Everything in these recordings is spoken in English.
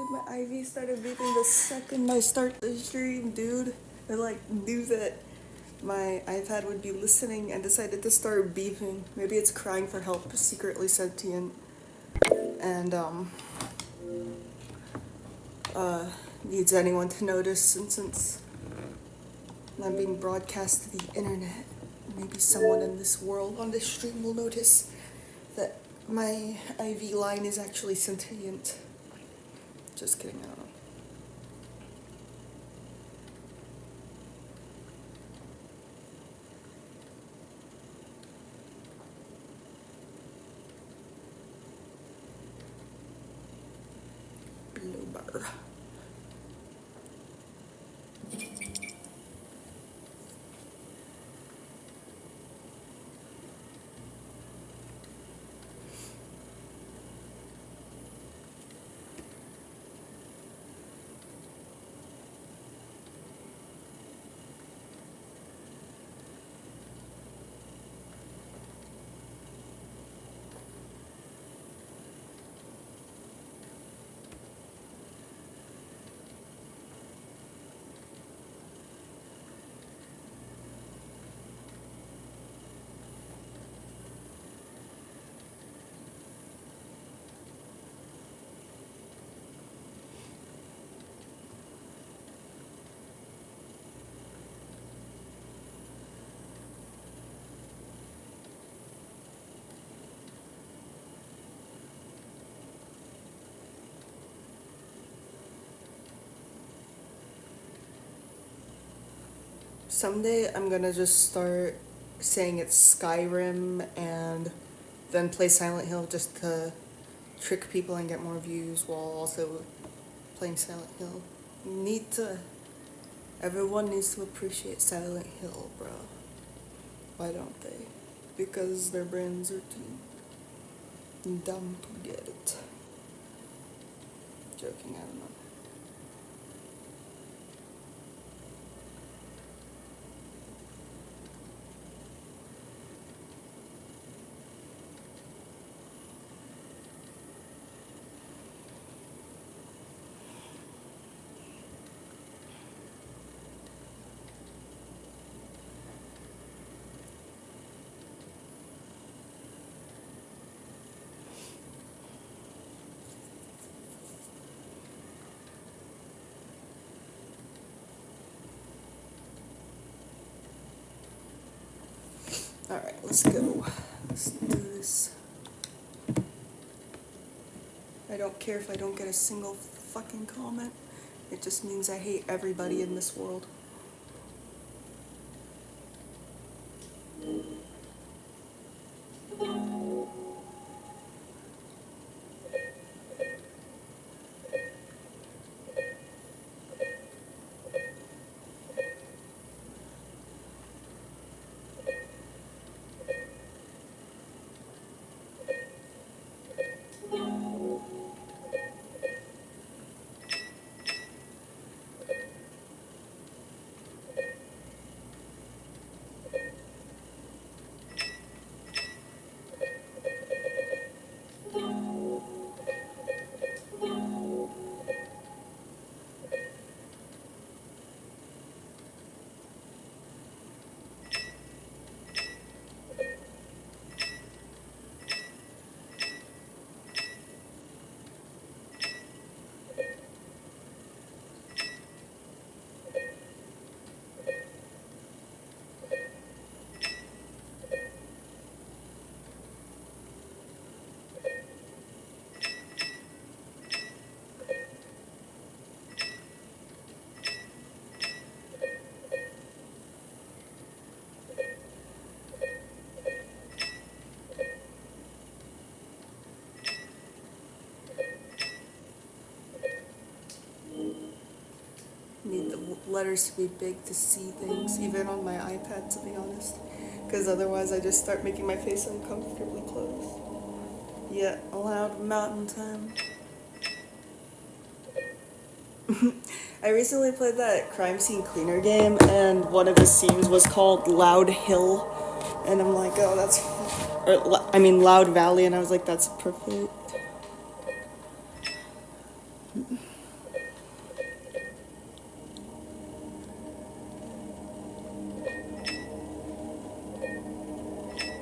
Dude, my IV started beeping the second I start the stream, dude. I knew that my iPad would be listening and decided to start beeping. Maybe it's crying for help, secretly sentient. And needs anyone to notice, and since I'm being broadcast to the internet, maybe someone in this world on this stream will notice that my IV line is actually sentient. Just kidding, I don't know. Bloober. Someday I'm gonna just start saying it's Skyrim and then play Silent Hill just to trick people and get more views while also playing Silent Hill. Everyone needs to appreciate Silent Hill, bro. Why don't they? Because their brains are too dumb to get it. Joking, I don't know. Alright, let's go. Let's do this. I don't care if I don't get a single fucking comment. It just means I hate everybody in this world. Need the letters to be big to see things, even on my iPad, to be honest. Because otherwise I just start making my face uncomfortably close. Yeah, loud mountain time. I recently played that crime scene cleaner game, and one of the scenes was called Loud Hill, and I'm like, oh, that's, Loud Valley, and I was like, that's perfect.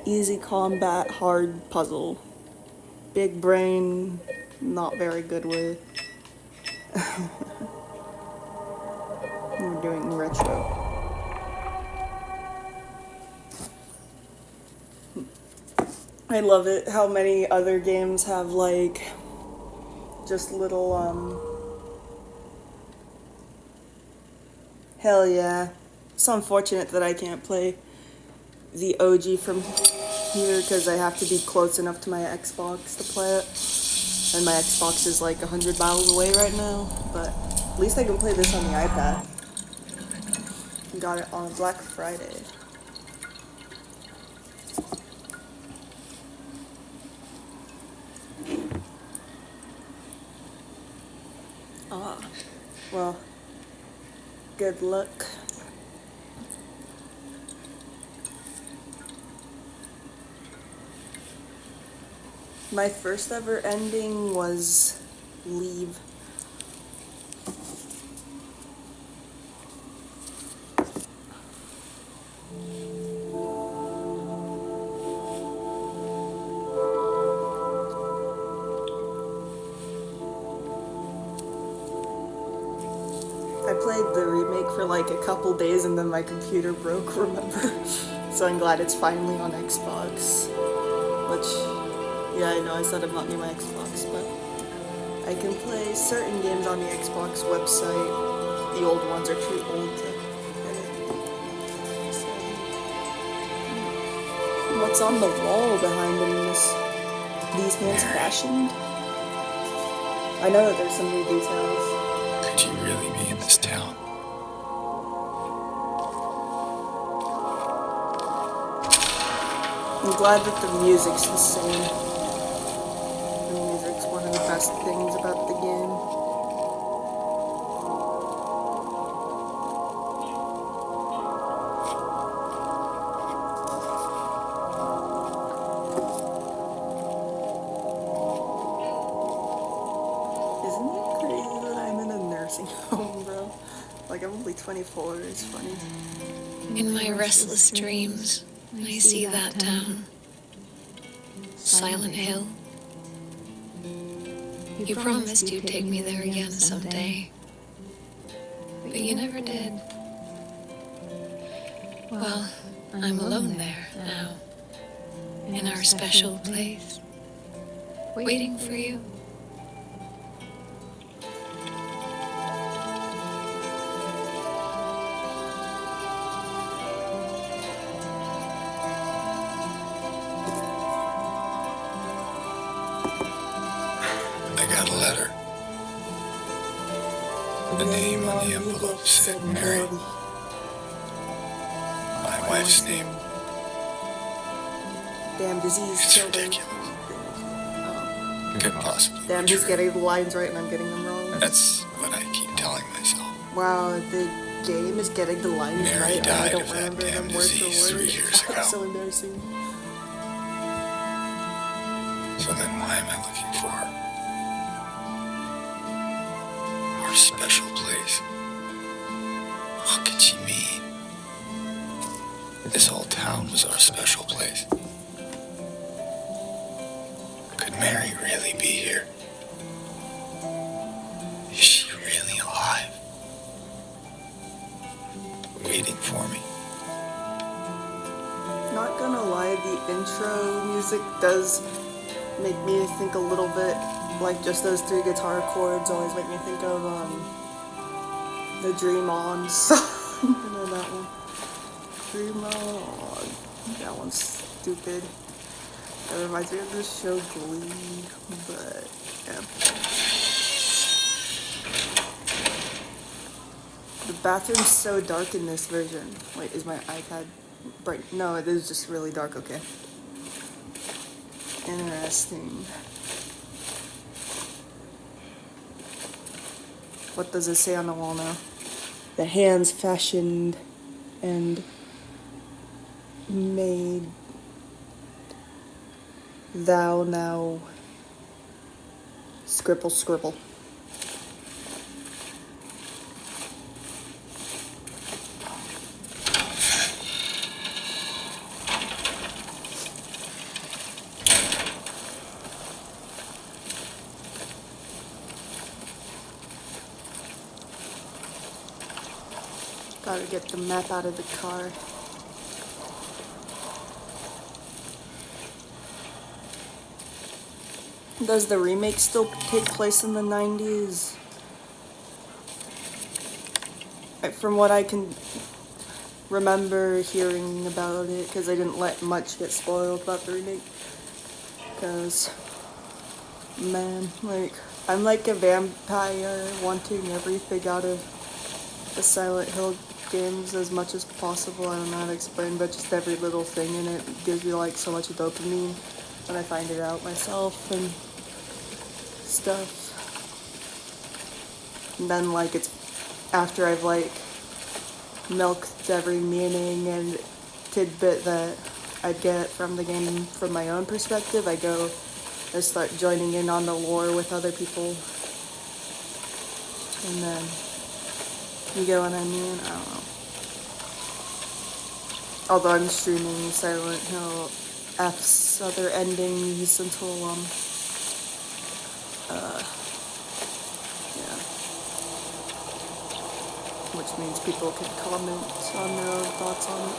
Easy combat, hard puzzle. Big brain, not very good with. We're doing retro. I love it how many other games have like just little hell yeah. It's unfortunate that I can't play the OG from here because I have to be close enough to my Xbox to play it. And my Xbox is like 100 miles away right now, but at least I can play this on the iPad. Got it on Black Friday. Ah, well, good luck. My first ever ending was leave. I played the remake for like a couple days and then my computer broke, remember? So I'm glad it's finally on Xbox. Which, yeah, I know I said I'm not near my Xbox, but I can play certain games on the Xbox website. The old ones are too old to edit. So, what's on the wall behind him? These hands fashioned? I know that there's some new details. Could you really be in this town? I'm glad that the music's the same. The music's one of the best things about the game. Isn't it crazy that I'm in a nursing home, bro? Like, I'm only 24, it's funny. In my restless dreams, I see that town. Silent Hill. You promised you'd take me there again someday, but you never did. Well, I'm alone there now, in our special place, waiting for you. I got a letter. The name on the envelope said Mary. My wife's name. Damn disease It's killed him. ridiculous. Oh. Could possibly Damn, be he's true. getting the lines right and I'm getting them wrong. That's what I keep telling myself. Wow, the game is getting the lines Mary right and I died don't of that remember damn them word for disease word. 3 years ago. So embarrassing. So then why am I looking for her? Our special place. What could she mean? This whole town was our special place. Could Mary really be here? Is she really alive? Waiting for me? Not gonna lie, the intro music does make me think a little bit like just those 3 guitar chords always make me think of the Dream On song. You know that one? Dream On. That one's stupid. That reminds me of the show Glee, but yeah. The bathroom's so dark in this version. Wait, is my iPad bright? No, it is just really dark, okay. Interesting. What does it say on the wall now? The hands fashioned and made thou now scribble scribble. Gotta get the map out of the car. Does the remake still take place in the 90s? From what I can remember hearing about it, because I didn't let much get spoiled about the remake. Because, man, like, I'm like a vampire wanting everything out of the Silent Hill games as much as possible. I don't know how to explain, but just every little thing in it gives me like so much dopamine when I find it out myself and stuff. And then like it's after I've like milked every meaning and tidbit that I'd get from the game from my own perspective, I go and start joining in on the lore with other people. And then, you get what I mean? I don't know. Although I'm streaming Silent Hill F's other endings until, yeah. Which means people can comment on their own thoughts on it.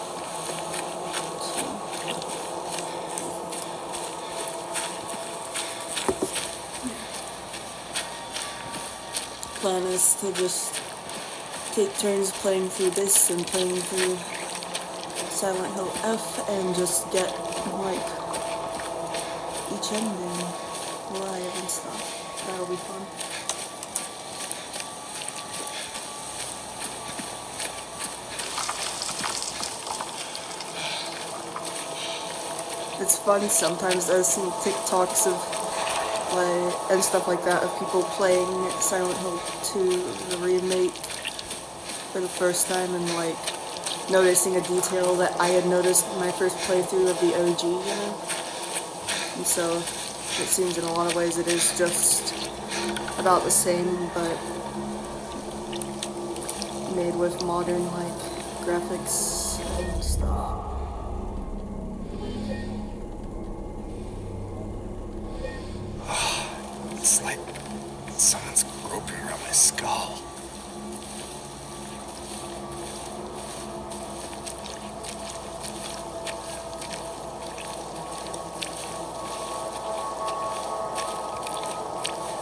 Plan is to just take turns playing through this and playing through Silent Hill F and just get like each ending live and stuff. That'll be fun. It's fun sometimes. I've seen TikToks of like and stuff like that of people playing Silent Hill 2, the remake, for the first time and like noticing a detail that I had noticed in my first playthrough of the OG, you know? And so it seems in a lot of ways it is just about the same, but made with modern like graphics and stuff. It's like someone's groping around my skull.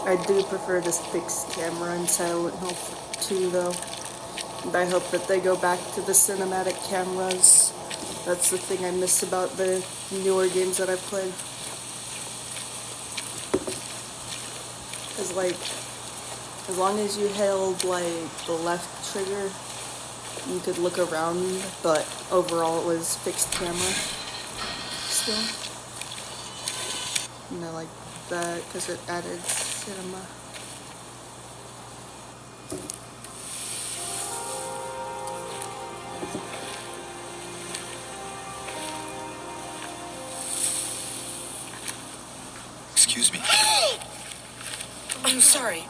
I do prefer this fixed camera in Silent Hill 2 though. And I hope that they go back to the cinematic cameras. That's the thing I miss about the newer games that I've played. Cause like, as long as you held like the left trigger, you could look around, but overall it was fixed camera still. And I like that because it added cinema. Excuse me. I'm sorry.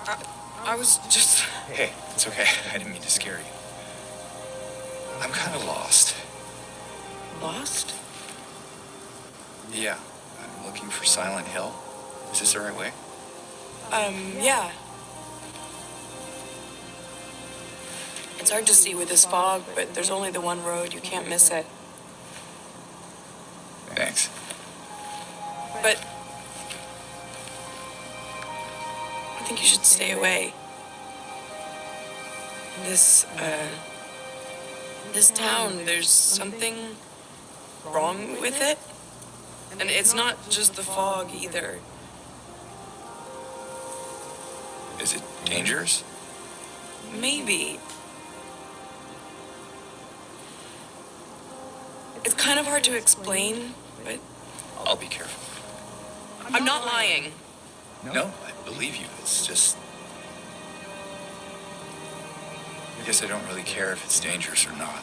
I was just... Hey, it's okay. I didn't mean to scare you. I'm kind of lost. Lost? Yeah, I'm looking for Silent Hill. Is this the right way? Yeah. It's hard to see with this fog, but there's only the one road. You can't miss it. Thanks. But... I think you should stay away. This town, there's something wrong with it. And it's not just the fog either. Is it dangerous? Maybe. It's kind of hard to explain, but I'll be careful. I'm not lying. No, I believe you. It's just... I guess I don't really care if it's dangerous or not.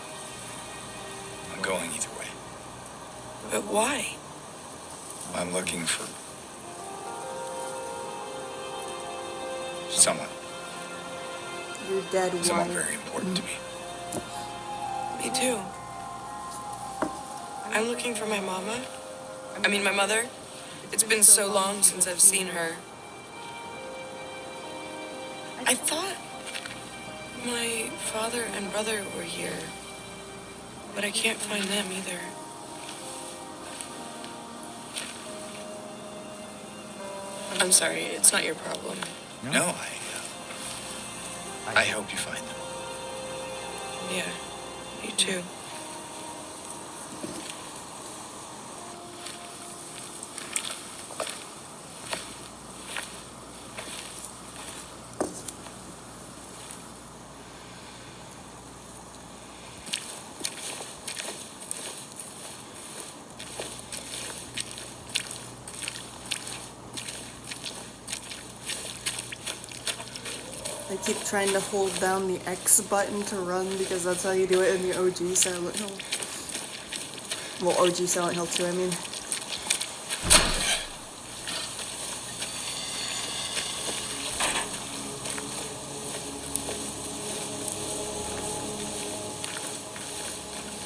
I'm going either way. But why? I'm looking for... someone. Your dead Someone wife. very important to me. Me too. I'm looking for my mama. My mother. It's been so long since I've seen her. I thought My father and brother were here, but I can't find them either. I'm sorry, it's not your problem. No, I hope you find them. Yeah, you too. I keep trying to hold down the X button to run because that's how you do it in the OG Silent Hill. Well, OG Silent Hill 2, I mean.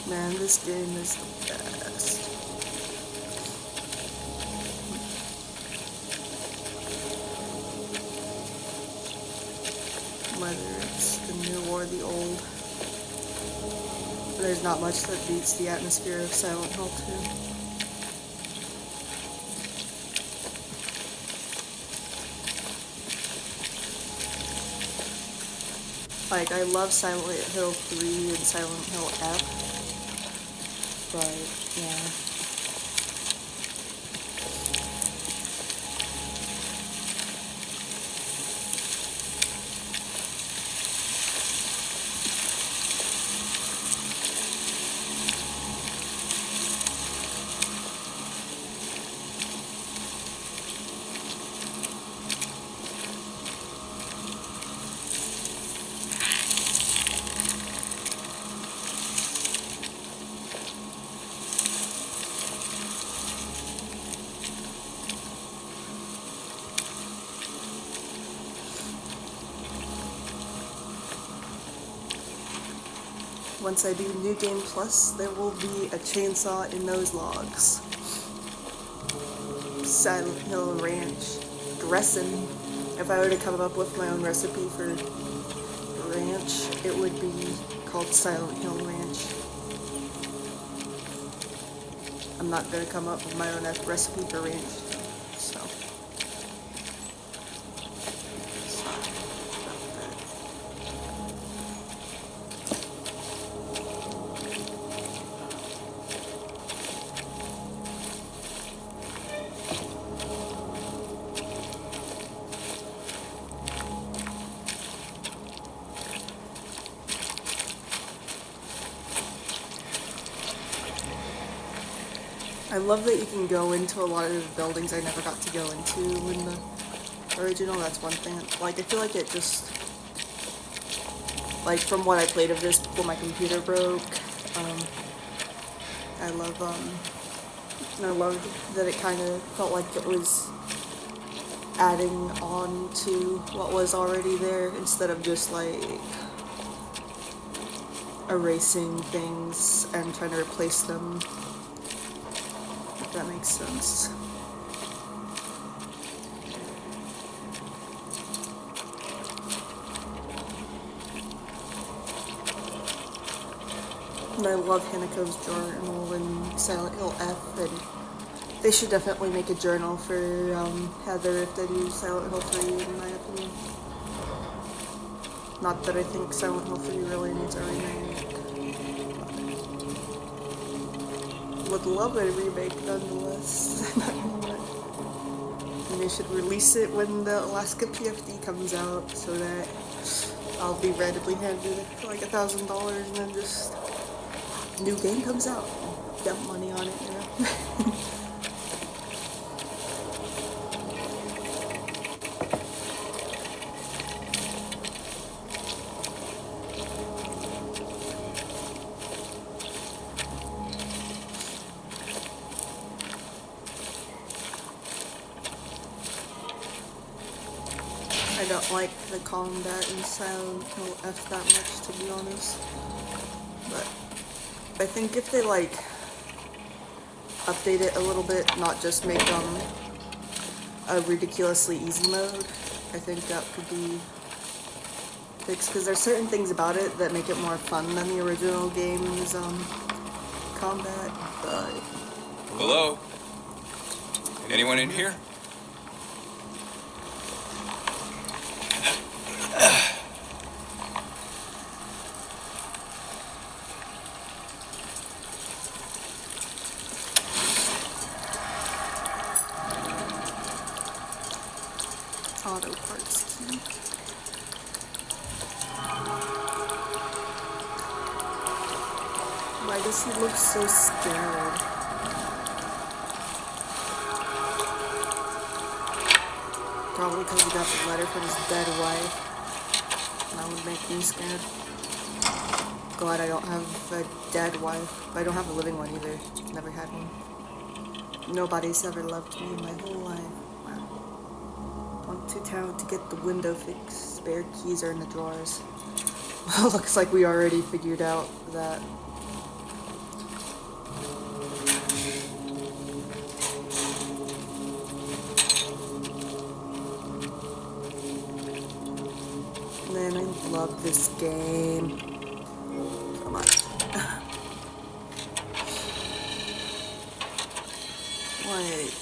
Man, this game is the best. Whether it's the new or the old, there's not much that beats the atmosphere of Silent Hill 2. Like, I love Silent Hill 3 and Silent Hill F, but yeah. Once I do New Game Plus, there will be a chainsaw in those logs. Silent Hill Ranch dressing. If I were to come up with my own recipe for ranch, it would be called Silent Hill Ranch. I'm not gonna come up with my own recipe for ranch, so. I love that you can go into a lot of the buildings I never got to go into in the original. That's one thing. Like, I feel like it just, like, from what I played of this before my computer broke, I love that it kind of felt like it was adding on to what was already there instead of just, like, erasing things and trying to replace them. If that makes sense. And I love Haneko's journal in Silent Hill F, and they should definitely make a journal for Heather if they do Silent Hill 3, in my opinion. Not that I think Silent Hill 3 really needs a remake. Would love a remake nonetheless. And they should release it when the Alaska PFD comes out so that I'll be randomly handed like $1,000 and then just new game comes out. Dump money on it, you know? I don't like the combat in Silent Hill F that much, to be honest. But I think if they, like, update it a little bit, not just make a ridiculously easy mode, I think that could be picks because there's certain things about it that make it more fun than the original game's combat. But Hello? Anyone in here? auto parts key. Why does he look so scared? Probably because he got the letter from his dead wife. That would make me scared. Glad I don't have a dead wife. I don't have a living one either. Never had one. Nobody's ever loved me in my whole life. Wow. Went to town to get the window fixed. Spare keys are in the drawers. Looks like we already figured out that. Man, I love this game. Come on. Like,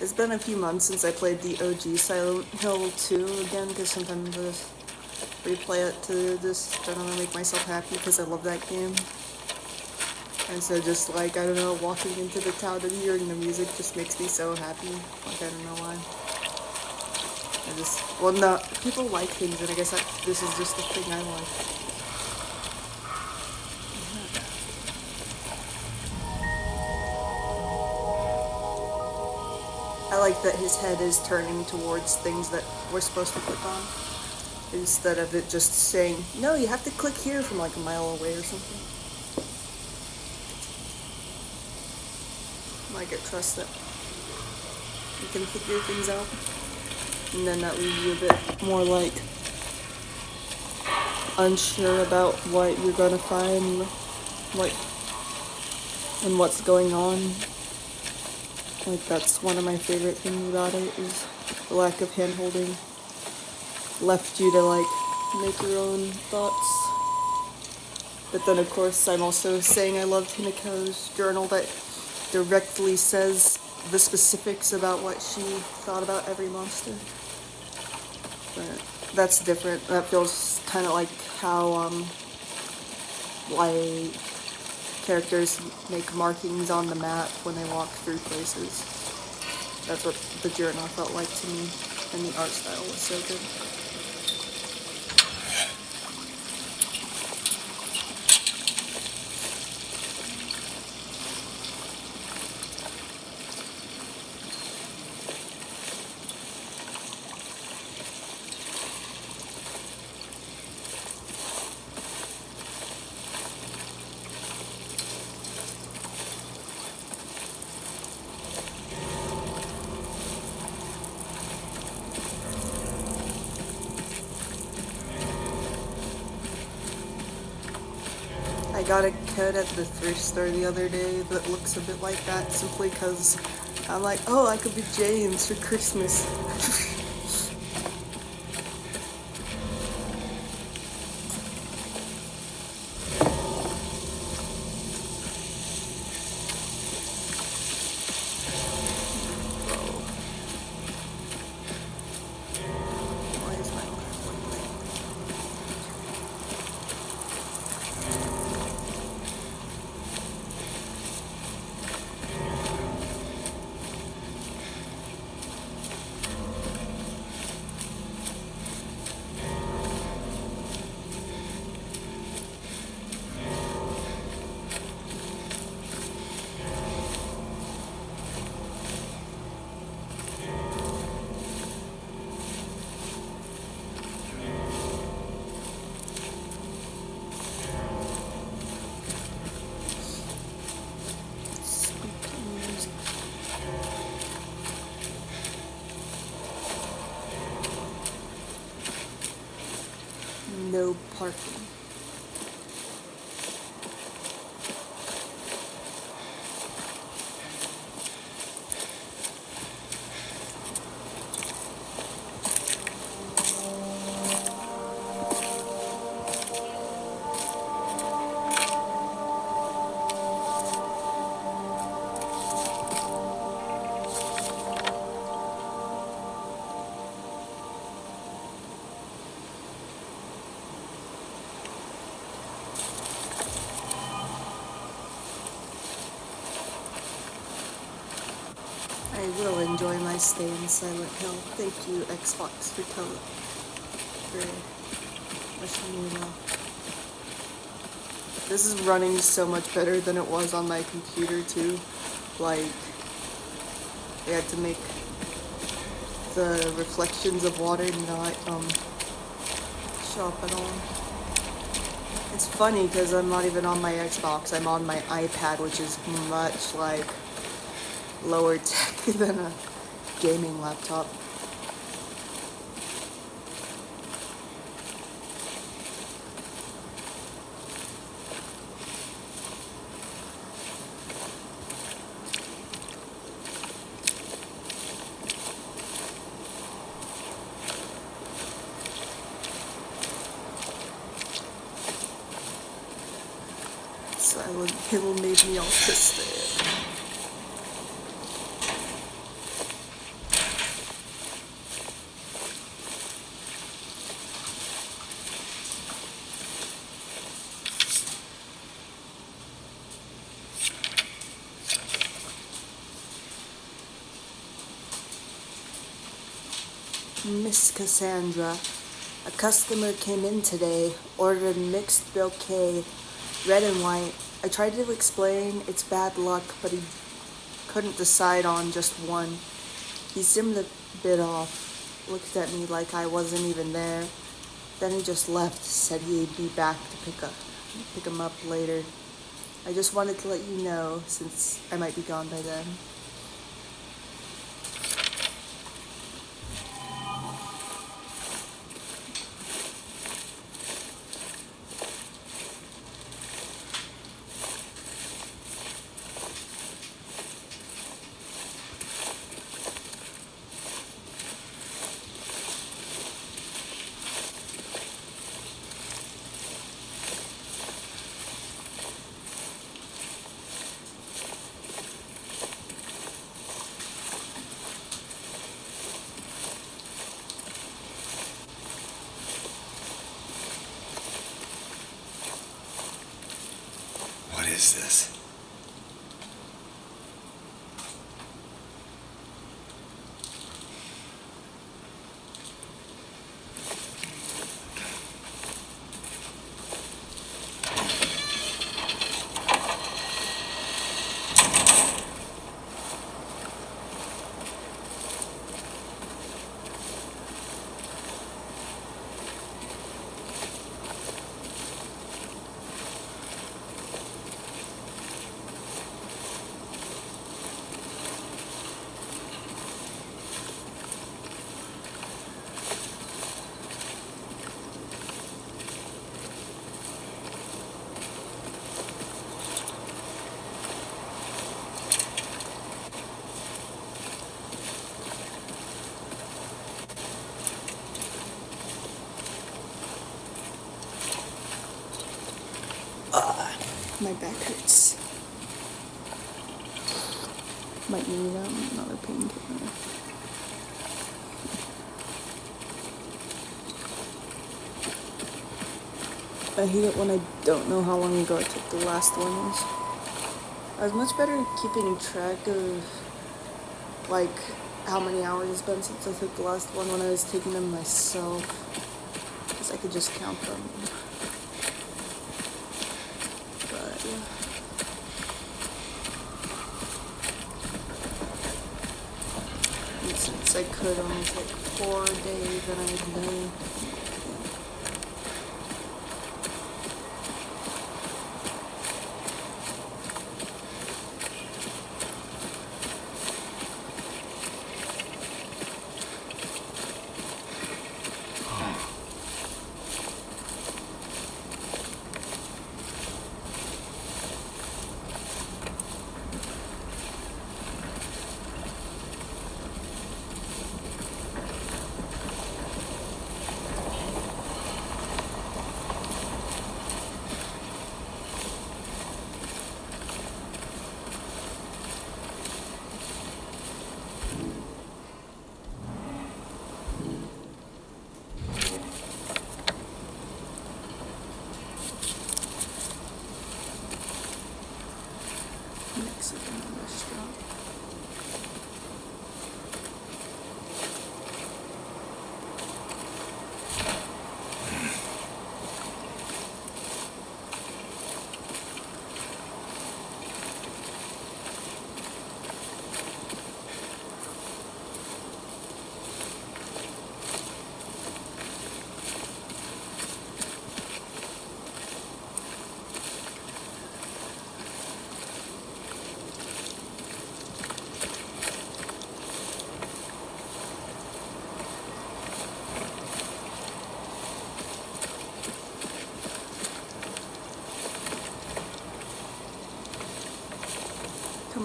it's been a few months since I played the OG Silent Hill 2 again, because sometimes I just replay it to just, I don't know, make myself happy, because I love that game. And so just like, I don't know, walking into the town and hearing the music just makes me so happy. Like, I don't know why. I just, well, no, people like things, and I guess this is just the thing I like. I like that his head is turning towards things that we're supposed to click on, instead of it just saying, no, you have to click here from like a mile away or something. Like, I trust that you can figure things out. And then that leaves you a bit more like unsure about what you're gonna find, like, and what's going on. Like, that's one of my favorite things about it, is the lack of hand-holding. Left you to like make your own thoughts. But then of course I'm also saying I loved Hinako's journal that directly says the specifics about what she thought about every monster. But that's different. That feels kind of like how, like, characters make markings on the map when they walk through places. That's what the journal felt like to me, and the art style was so good. I got a coat at the thrift store the other day that looks a bit like that, simply because I'm like, oh, I could be James for Christmas. Why is my life like that? No parking. will enjoy my stay in Silent Hill. Thank you, Xbox, for wishing me well. This is running so much better than it was on my computer too. Like, I had to make the reflections of water not show up at all. It's funny because I'm not even on my Xbox. I'm on my iPad, which is much like lower tech than a gaming laptop. Silent Hill made me autistic. Miss Cassandra, a customer came in today, ordered mixed bouquet, red and white. I tried to explain it's bad luck, but he couldn't decide on just one. He seemed a bit off, looked at me like I wasn't even there. Then he just left, said he'd be back to pick him up later. I just wanted to let you know, since I might be gone by then. What is this? My back hurts. Might need another painkiller. I hate it when I don't know how long ago I took the last one was. I was much better at keeping track of, like, how many hours it's been since I took the last one when I was taking them myself. Because I could just count them. But, yeah. And since I could only take 4 days, then I'd know.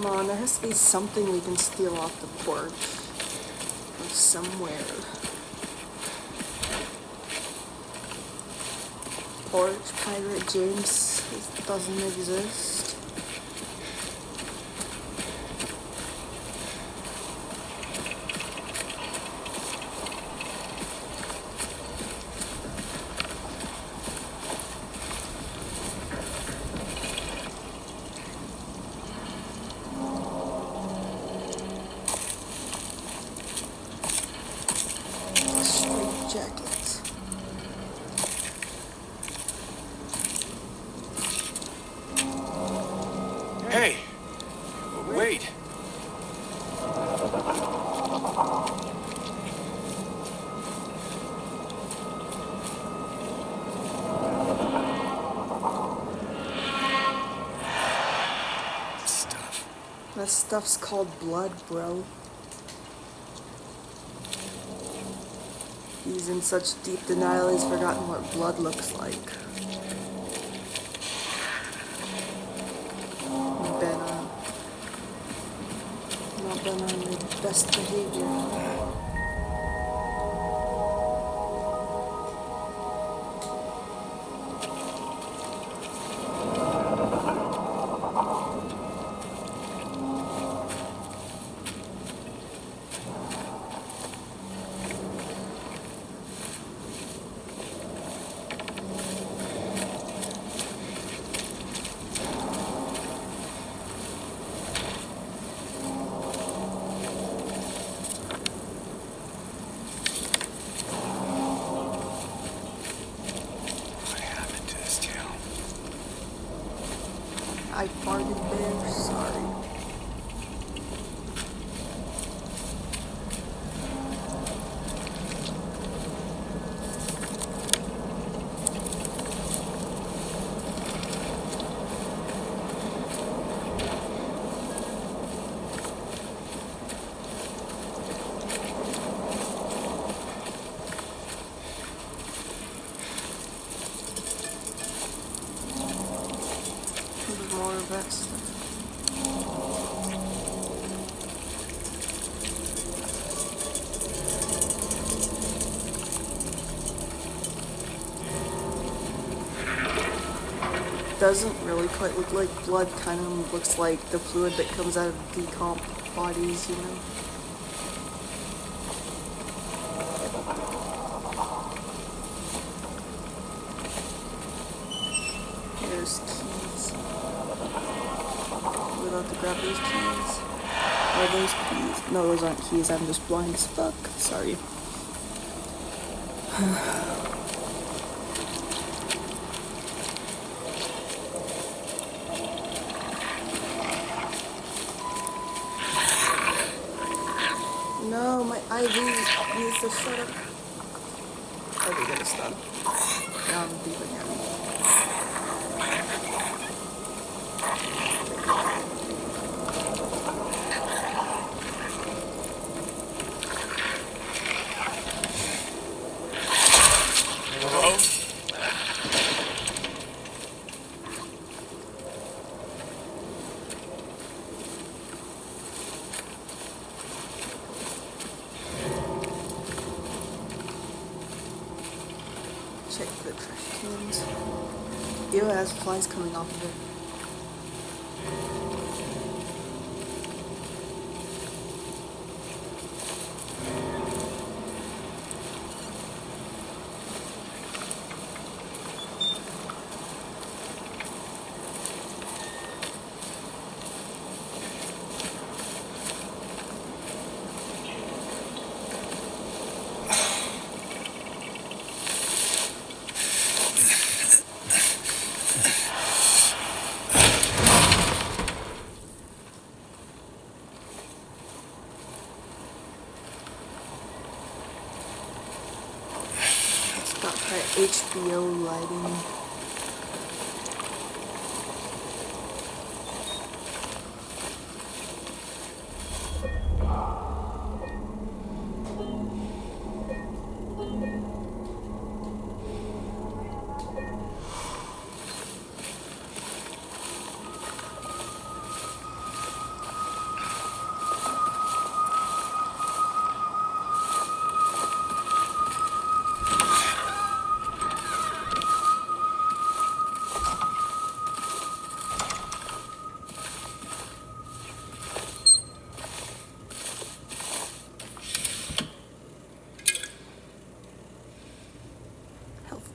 Come on, there has to be something we can steal off the porch. Or somewhere. Porch, Pirate James, it doesn't exist. Straight jacket. Hey! Wait! Stuff. That stuff's called blood, bro. He's in such deep denial he's forgotten what blood looks like. Not been on your best behavior. I farted there, sorry. More of that stuff. Doesn't really quite look like blood, kind of looks like the fluid that comes out of decomp bodies, you know? There's keys. We'll have to grab those keys. Are those keys? No, those aren't keys. I'm just blind as fuck. Sorry. No, my IV needs to shut up. I think it's done. Now I'm deep again. Check the trash cans. Ew, it has flies coming off of it. Got that HBO lighting.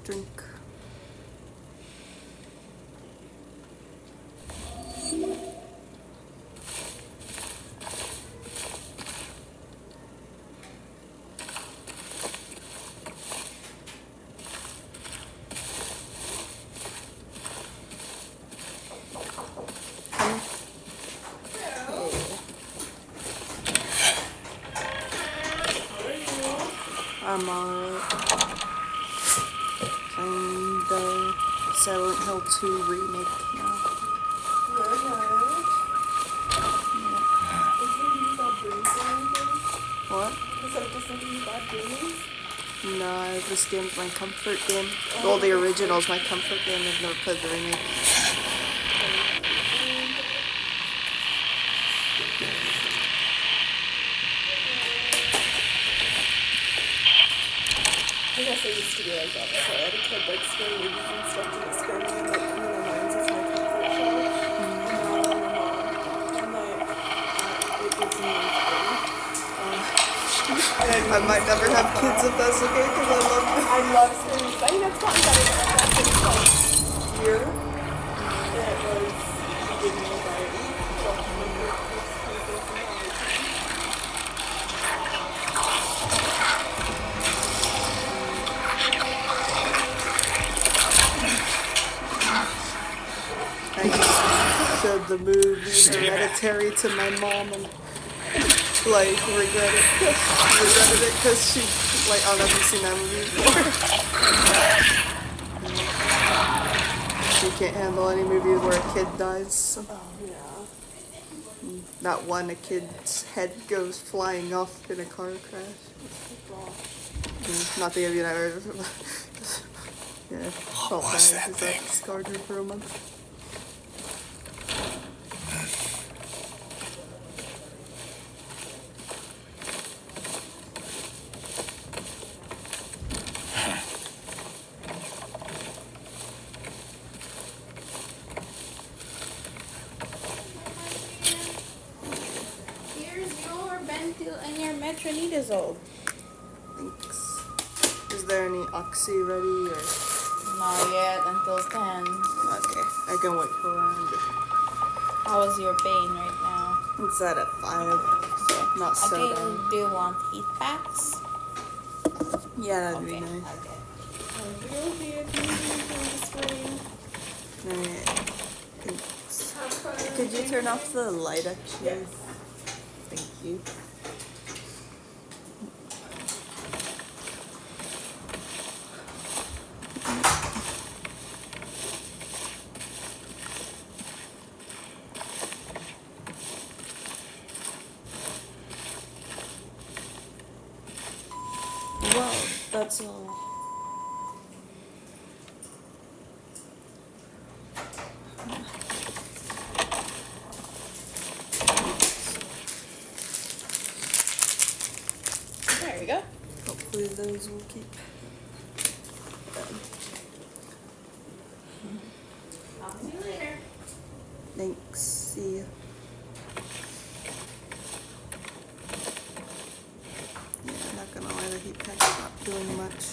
drink. I'm alright. Playing the Silent Hill 2 remake now. What? No, this game's my comfort game. Well, the original's my comfort game. I've never played the remake. I guess I used to be like that before. I had a kid like scary movies and stuff to scare me and like Criminal Minds is my comfort show. And now I'm a mom. And like, it gives me anxiety. I might never have kids if that's okay, because I love them. I love scary movies. I think that's gotten better than that since like year. It was giving me anxiety. Watching the movies. I showed the movie Hereditary to my mom and like regretted it because she like, I don't know if you've seen that movie before. She can't handle any movies where a kid dies. So. Oh yeah. That one, a kid's head goes flying off in a car crash. Not the end of the yeah, felt bad was that because thing? that scarred her for a month. Here's your Bentil and your metronidazole. Thanks. Is there any Oxy ready or? Not yet until 10. Okay, I can wait for around. How is your pain right now? It's at a 5. So, Not so okay, bad. do you want heat packs? Yeah, that'd Okay, be nice. okay. You'll be a beauty from the screen. Alright. Thanks. Have fun. Could you turn off the light actually? Yes. Thank you. Wow, that's all. There we go. Hopefully those will keep. I'll see you later. Thanks. See ya. Yeah, I'm not gonna lie, the heat pack's not doing much.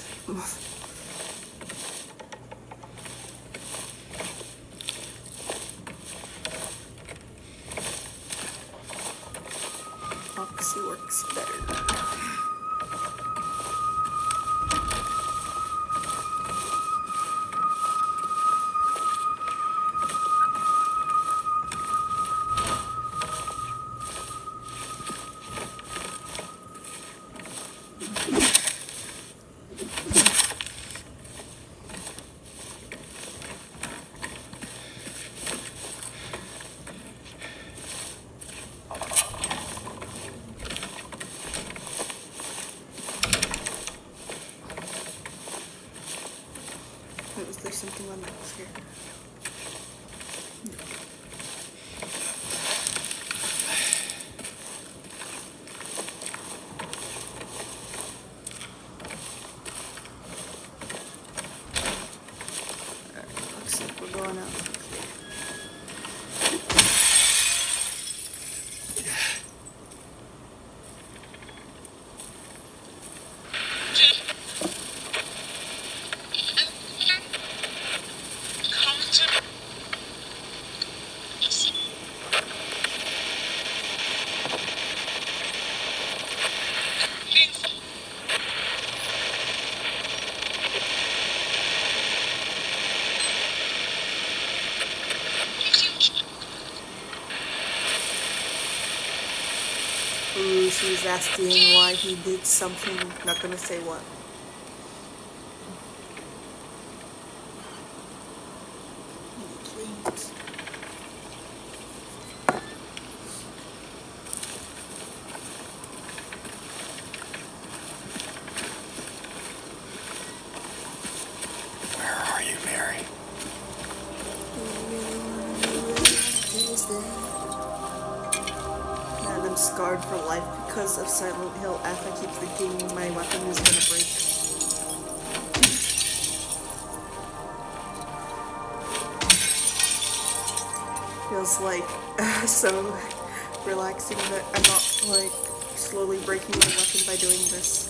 Oxy works better. Wait, was there something on that chair? Alright, looks like we're going out. She's asking why he did something, not gonna say what. Dreams. Where are you, Mary? Man, I'm scarred for life because of Silent Hill. If I keep thinking my weapon is gonna break. Feels like so relaxing that I'm not like slowly breaking my weapon by doing this.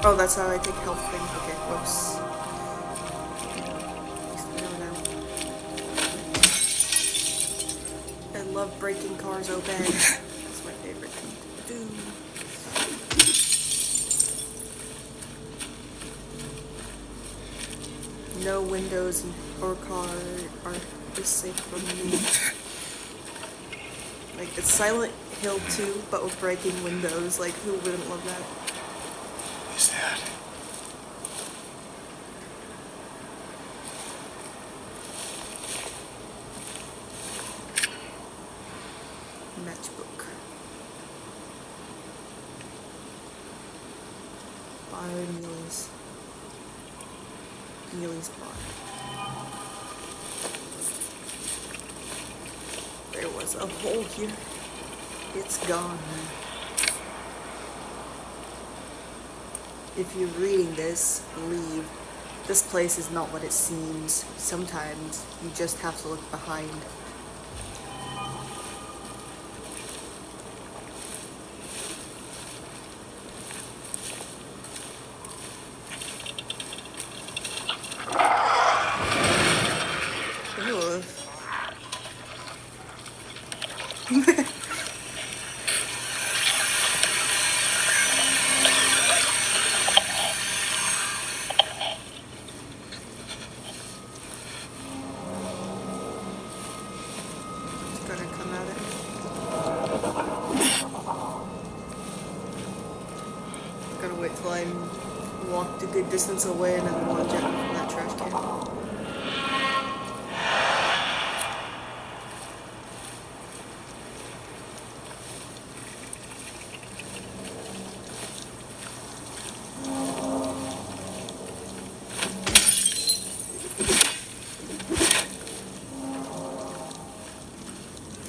Oh, that's how I take health thing. Okay, whoops. I love breaking cars open. That's my favorite thing to do. No windows or car is safe from me. Like, it's Silent Hill 2, but with breaking windows. Like, who wouldn't love that? Who's that? Matchbook. Bar Neely's. Neely's bar. There was a hole here. It's gone now. If you're reading this, leave. This place is not what it seems. Sometimes you just have to look behind. Ugh. It's gonna come at it. Gotta wait till I'm walked a good distance away and then launch it from that trash can.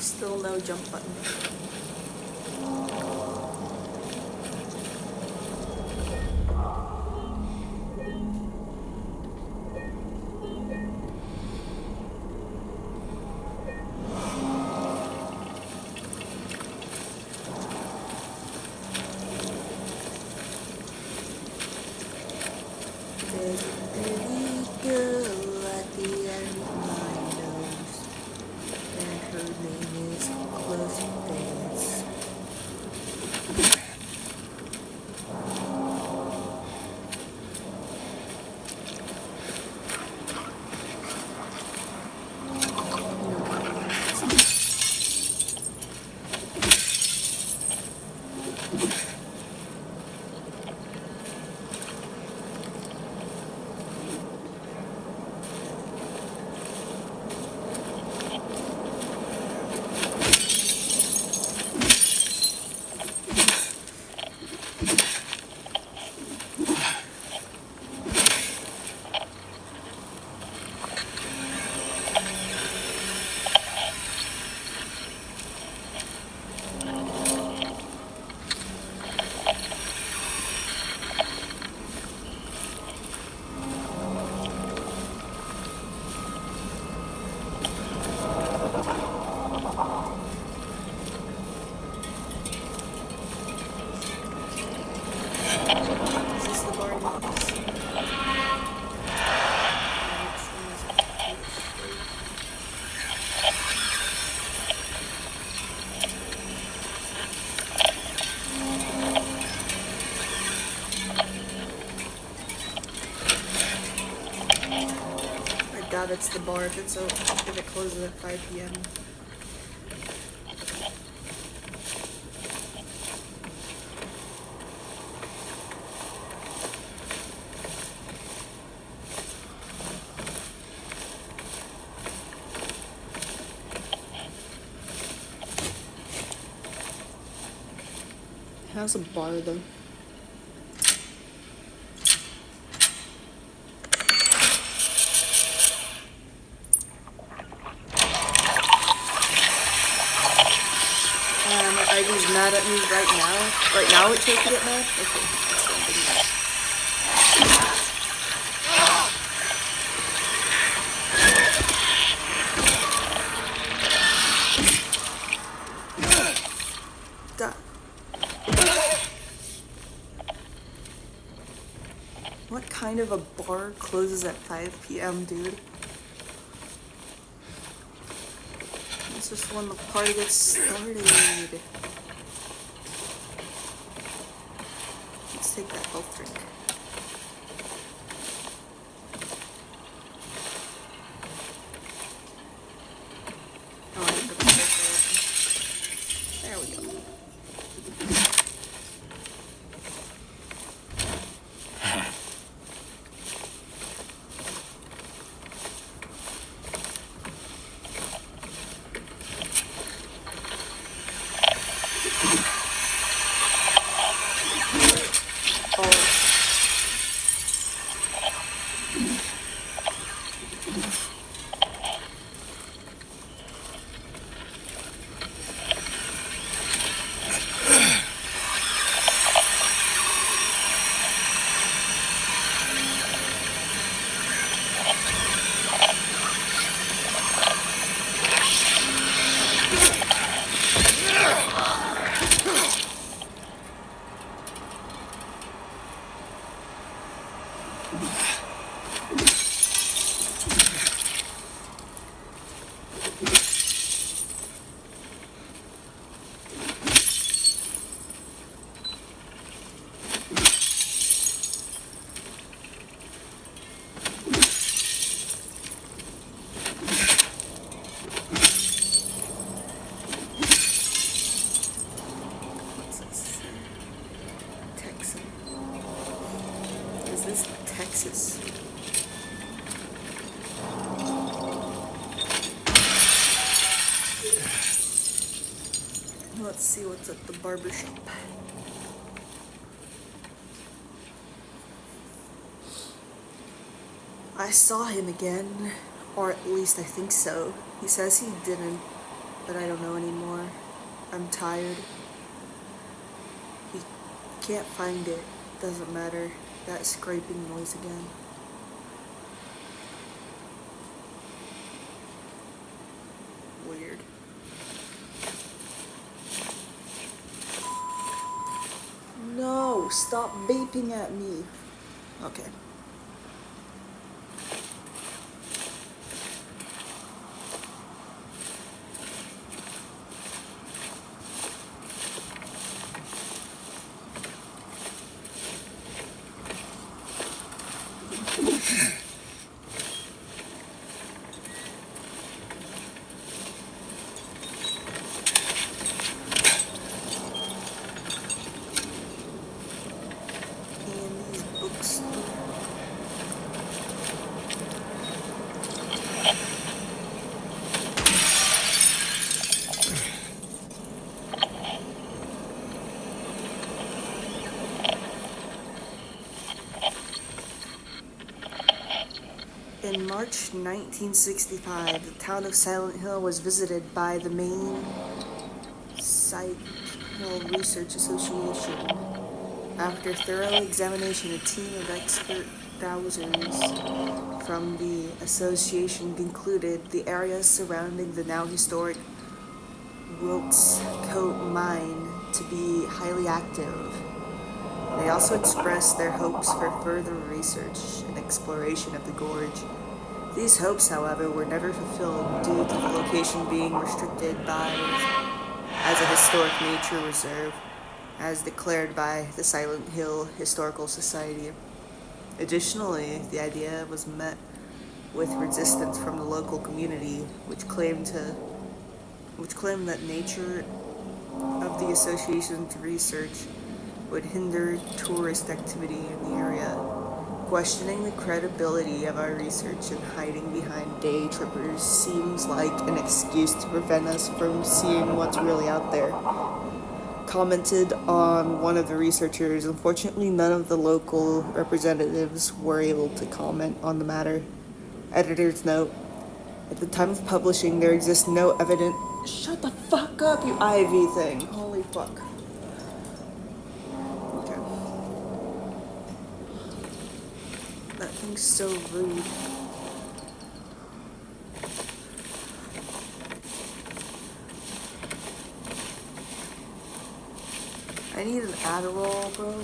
Still no jump button. There's a pretty girl at the end of my nose, and her name is Close Dance. doubt it's the bar if it closes at 5 p.m. It has a bar though. Ivy's mad at me right now. Right now it's taking it mad? Okay. That. What kind of a bar closes at 5 p.m., dude? It's just when the party gets started. Let's take that health drink. Oh, I have to put it there. There we go. Texas. Let's see what's at the barber shop. I saw him again, or at least I think so. He says he didn't, but I don't know anymore. I'm tired. He can't find it. Doesn't matter. That scraping noise again. Weird. No, stop vaping at me. Okay. In March 1965, the town of Silent Hill was visited by the Maine Psychical Research Association. After thorough examination, a team of expert dowsers from the association concluded the areas surrounding the now historic Wilkes Coat mine to be highly active. They also expressed their hopes for further research and exploration of the gorge. These hopes, however, were never fulfilled due to the location being restricted as a historic nature reserve, as declared by the Silent Hill Historical Society. Additionally, the idea was met with resistance from the local community, which claimed that nature of the association's research would hinder tourist activity in the area. Questioning the credibility of our research and hiding behind day trippers seems like an excuse to prevent us from seeing what's really out there. Commented on one of the researchers. Unfortunately, none of the local representatives were able to comment on the matter. Editor's note: at the time of publishing, there exists no evidence. Shut the fuck up, you Ivy thing. Holy fuck. Okay. That thing's so rude. I need an Adderall, bro.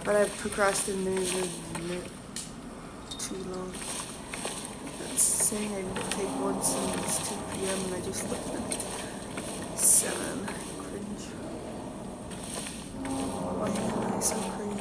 But I've procrastinated too long. That's saying I need to take one since 2 p.m. and I just looked at 7. Cringe. Why am I so cringe?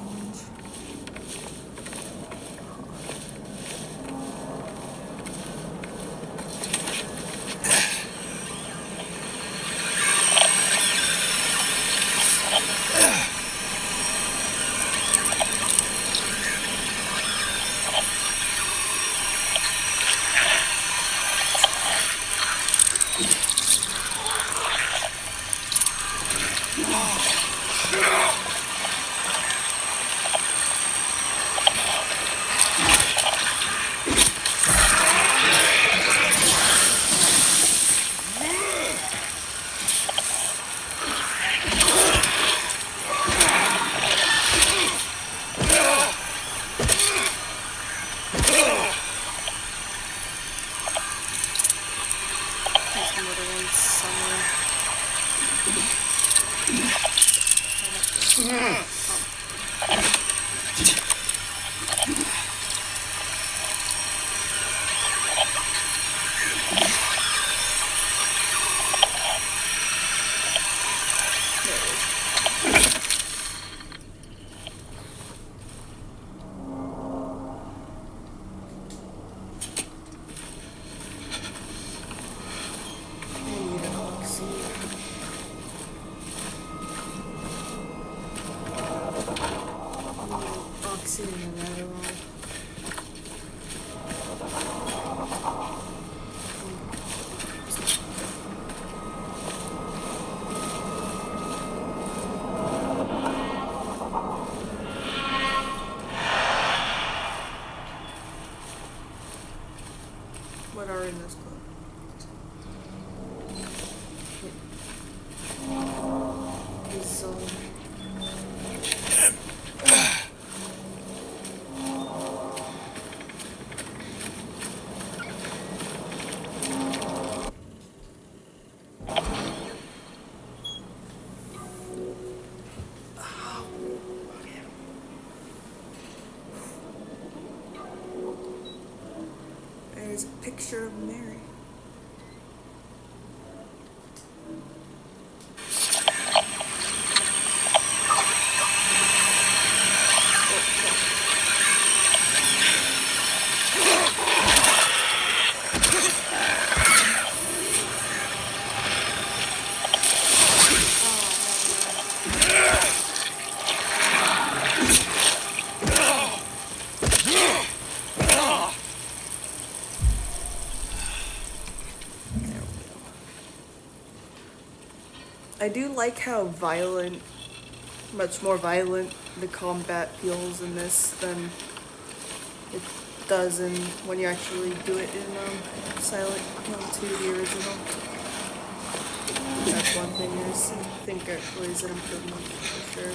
What are in this book? Is there's a picture of Mary. I do like how violent, much more violent, the combat feels in this than it does in when you actually do it in Silent Hill 2, the original. That's one thing I think actually is an improvement for sure.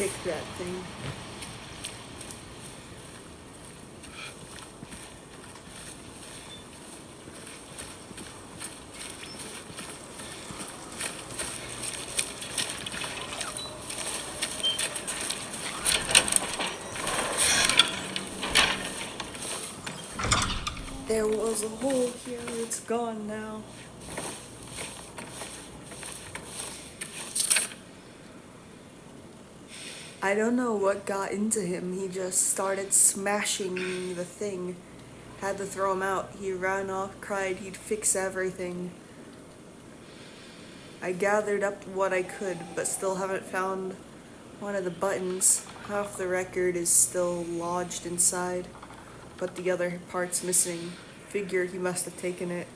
kick that thing. There was a hole here, it's gone now. I don't know what got into him. He just started smashing the thing. Had to throw him out. He ran off, cried he'd fix everything. I gathered up what I could, but still haven't found one of the buttons. Half the record is still lodged inside, but the other part's missing. Figure he must have taken it.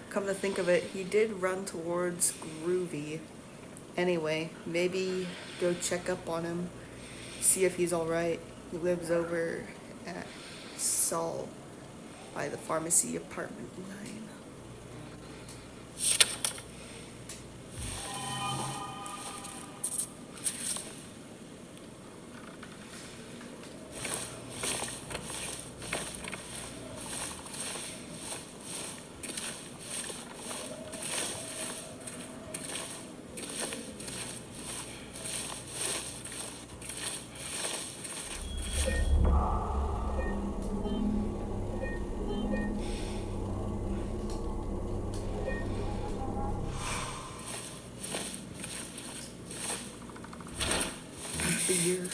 Come to think of it, he did run towards Groovy. Anyway, maybe go check up on him. See if he's alright. He lives over at Saul by the pharmacy apartment 9. Beer.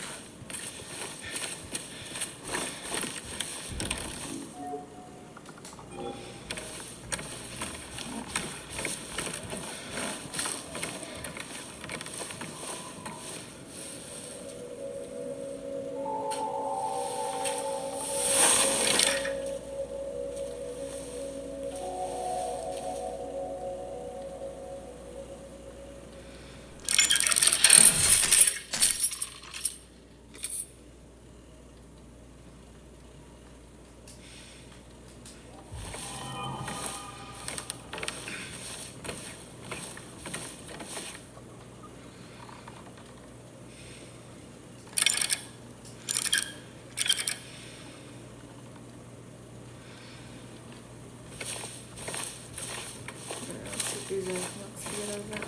There's anything else to get over.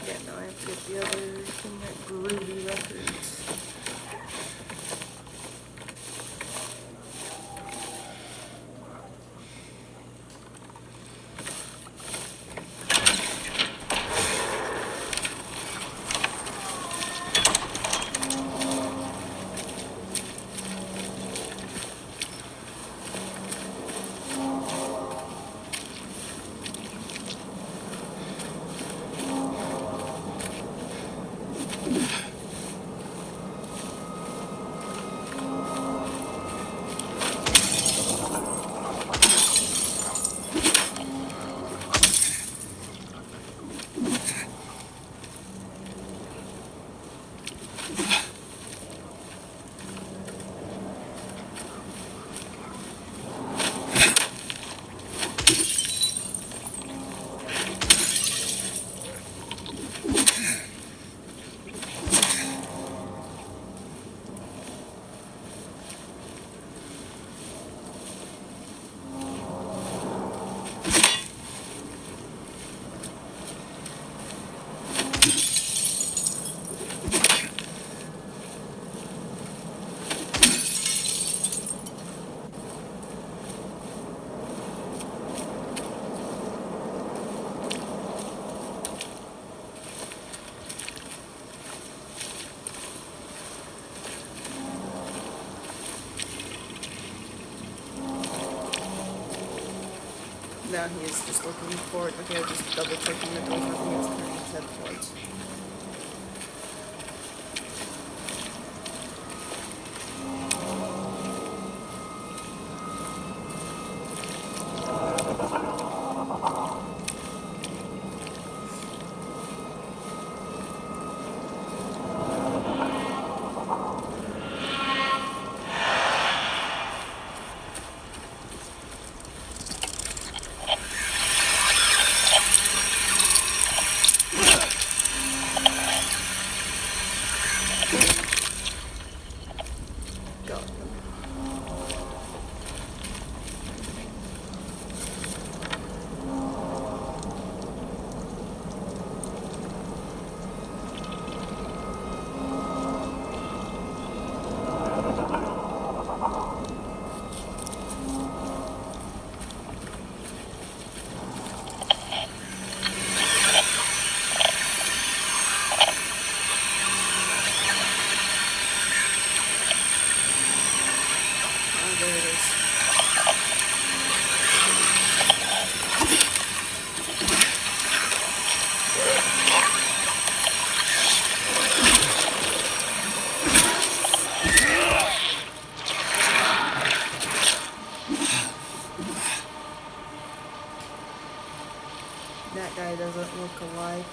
Yeah, no, I have to get the other thing at Groovy Records. Now he is just looking for it. Okay, just double checking that there's nothing else turning his head towards. about them. Oh, there it is. That guy doesn't look alive.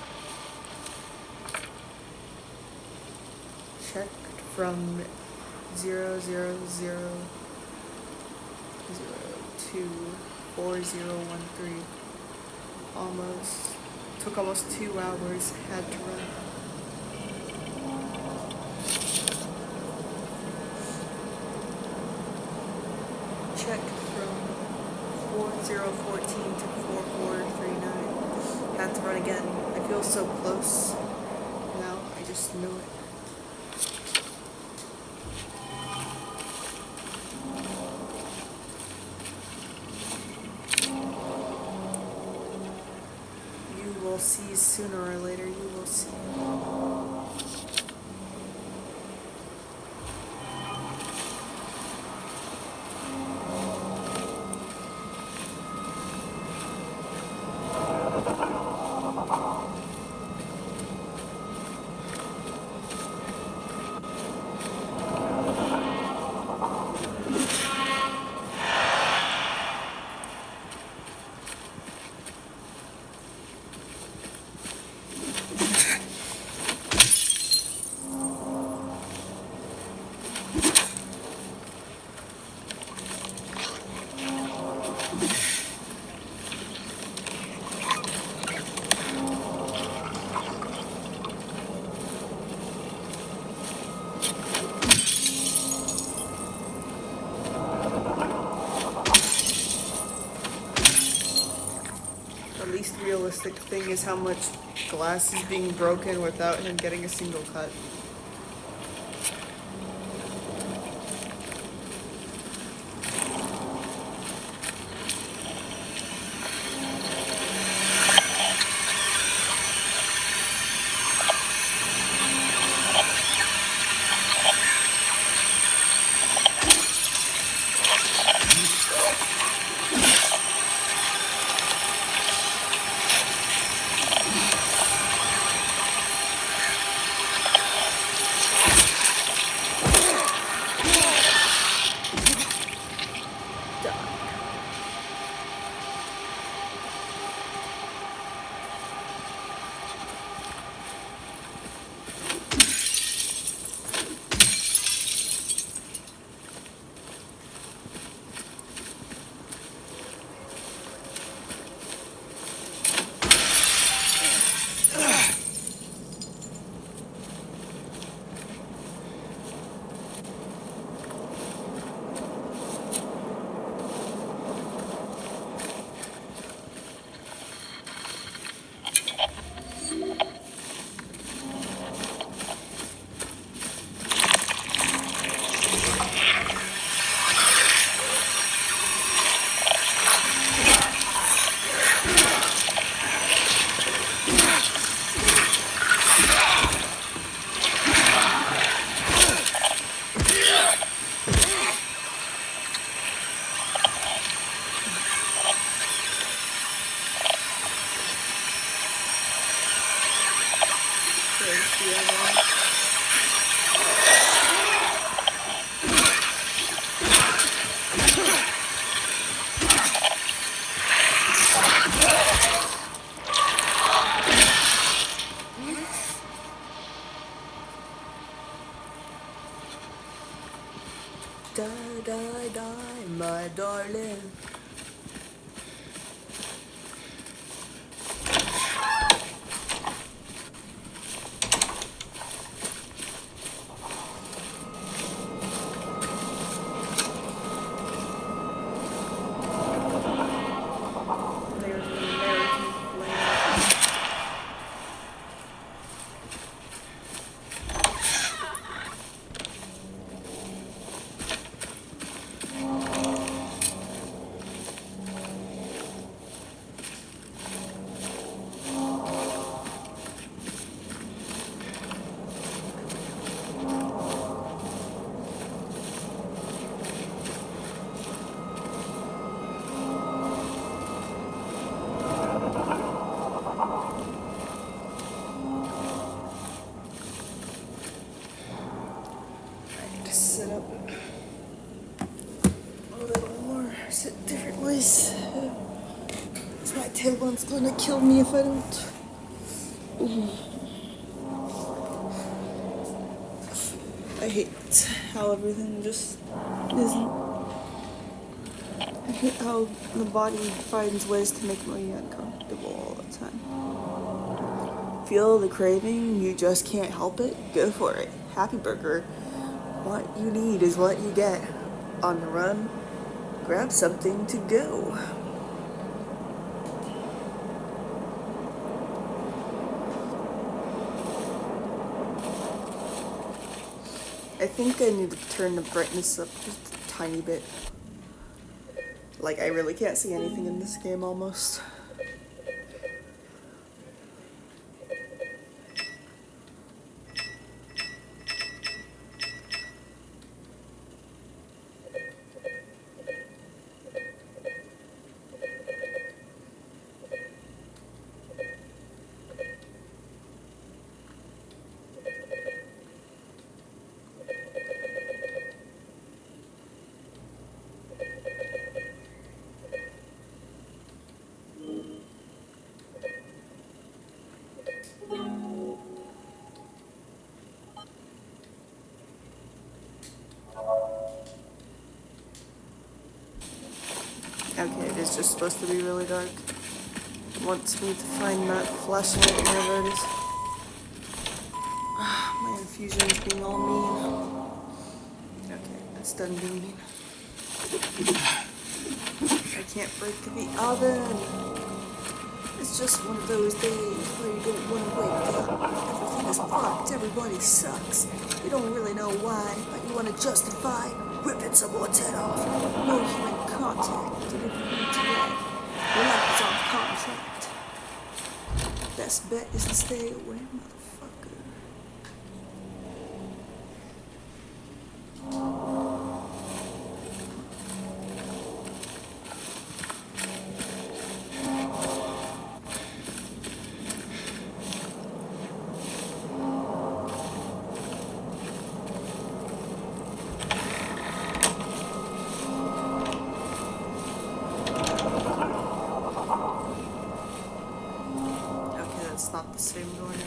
Checked from 000 to 4013. Took almost 2 hours. Had to run. Checked from 4014 to 4439. Had to run again. I feel so close now. I just know it. You will see sooner or later. You will see. The least realistic thing is how much glass is being broken without him getting a single cut. There's the other one. Die, die, die, my darling. Just sit up a little more, sit different ways. My tailbone's gonna kill me if I don't. I hate how everything just isn't. I hate how the body finds ways to make me uncomfortable all the time. Feel the craving, you just can't help it, go for it. Happy Burger. What you need is what you get. On the run, grab something to go. I think I need to turn the brightness up just a tiny bit. Like, I really can't see anything in this game almost. Okay, it is just supposed to be really dark. It wants me to find that flashlight wherever it is. My infusion is being all mean. Okay, it's done being mean. I can't break the oven. It's just one of those days where you don't want to wake up. Everything is fucked. Everybody sucks. You don't really know why, but you want to justify ripping someone's head off. No human contact. Your life is on contract. Best bet is to stay away, motherfucker. It's not the same door anymore.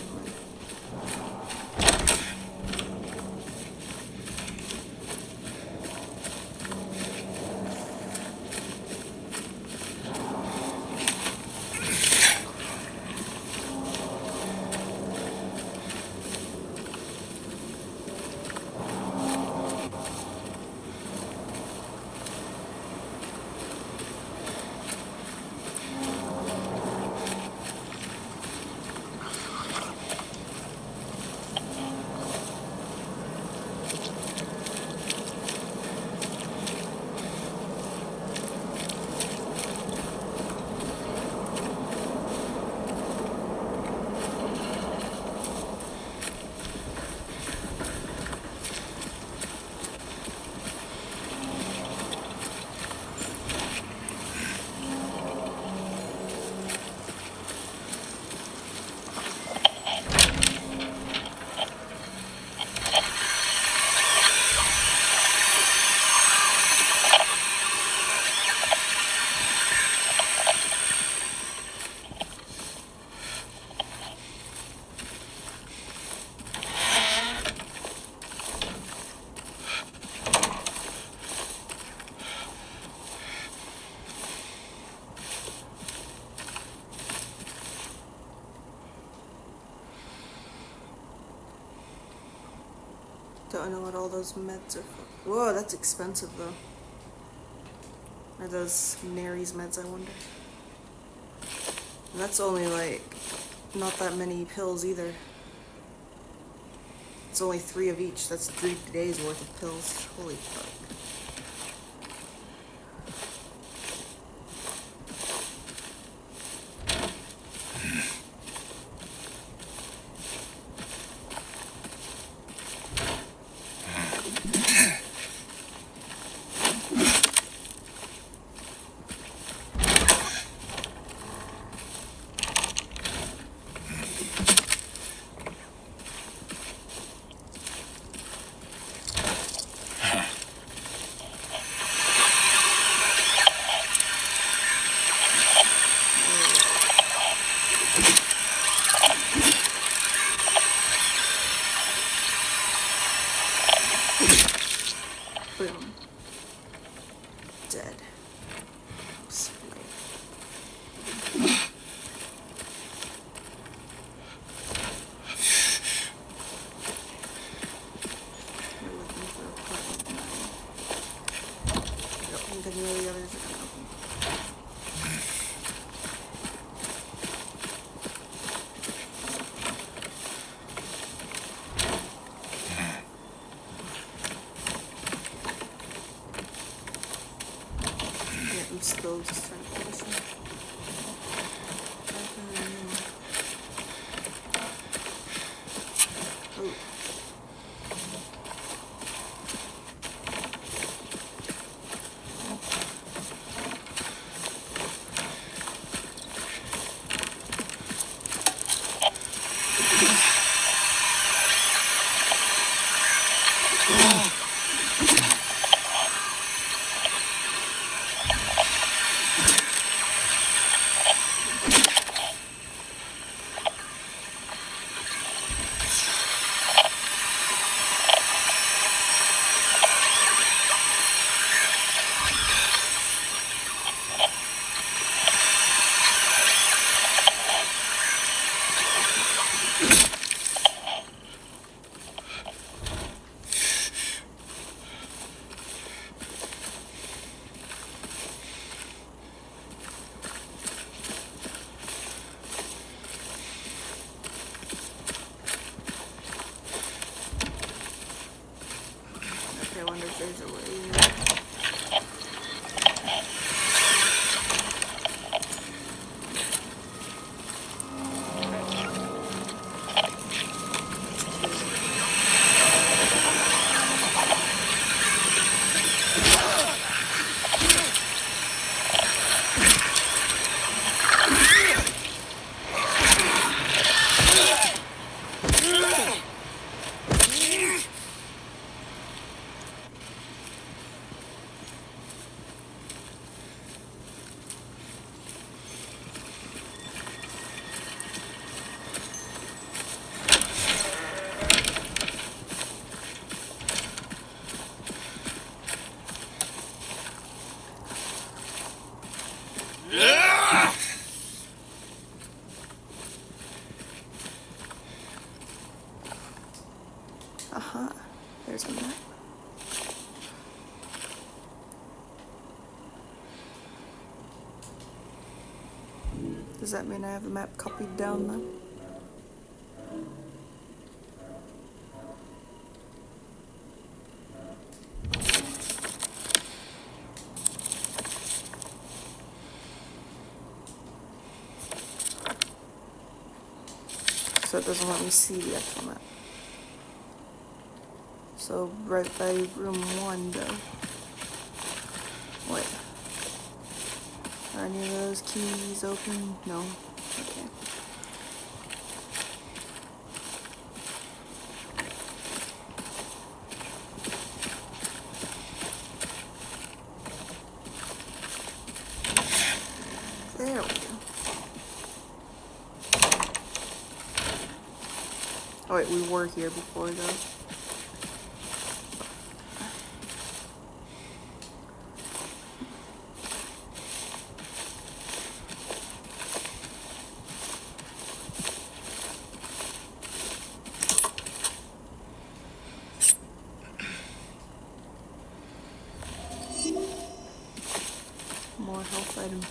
Don't know what all those meds are for. Whoa, that's expensive though. Are those Mary's meds, I wonder? And that's only like, not that many pills either. It's only 3 of each. That's 3 days worth of pills. Holy fuck. Boom. Dead. Spray. We're looking for apartment 9. I don't think any of the others are gonna open. Yeah, I'm still just trying to push him. Oh. Okay, I wonder if there's a way. Aha, there's a map. Does that mean I have the map copied down then? So it doesn't let me see the actual map. So right by room 1 though. Wait. Are any of those keys open? No. Okay. There we go. Oh wait, we were here before though. More health items.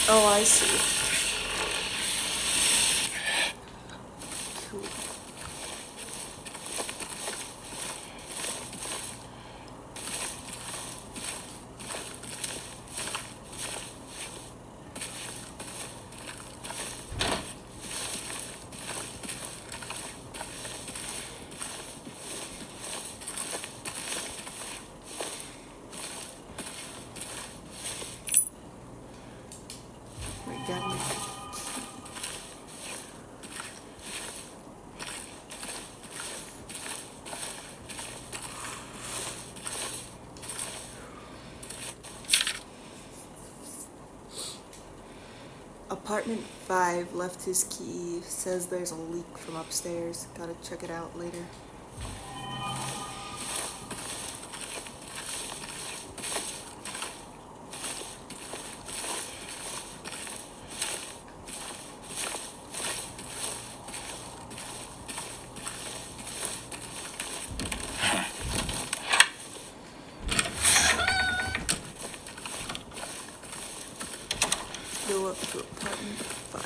Oh, I see. Cool. Apartment 5 left his key. Says there's a leak from upstairs. Gotta check it out later. Go up to apartment 5.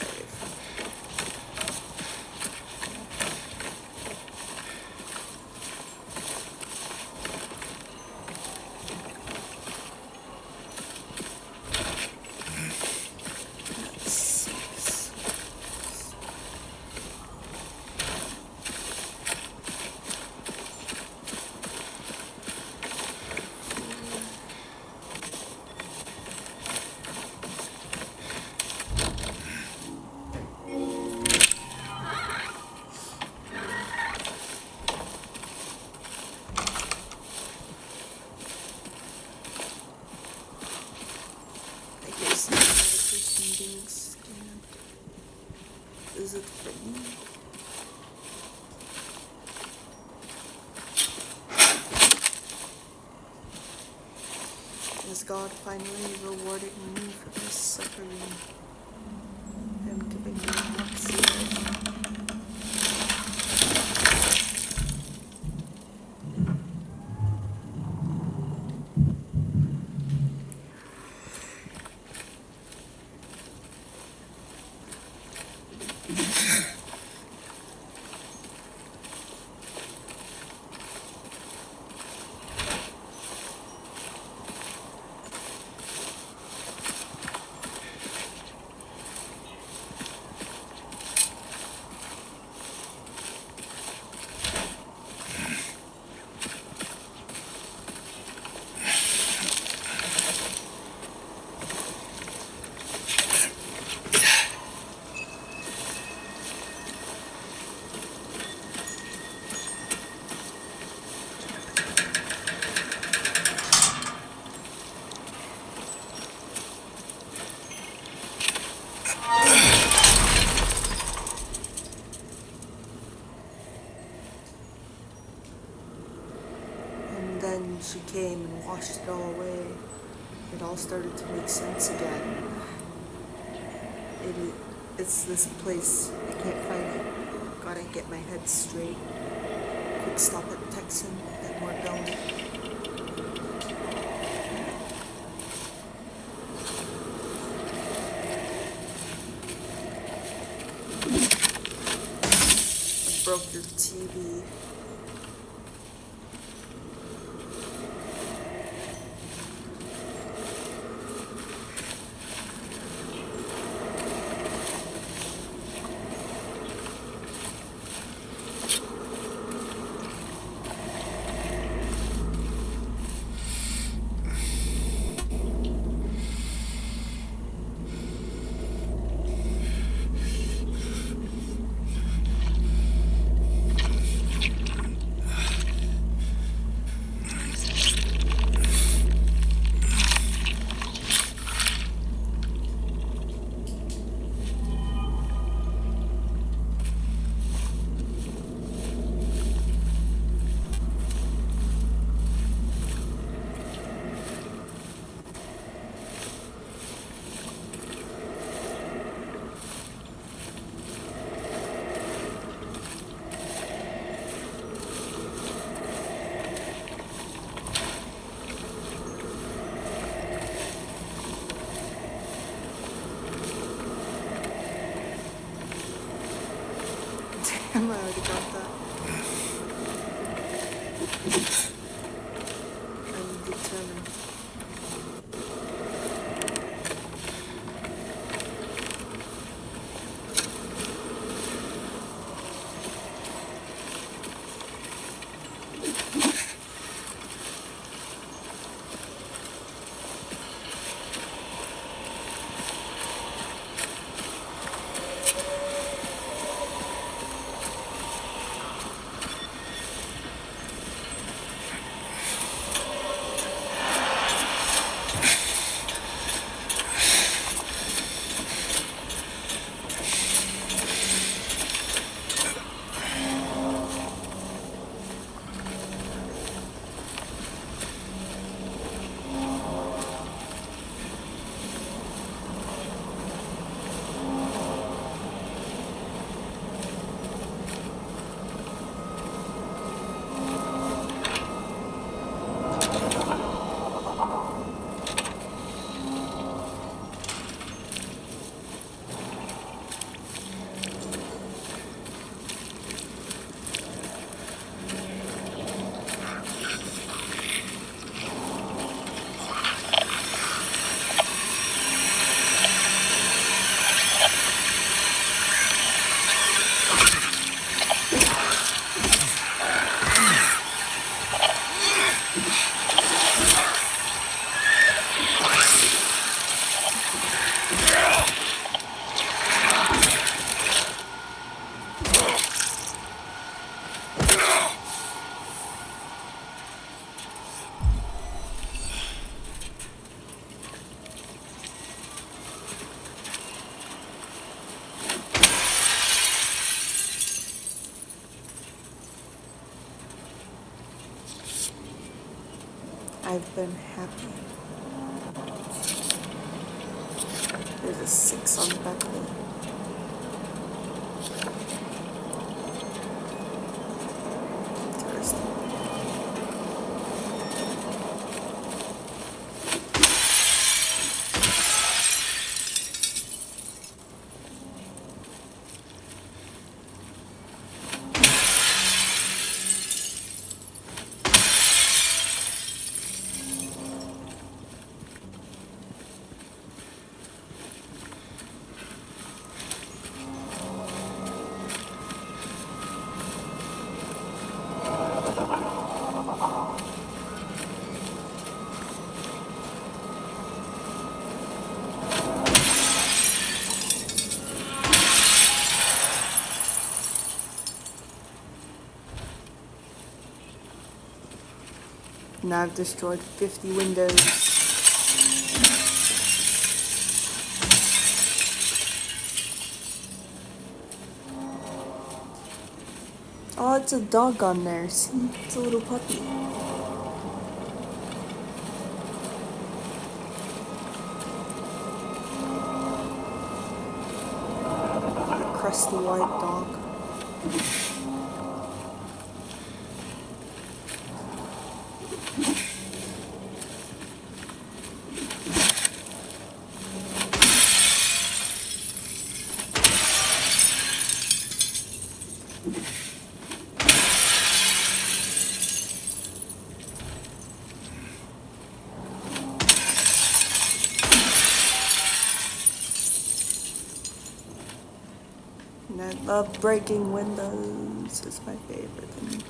That's 6. I guess the medication being scanned. Is it for me? Has God finally rewarded me for this suffering? I'm giving me oxygen. And then she came and washed it all away. It all started to make sense again. It's this place. I can't find it. Gotta get my head straight. Quick stop at Texan, then we're going. I broke your TV. Damn, I already got that. I'm determined. I've been happy. There's a 6 on the back of it. Interesting. Now I've destroyed 50 windows. Oh, it's a dog on there. See? It's a little puppy. A crusty white dog. And I love breaking windows. It's my favorite thing.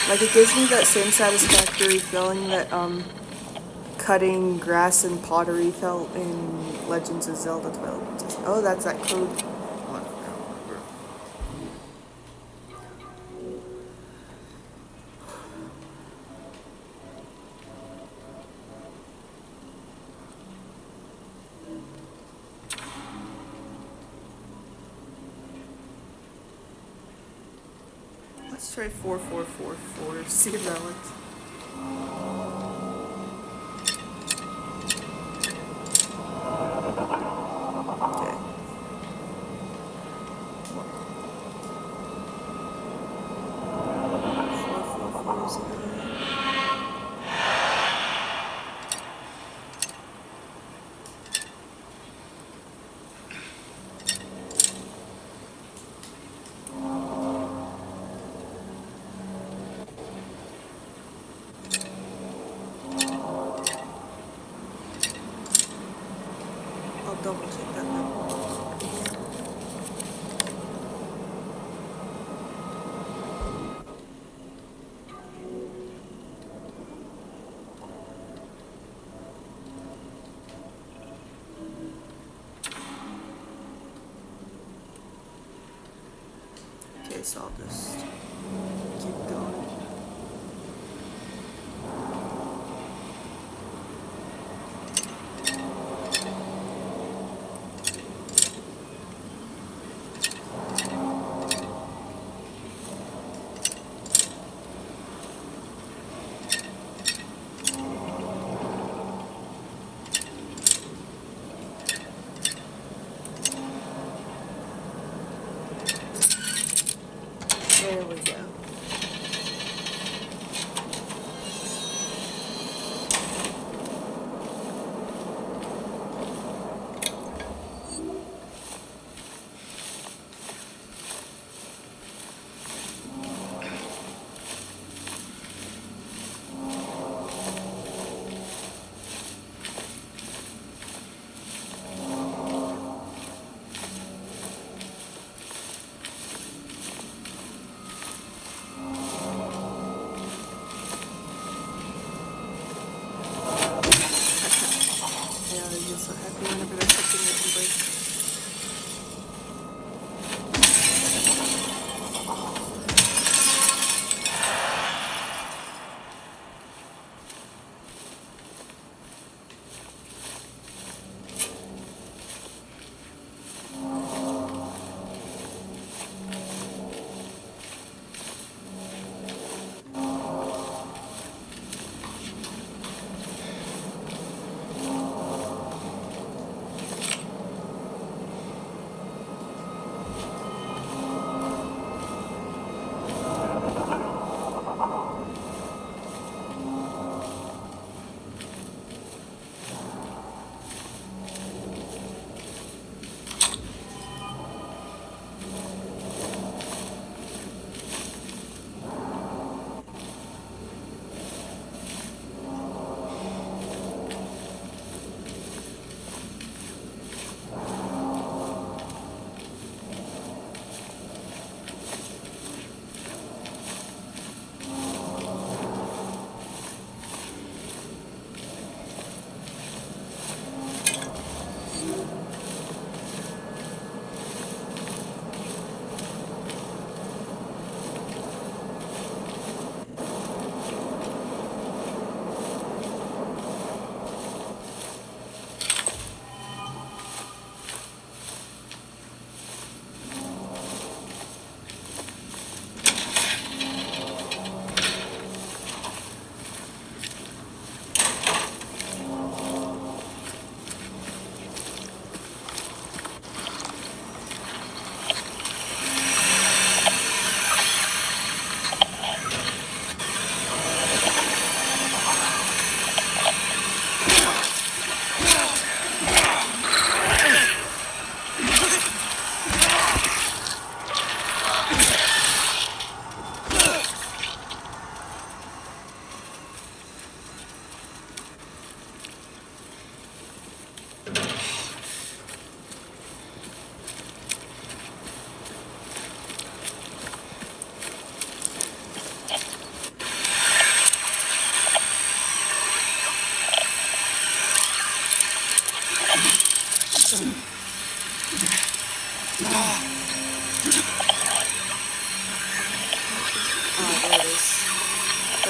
Like, it gives me that same satisfactory feeling that cutting grass and pottery felt in Legends of Zelda Twilight Princess. Oh, that's that code. Let's try 4444, see if that works. Okay. 4440. I'll double check that now. Okay, so I'll just keep going. There we go.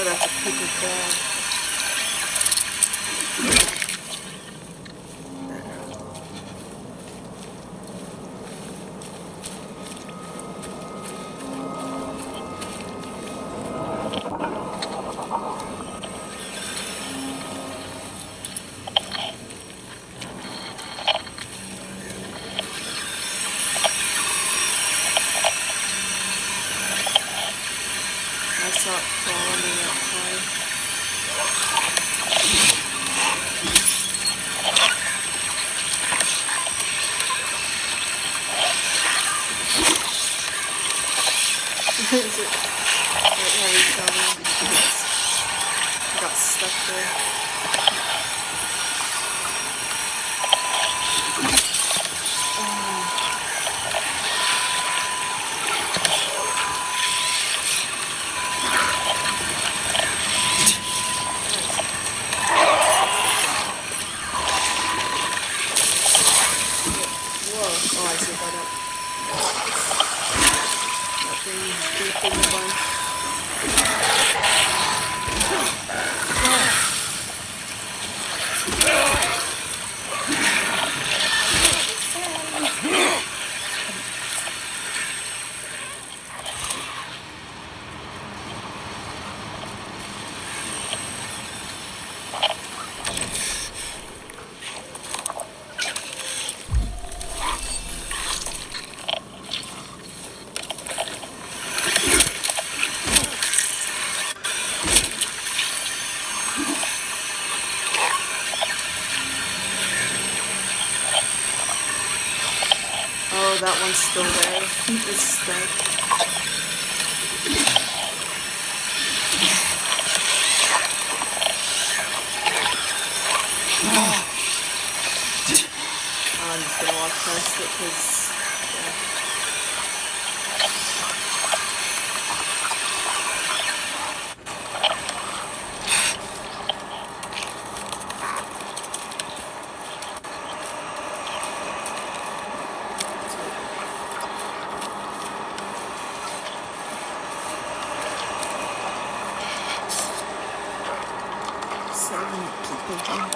Oh, that's a paper bag. I saw it crawling outside. Is it right heavy shovel? Got stuck there. Whoa! Oh, I see that up. That thing deep in the bunch. Oh, that one's still there. It's stuck. I'm just gonna walk past it because, seven people here.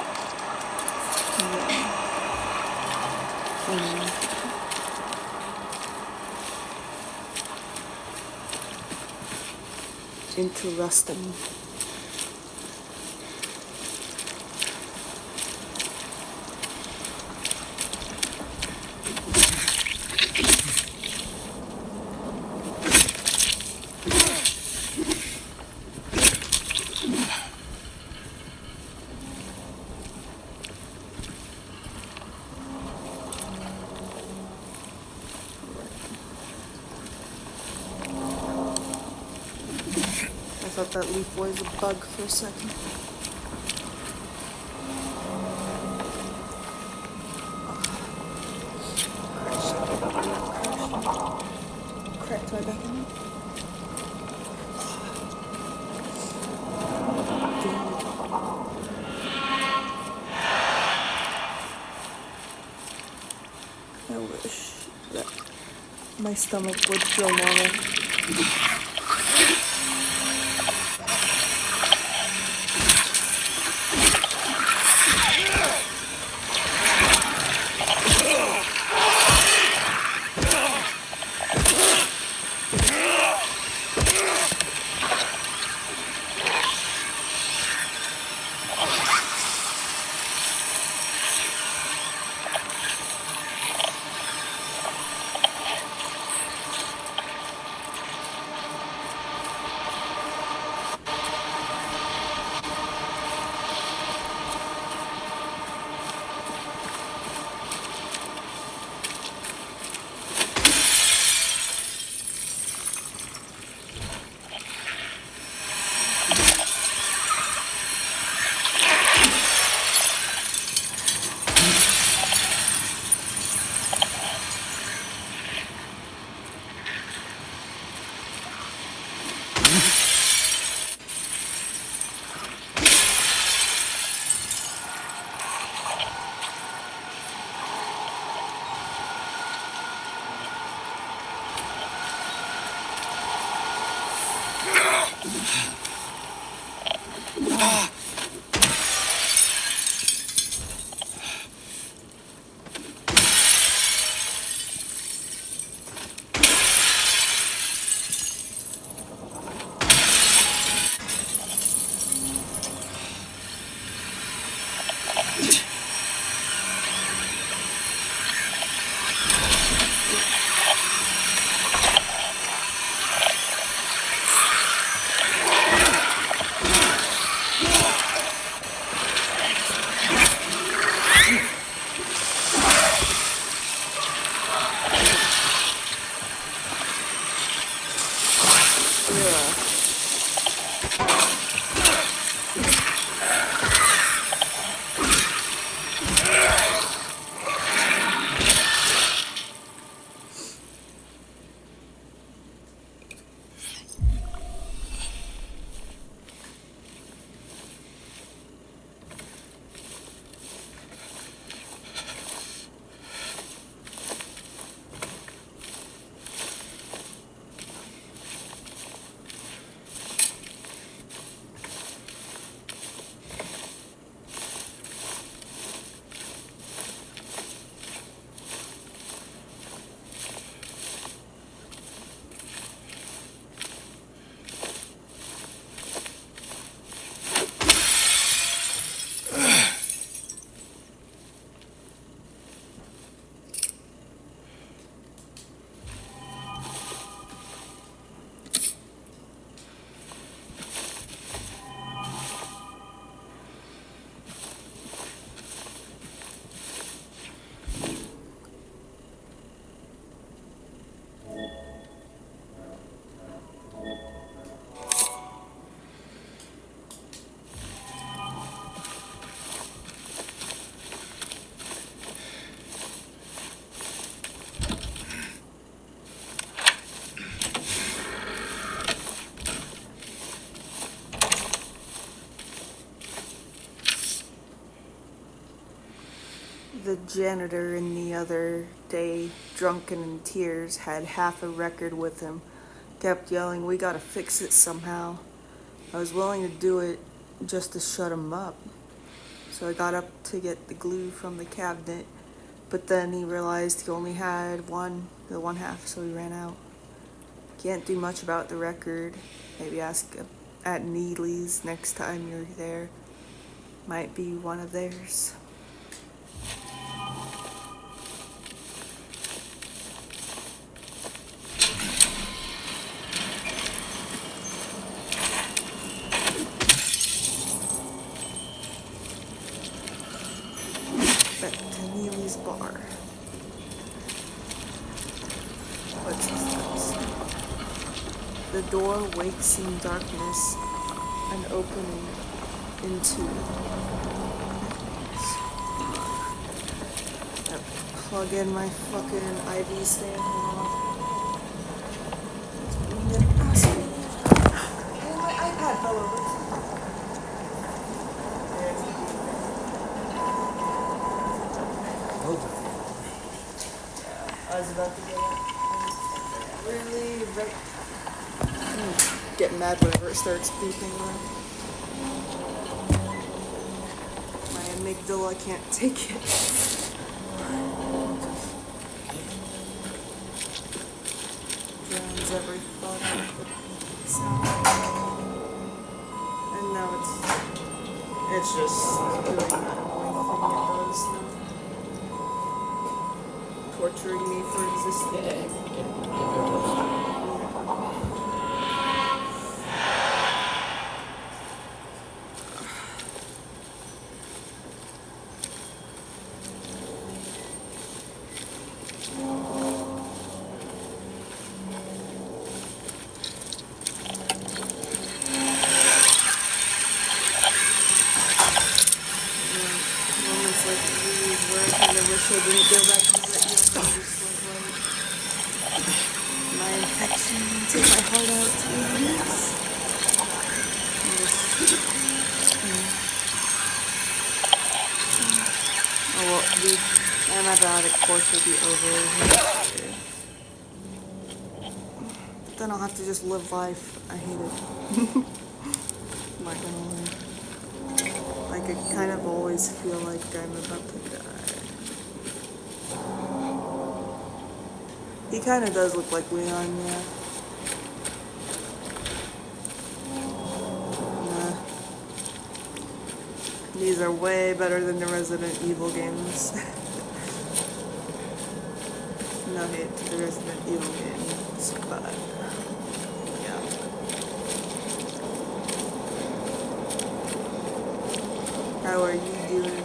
Interesting. I thought that leaf was a bug for a second. Cracked my back in. Damn it. I wish that my stomach would feel normal. The janitor in the other day, drunken in tears, had half a record with him. Kept yelling, "We gotta fix it somehow." I was willing to do it just to shut him up. So I got up to get the glue from the cabinet, but then he realized he only had the one half, so he ran out. Can't do much about the record. Maybe ask at Neely's next time you're there. Might be one of theirs. Back to Neely's bar. What's this? The door wakes in darkness, an opening into. Plug in my fucking IV stand. Hold on. You didn't ask me. And my iPad fell over. I was about to get it. Really get mad whenever it starts beeping. My amygdala can't take it. Drowns every thought out the sound. And now it's just doing that annoying thing it does now. Torturing me for existing. Moments like these where I kind of wish I didn't go back to that young. My infection and take my heart out to this. Oh well, the antibiotic course will be over. Then I'll have to just live life. I hate it. I'm not gonna lie. Like, I kind of always feel like I'm about to die. He kind of does look like Leon, yeah. Nah. These are way better than the Resident Evil games. No hate to the Resident Evil games, but yeah. How are you doing?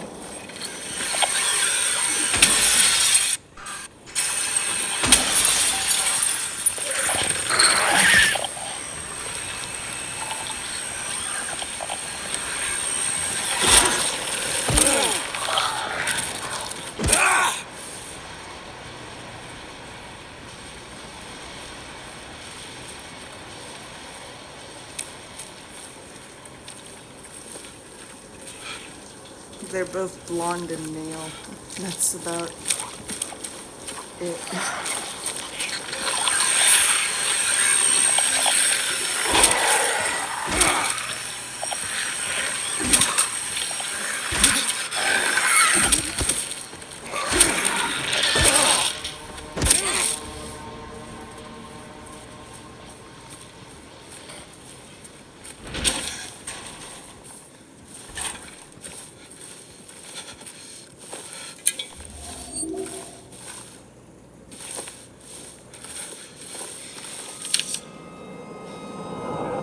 They're both blonde and male. That's about it.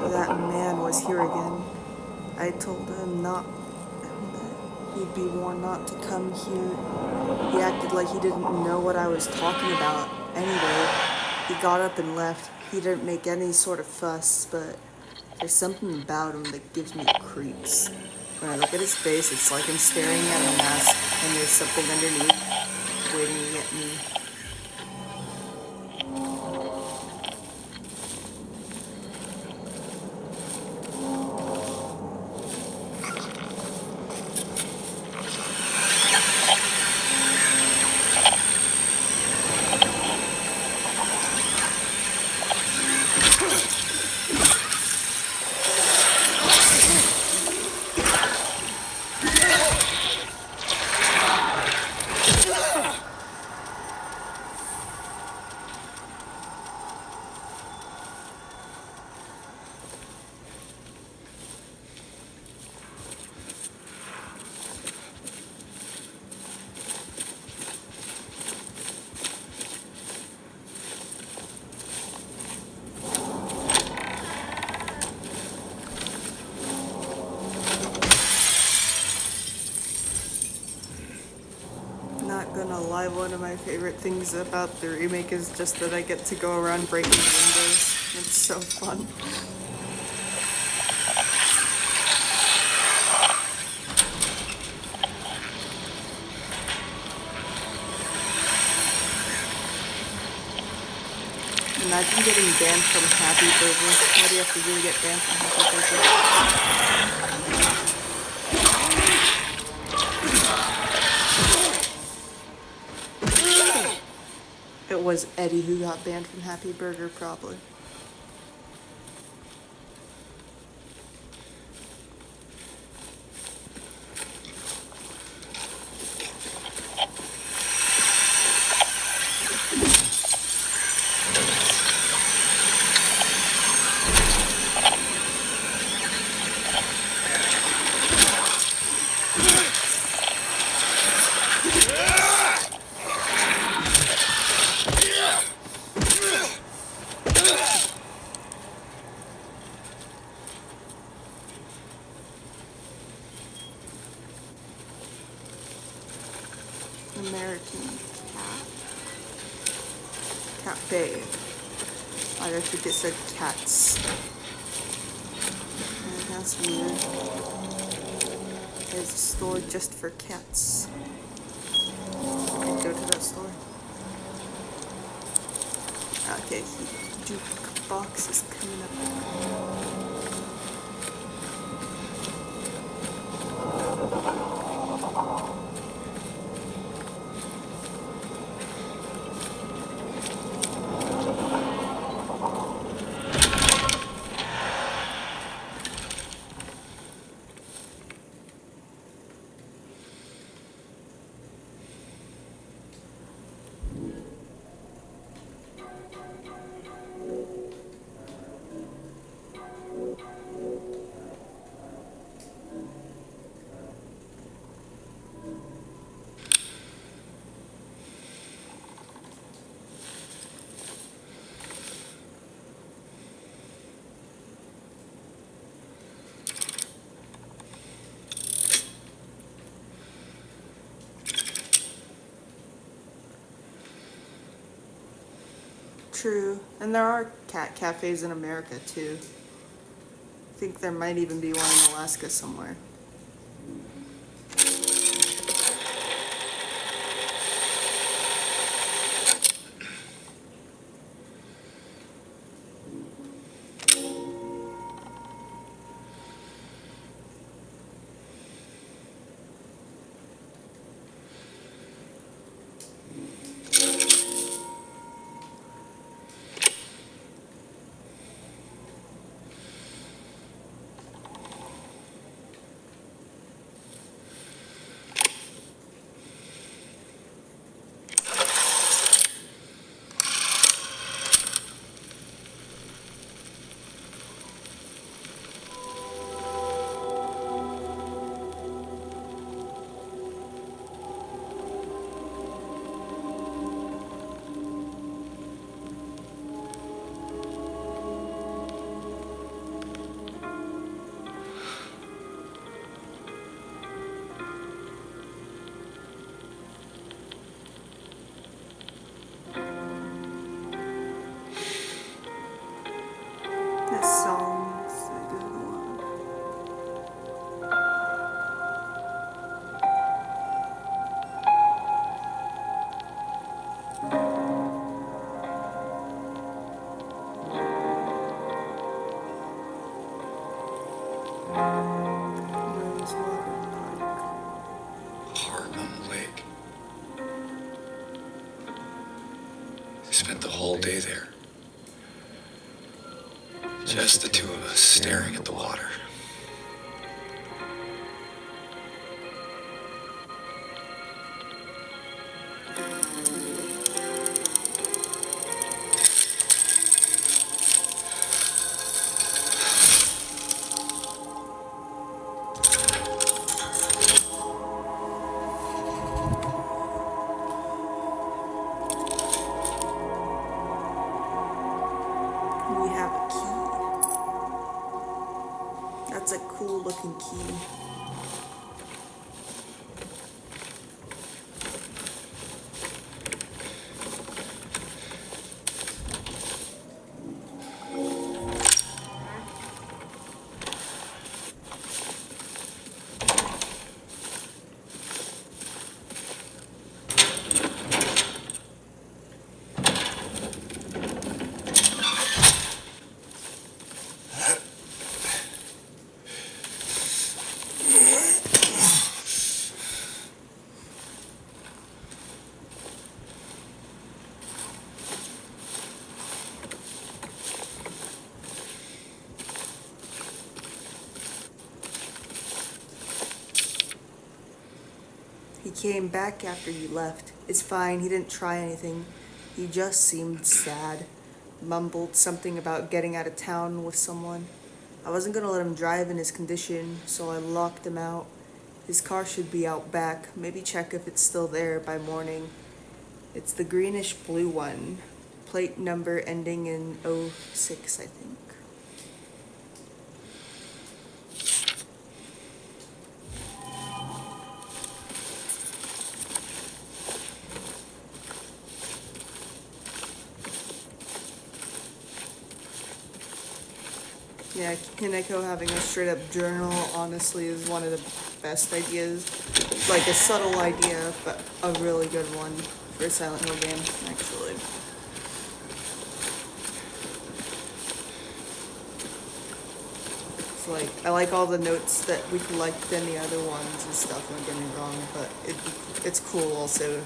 That man was here again. I told him that he'd be warned not to come here. He acted like he didn't know what I was talking about. Anyway, he got up and left. He didn't make any sort of fuss, but there's something about him that gives me creeps. When I look at his face, it's like I'm staring at a mask, and there's something underneath waiting at me. Not gonna lie, one of my favorite things about the remake is just that I get to go around breaking windows. It's so fun. Imagine getting banned from Happy Burger. What do you have to do to get banned from Happy Burger? It was Eddie who got banned from Happy Burger, probably. American Cafe. I don't think it said cats. That's weird. There's a store just for cats. Can go to that store. Okay, jukebox is coming up. True. And there are cat cafes in America too. I think there might even be one in Alaska somewhere. This song is a good one. Rosewater Park. Harlem Lake. We spent the whole day there. Just the two of us staring at the water. We have a key. That's a cool looking key. He came back after you left. It's fine, he didn't try anything. He just seemed sad. Mumbled something about getting out of town with someone. I wasn't gonna let him drive in his condition, so I locked him out. His car should be out back. Maybe check if it's still there by morning. It's the greenish blue one. Plate number ending in 06, I think. Yeah, Hineko having a straight up journal honestly is one of the best ideas. Like a subtle idea, but a really good one for a Silent Hill game, actually. It's like, I like all the notes that we collect in the other ones and stuff, don't get me wrong, but it's cool also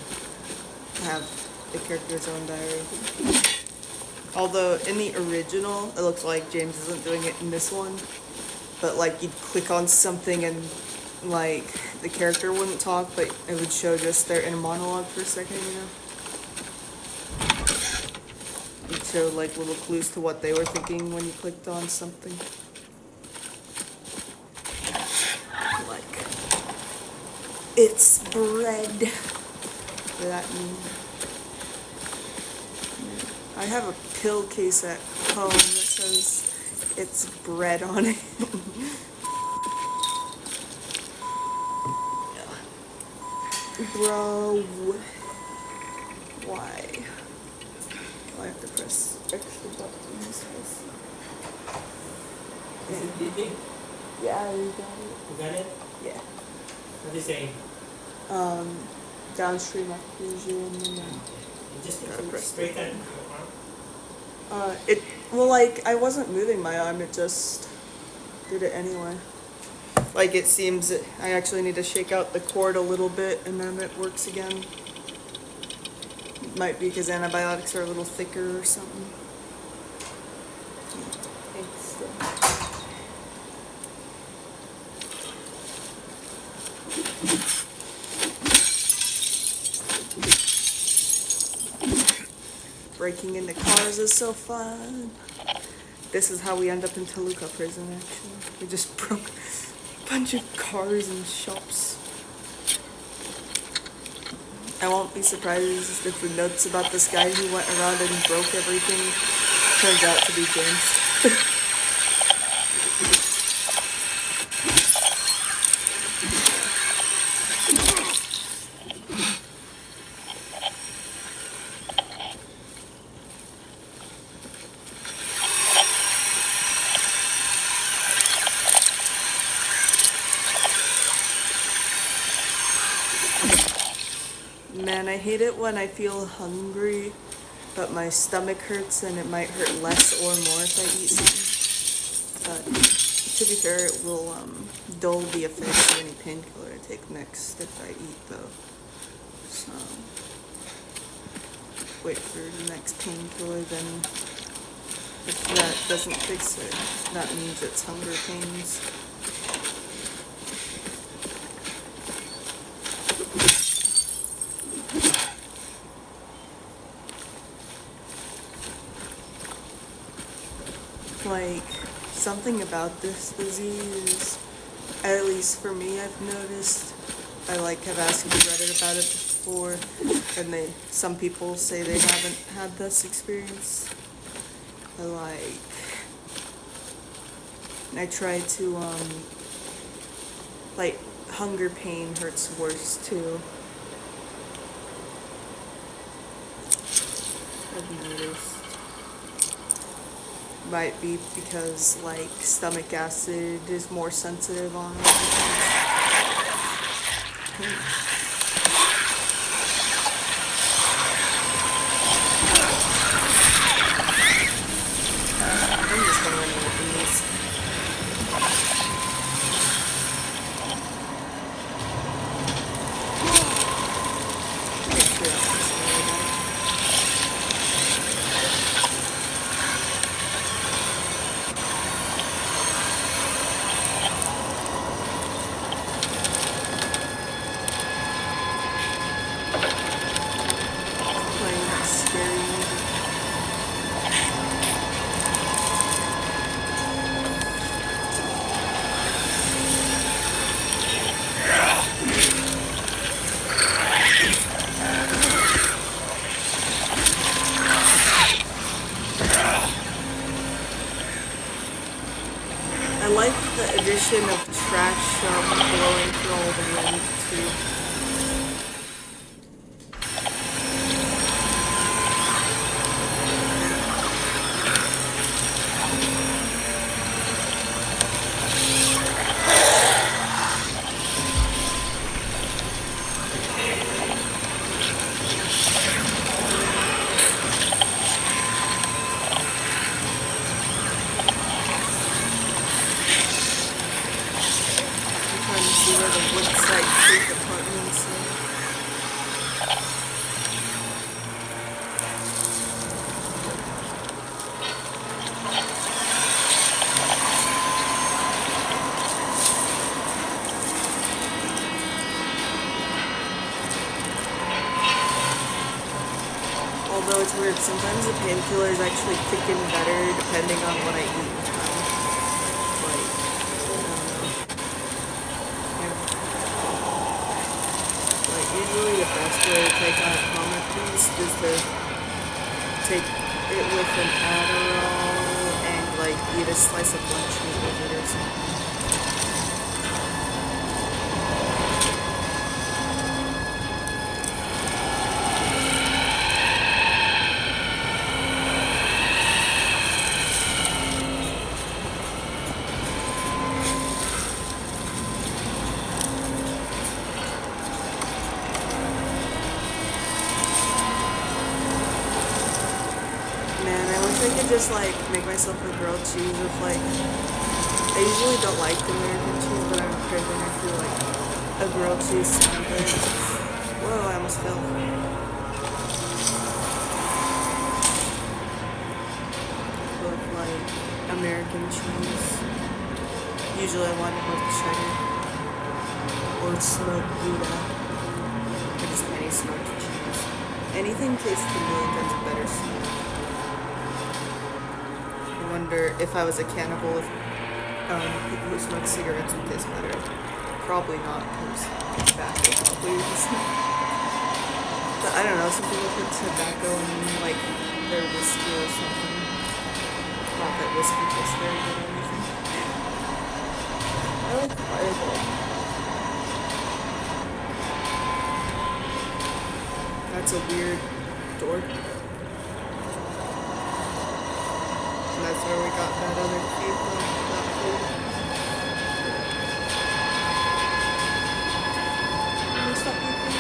to have the character's own diary. Although in the original, it looks like James isn't doing it in this one, but like you'd click on something and like the character wouldn't talk, but it would show just their inner monologue for a second, you know? It'd show like little clues to what they were thinking when you clicked on something. Like, it's bread. What does that mean? I have a pill case at home that says it's bread on it. Bro. Why? I have to press extra buttons. Did they? Yeah, you got it. You got it? Yeah. What are they saying? Downstream occlusion and then You just Gotta press straight the that arm? well, like, I wasn't moving my arm, it just did it anyway. Like, it seems I actually need to shake out the cord a little bit and then it works again. Might be because antibiotics are a little thicker or something. Thanks. Breaking into cars is so fun. This is how we end up in Toluca prison, actually. We just broke a bunch of cars and shops. I won't be surprised if the notes about this guy who went around and broke everything turns out to be James. Man, I hate it when I feel hungry, but my stomach hurts and it might hurt less or more if I eat something. But to be fair, it will dull the effects of any painkiller I take next if I eat though. So, wait for the next painkiller, then if that doesn't fix it, that means it's hunger pains. Like, something about this disease, at least for me, I've noticed. I have asked Reddit about it before, and some people say they haven't had this experience. I try to, hunger pain hurts worse too. I've noticed. Might be because, stomach acid is more sensitive on it. I'm just gonna run with these. Make sure that one's really bad. Playing that scary music. I like the addition of trash blowing through all the wind too. I'm trying to see where the Woodside Creek apartments are. Although it's weird, sometimes the painkillers actually kick in better depending on what I eat. Usually the best way to take on a comic piece is to take it with an Adderall and eat a slice of lunch meat with it or something. just like make myself a grilled cheese with like. I usually don't like the American cheese, but I'm craving I feel like a grilled cheese sandwich. Whoa! I almost fell. With like American cheese. Usually I want it with cheddar or smoked Gouda or just any smoked cheese. Anything tastes a million times better smoked. I wonder if I was a cannibal if people who smoke cigarettes would taste better. Probably not, because tobacco probably is. But I don't know, some people put tobacco in like their whiskey or something. Not that whiskey tastes very good or anything. I like Fireball. That's a weird door. And that's where we got that other key from, that hole. Can you stop moving?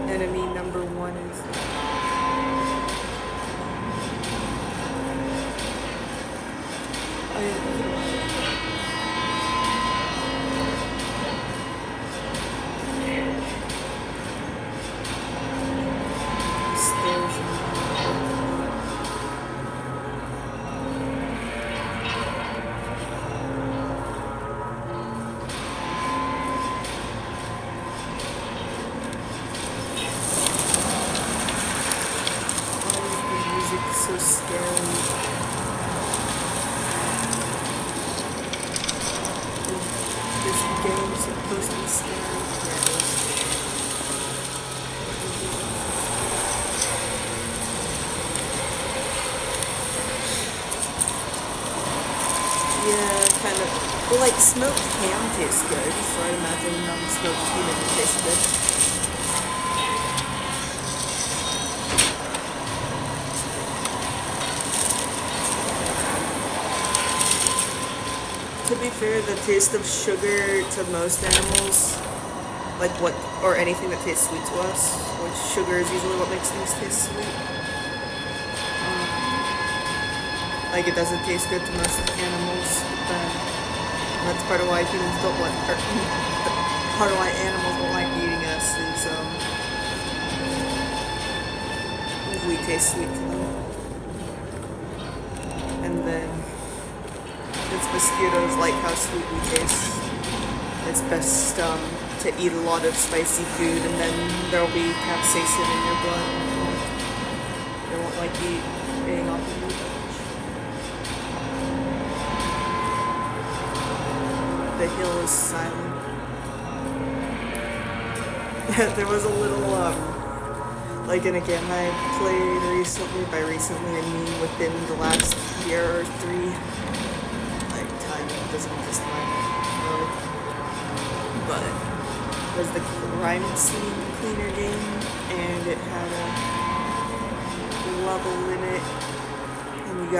Enemy number one is stairs the music is so scary. This game's supposed to be scary. Yeah, kind of. Well, like smoked ham tastes good, so I imagine smoked human would taste good. To be fair, the taste of sugar to most animals, like what, or anything that tastes sweet to us, which sugar is usually what makes things taste sweet. Like it doesn't taste good to most animals, but that's part of why humans don't like, or part of why animals don't like eating us is we taste sweet to them. And then since mosquitoes like how sweet we taste, it's best to eat a lot of spicy food, and then there'll be capsaicin in your blood. They won't like eating off of you. The hill is silent. There was a little, like in a game I played recently, by recently I mean within the last year or 3, like time doesn't exist in my world, but it was the crime scene cleaner game, and it had a level in it, and you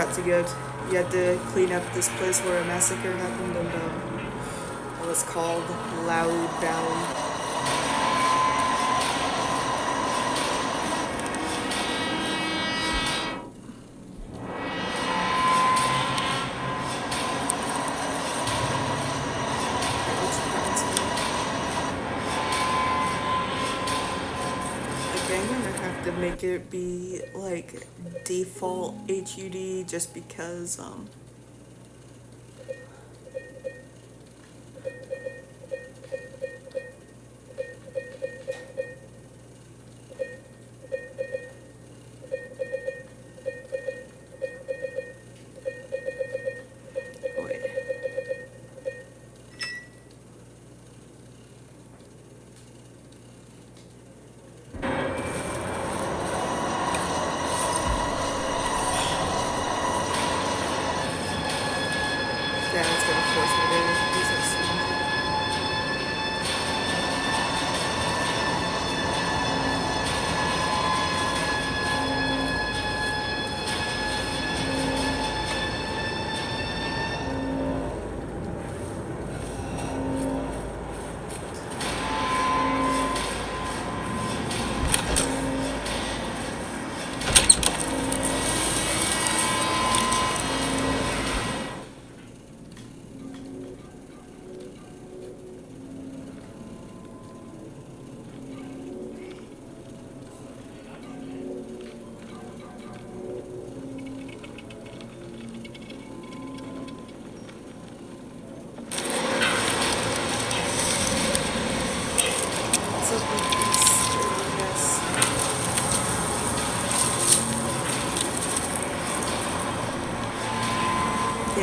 had to clean up this place where a massacre happened, and it was called Loud Valley. Okay, I'm gonna have to make it be like default HUD just because wait.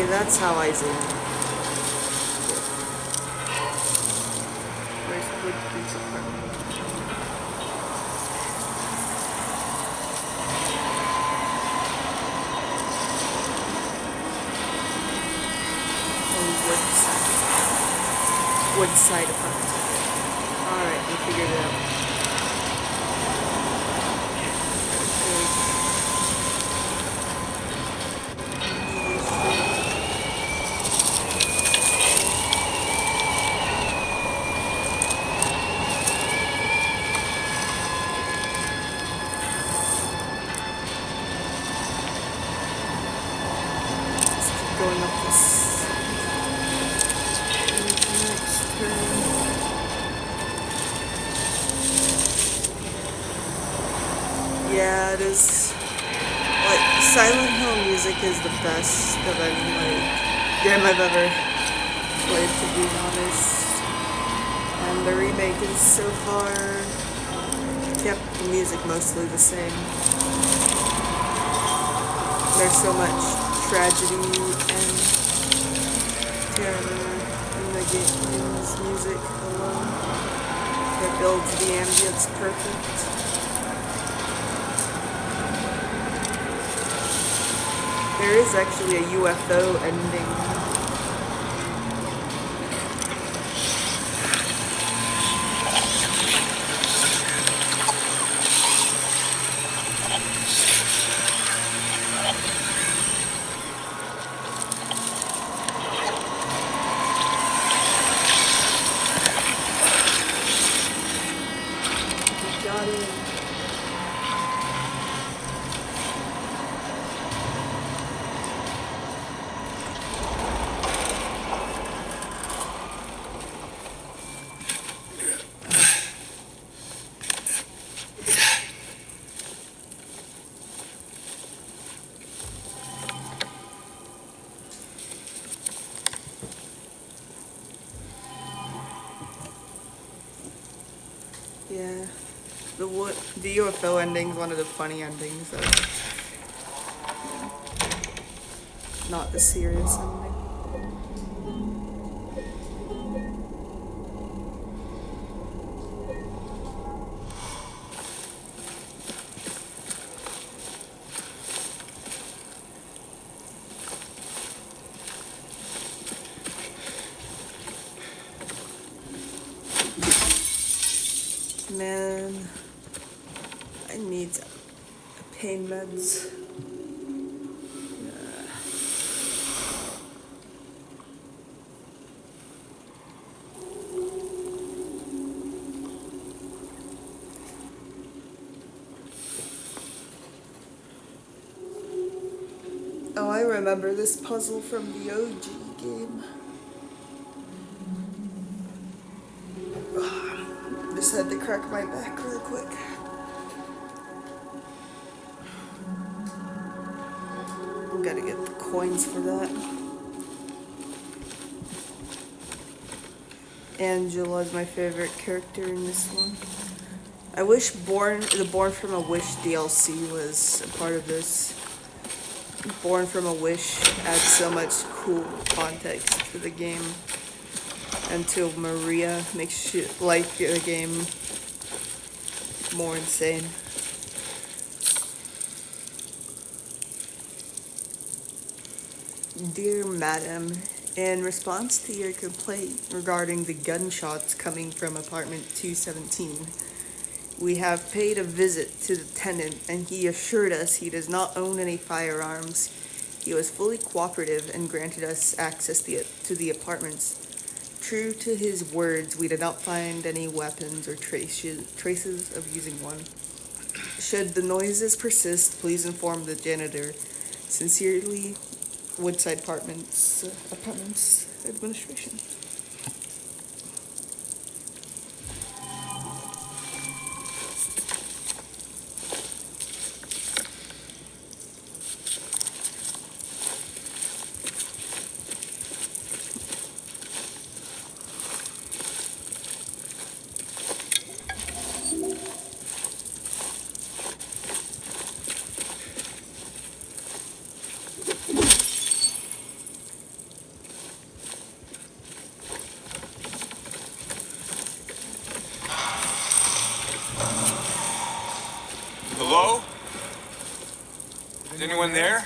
Okay, that's how I zoom. Where's Woodkey's apartment? Oh, Woodside apartment. Alright, we figured it out. Let's keep going up this. Next turn. Yeah, it is. Like, Silent Hill music is the best of any, like, game I've ever played, to be honest. And the remake is so far kept the music mostly the same. There's so much tragedy and terror in the game's music alone that builds the ambience perfect. There is actually a UFO ending. We got it. Yeah, the UFO ending's one of the funny endings, though. Not the serious ending. Man, I need pain meds. Oh, I remember this puzzle from the OG game. Just had to crack my back real quick. Gotta get the coins for that. Angela's my favorite character in this one. I wish the Born from a Wish DLC was a part of this. Born from a Wish adds so much cool context to the game. Until Maria makes life in the game more insane. Dear Madam, in response to your complaint regarding the gunshots coming from apartment 217, we have paid a visit to the tenant and he assured us he does not own any firearms. He was fully cooperative and granted us access to the apartments. True to his words, we did not find any weapons or traces of using one. Should the noises persist, please inform the janitor. Sincerely, Woodside Apartments Administration. Is anyone there?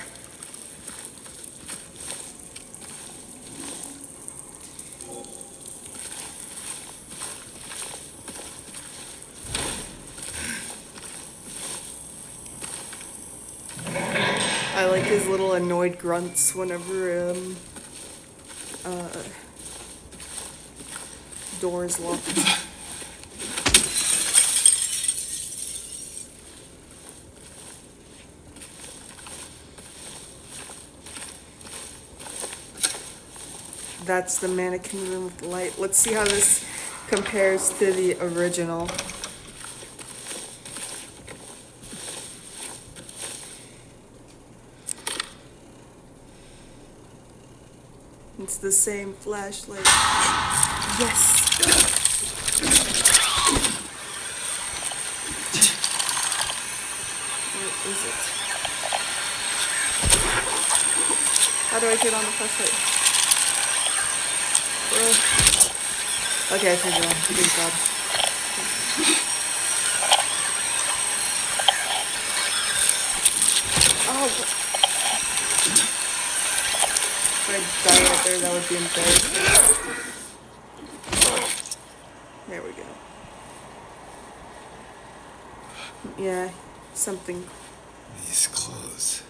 I like his little annoyed grunts whenever door is locked. That's the mannequin room with the light. Let's see how this compares to the original. It's the same flashlight. Yes! Where is it? How do I get on the flashlight? Okay, I figured it out. Thank God. Oh! If I die right there, that would be embarrassing. There we go. Yeah, something. These clothes.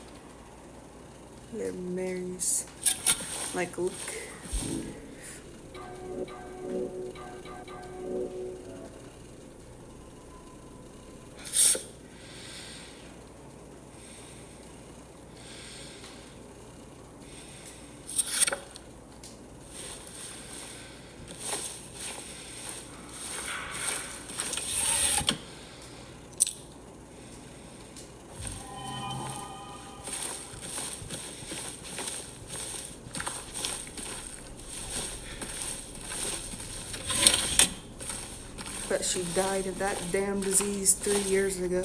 They're Mary's. Like, look. But she died of that damn disease 3 years ago,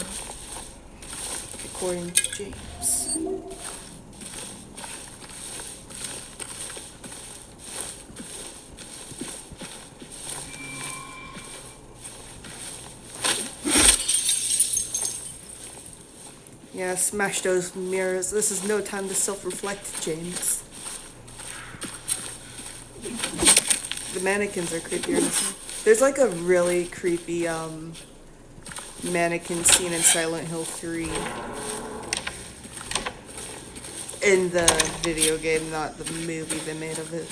according to James. Yeah, smash those mirrors. This is no time to self-reflect, James. The mannequins are creepier. There's like a really creepy mannequin scene in Silent Hill 3 in the video game, not the movie they made of it.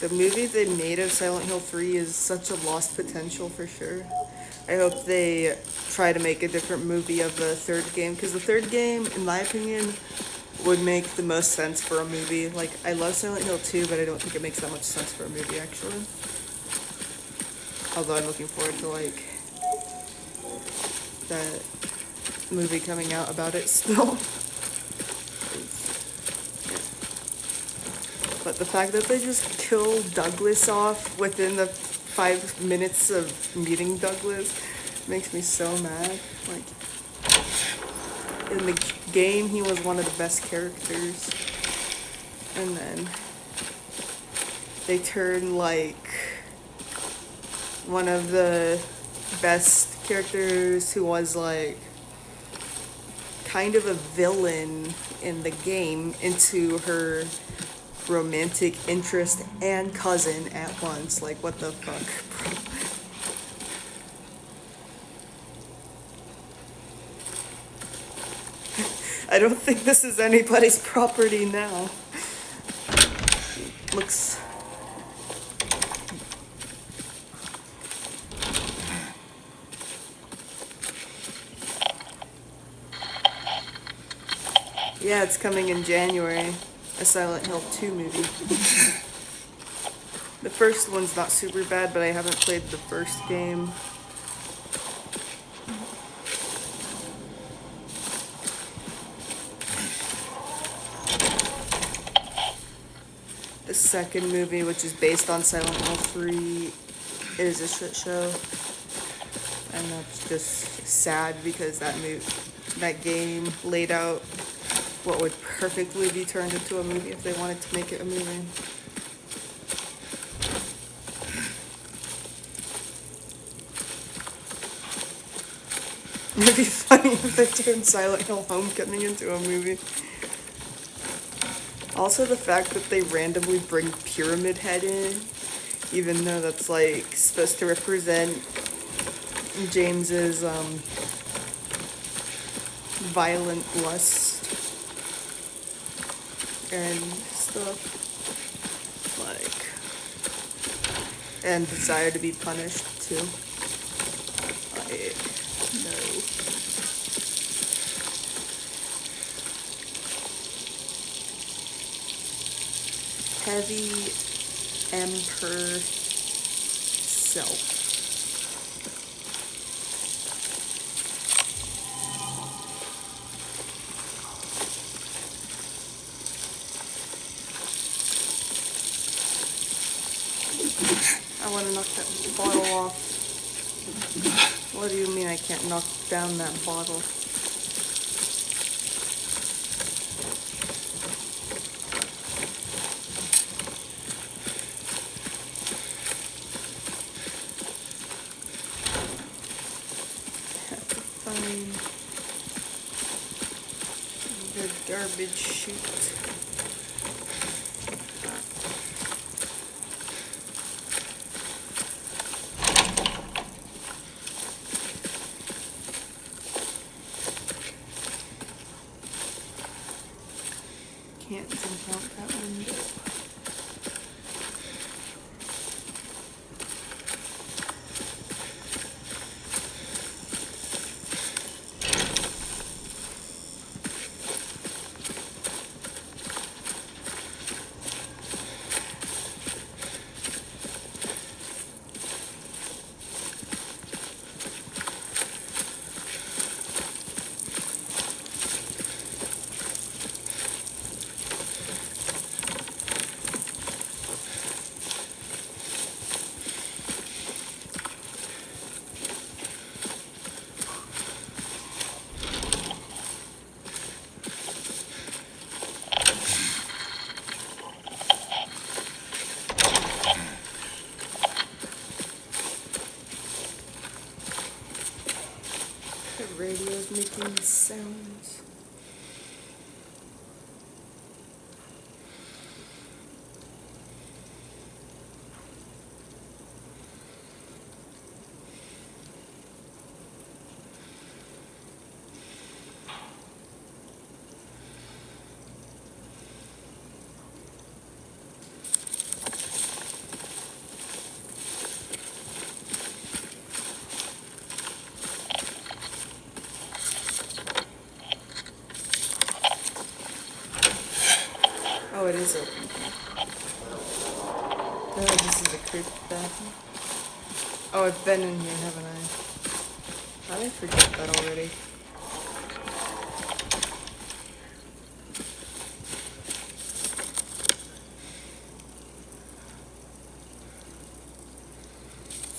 The movie they made of Silent Hill 3 is such a lost potential for sure. I hope they try to make a different movie of the third game, because the third game, in my opinion, would make the most sense for a movie. Like, I love Silent Hill 2, but I don't think it makes that much sense for a movie, actually. Although I'm looking forward to, like, that movie coming out about it still. But the fact that they just kill Douglas off within the 5 minutes of meeting Douglas makes me so mad. Like, in the game, he was one of the best characters. And then they turn, like, one of the best characters who was, like, kind of a villain in the game into her romantic interest and cousin at once. Like, what the fuck, bro? I don't think this is anybody's property now. Looks... Yeah, it's coming in January. A Silent Hill 2 movie. The first one's not super bad, but I haven't played the first game. The second movie, which is based on Silent Hill 3, is a shit show. And that's just sad because that game laid out what would perfectly be turned into a movie if they wanted to make it a movie. It'd be funny if they turned Silent Hill Homecoming into a movie. Also, the fact that they randomly bring Pyramid Head in, even though that's like supposed to represent James's violent lust and stuff, like, and desire to be punished too. Like, no. Heavy Emperor Self. I want to knock that bottle off. What do you mean I can't knock down that bottle? Have to find the garbage chute. Can't jump out that window. The radio's making sounds. Oh, it is open. Oh, this is a creepy bathroom. Oh, I've been in here, haven't I? How did I forget that already?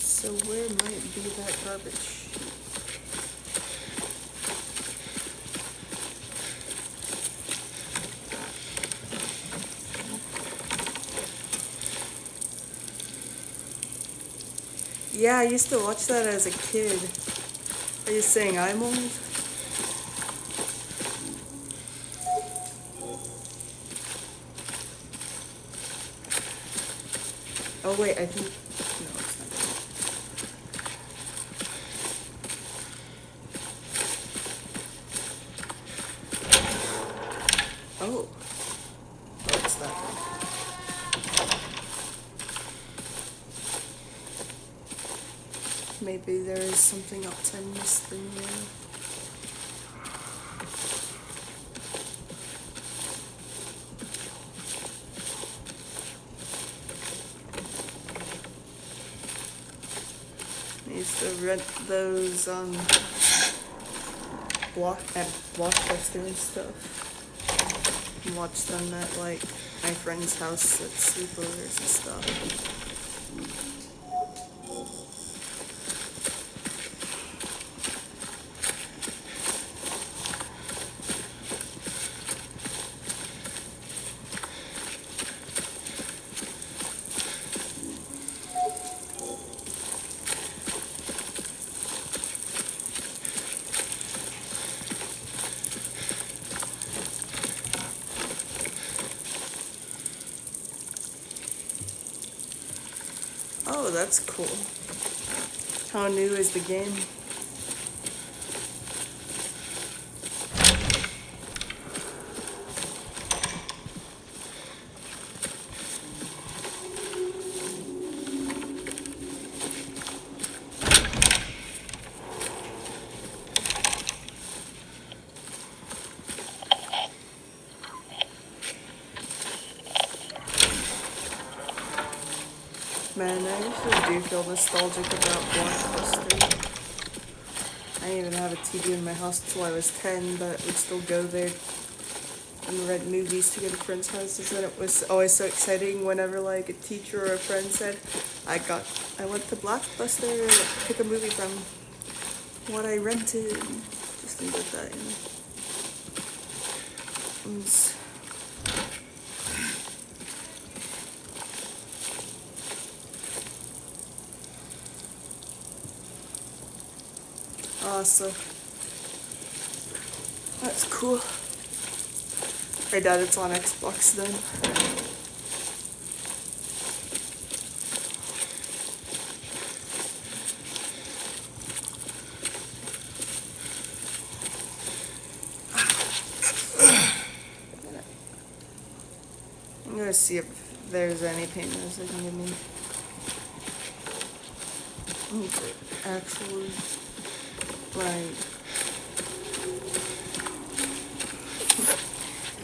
So where might be that garbage chute? Yeah, I used to watch that as a kid. Are you saying I'm old? Oh wait, I think... No, it's not. Oh. Oh, it's that one. Maybe there is something else I missed in here. I used to rent those Blockbuster and stuff. And watch them at like my friend's house at sleepovers and stuff. that's cool. How new is the game? Man, I usually do feel nostalgic about Blockbuster. I didn't even have a TV in my house until I was 10, but we'd still go there and rent movies to go to friends' houses, and it was always so exciting whenever like a teacher or a friend said, I went to Blockbuster to pick a movie from what I rented. Just things like that, you know. It was awesome. That's cool. I doubt it's on Xbox then. I'm gonna see if there's any painkillers they can give me. Okay, actually, like,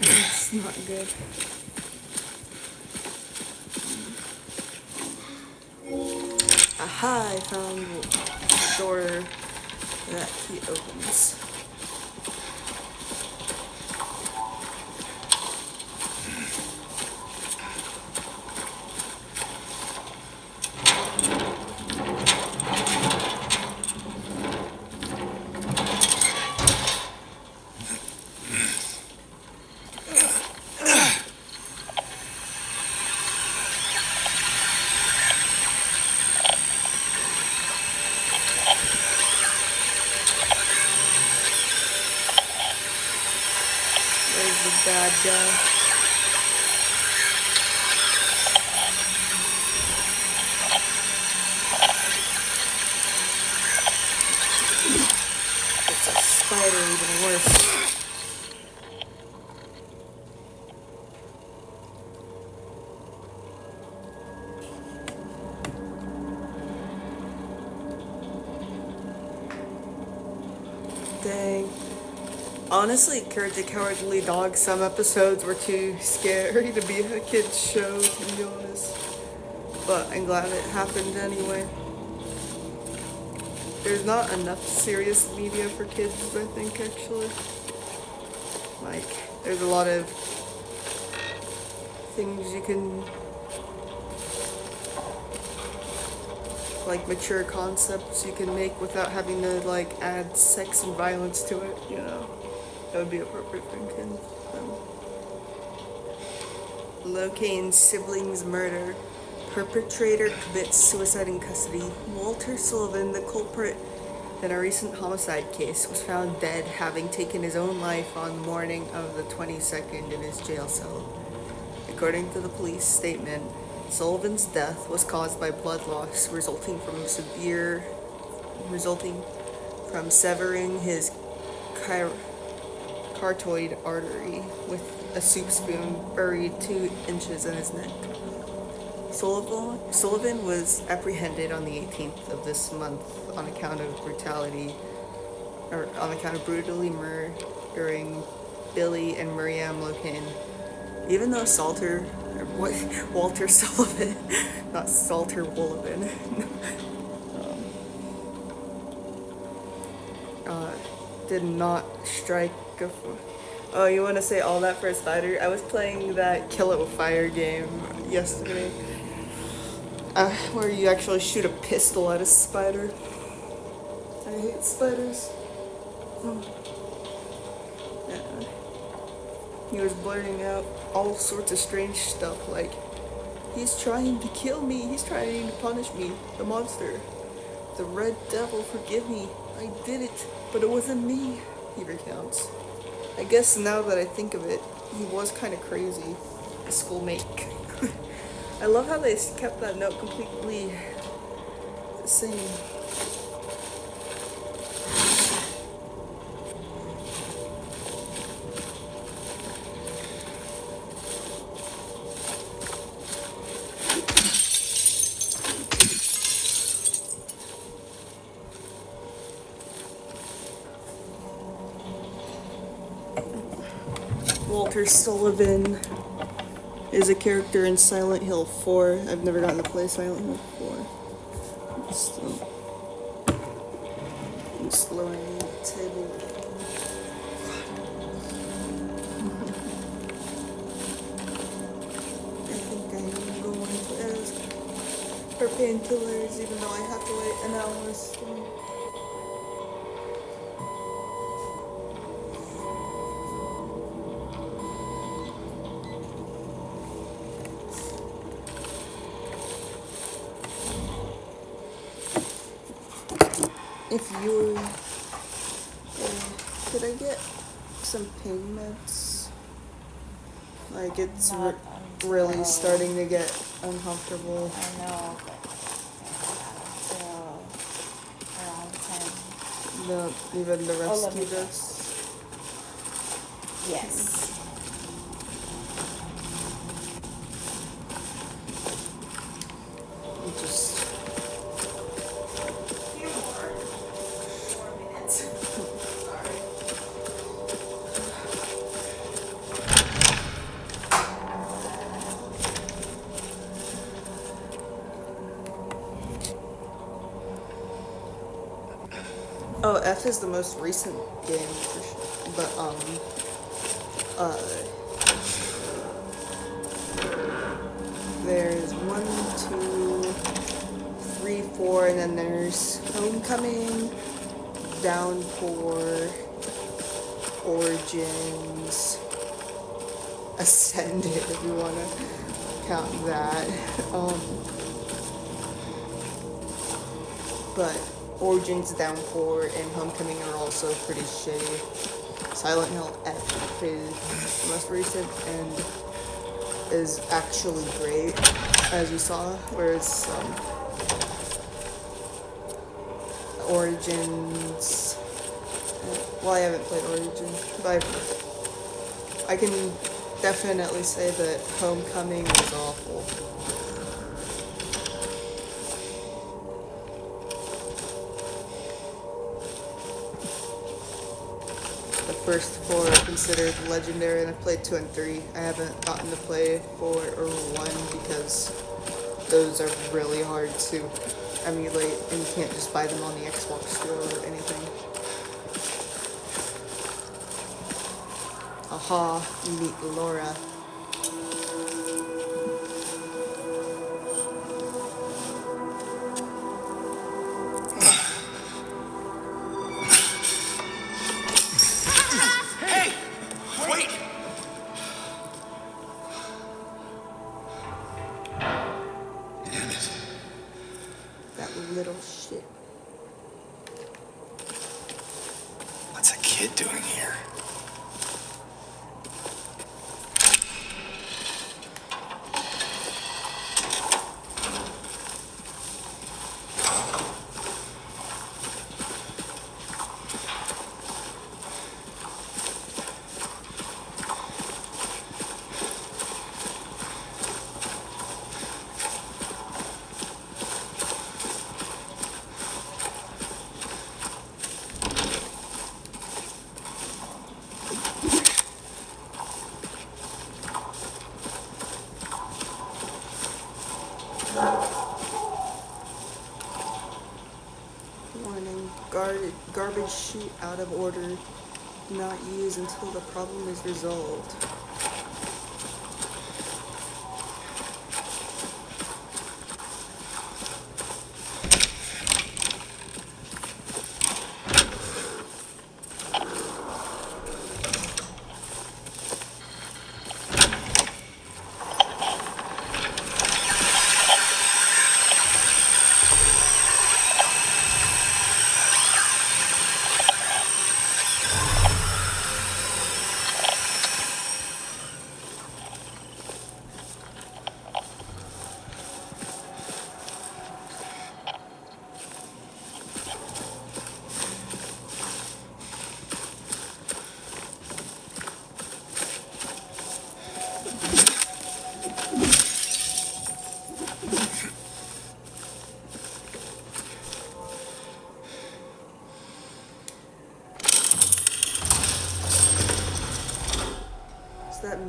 it's not good. Aha, I found the door that he opens. There's the bad guy. It's a spider, even worse. Dang. Honestly, Courage the Cowardly Dog, some episodes were too scary to be a kid's show, to be honest. But I'm glad it happened anyway. There's not enough serious media for kids, I think, actually. Like, there's a lot of things you can, like, mature concepts you can make without having to, like, add sex and violence to it, you know? That would be appropriate for kids. Locaine siblings murder. Perpetrator commits suicide in custody. Walter Sullivan, the culprit in a recent homicide case, was found dead, having taken his own life on the morning of the 22nd in his jail cell. According to the police statement, Sullivan's death was caused by blood loss resulting from severing his carotid artery with a soup spoon buried 2 inches in his neck. Sullivan was apprehended on the 18th of this month on account of brutally murdering Billy and Miriam Locaine. Even though Walter Sullivan, not Salter Woollivan, did not strike a... Oh, you want to say all that for a spider? I was playing that Kill It With Fire game yesterday, where you actually shoot a pistol at a spider. I hate spiders. Yeah. He was blurting out all sorts of strange stuff, like, he's trying to kill me, he's trying to punish me, the monster. The Red Devil, forgive me, I did it, but it wasn't me, he recounts. I guess now that I think of it, he was kind of crazy, a schoolmate. I love how they kept that note completely the same. Walter Sullivan is a character in Silent Hill 4. I've never gotten to play Silent Hill 4. I'm slowing the table. I think I'm going to ask for painkillers even though I have to wait an hour still. If you, could I get some pain meds? Like it's really starting to get uncomfortable. I know, but around 10. No, even the let rescue me dose. Yes. Just Few more minutes. Sorry. oh, F is the most recent game for sure. But there's 1, 2, 3, 4, and then there's Homecoming, Downpour, Origins, Ascended, if you want to count that. But Origins, Downpour, and Homecoming are also pretty shitty. Silent Hill F is the most recent and is actually great, as you saw, whereas Origins, well, I haven't played Origins, but I can definitely say that Homecoming is awful. The first 4 are considered legendary, and I've played 2 and 3. I haven't gotten to play 4 or 1 because those are really hard to emulate, and you can't just buy them on the Xbox store or anything. Aha, you meet Laura. Hey! Wait! Damn it. That little shit. What's a kid doing here? Warning, garbage chute out of order. Not used until the problem is resolved.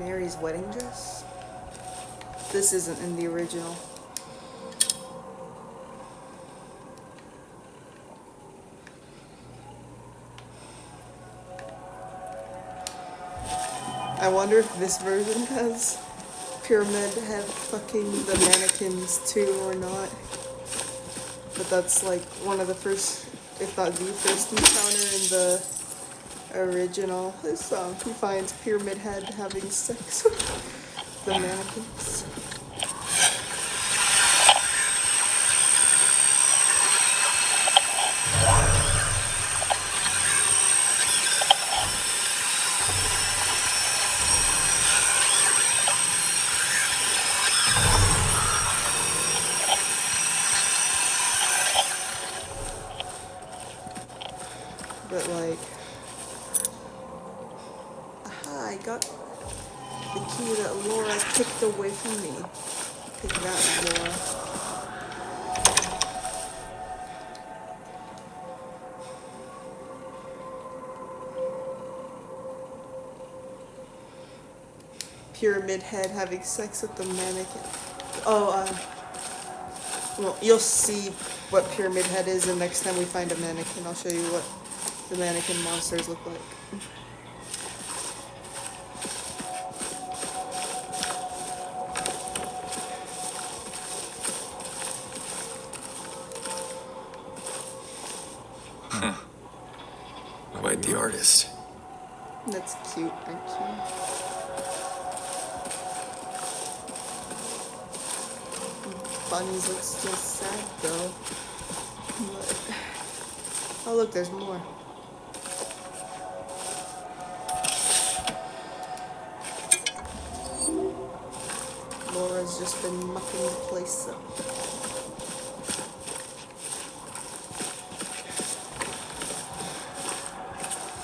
Mary's wedding dress? This isn't in the original. I wonder if this version has Pyramid Head fucking the mannequins too or not. But that's like one of the first, if not the first encounter in the original. This he finds Pyramid Head having sex with the mannequins. But like, aha, I got the key that Laura took away from me. Take that, Laura. Pyramid Head having sex with the mannequin. Oh, well, you'll see what Pyramid Head is, and next time we find a mannequin, I'll show you what the mannequin monsters look like. Quite the artist. That's cute, actually. Bunnies looks just sad though. But... oh look, there's more. Laura's just been mucking the place up.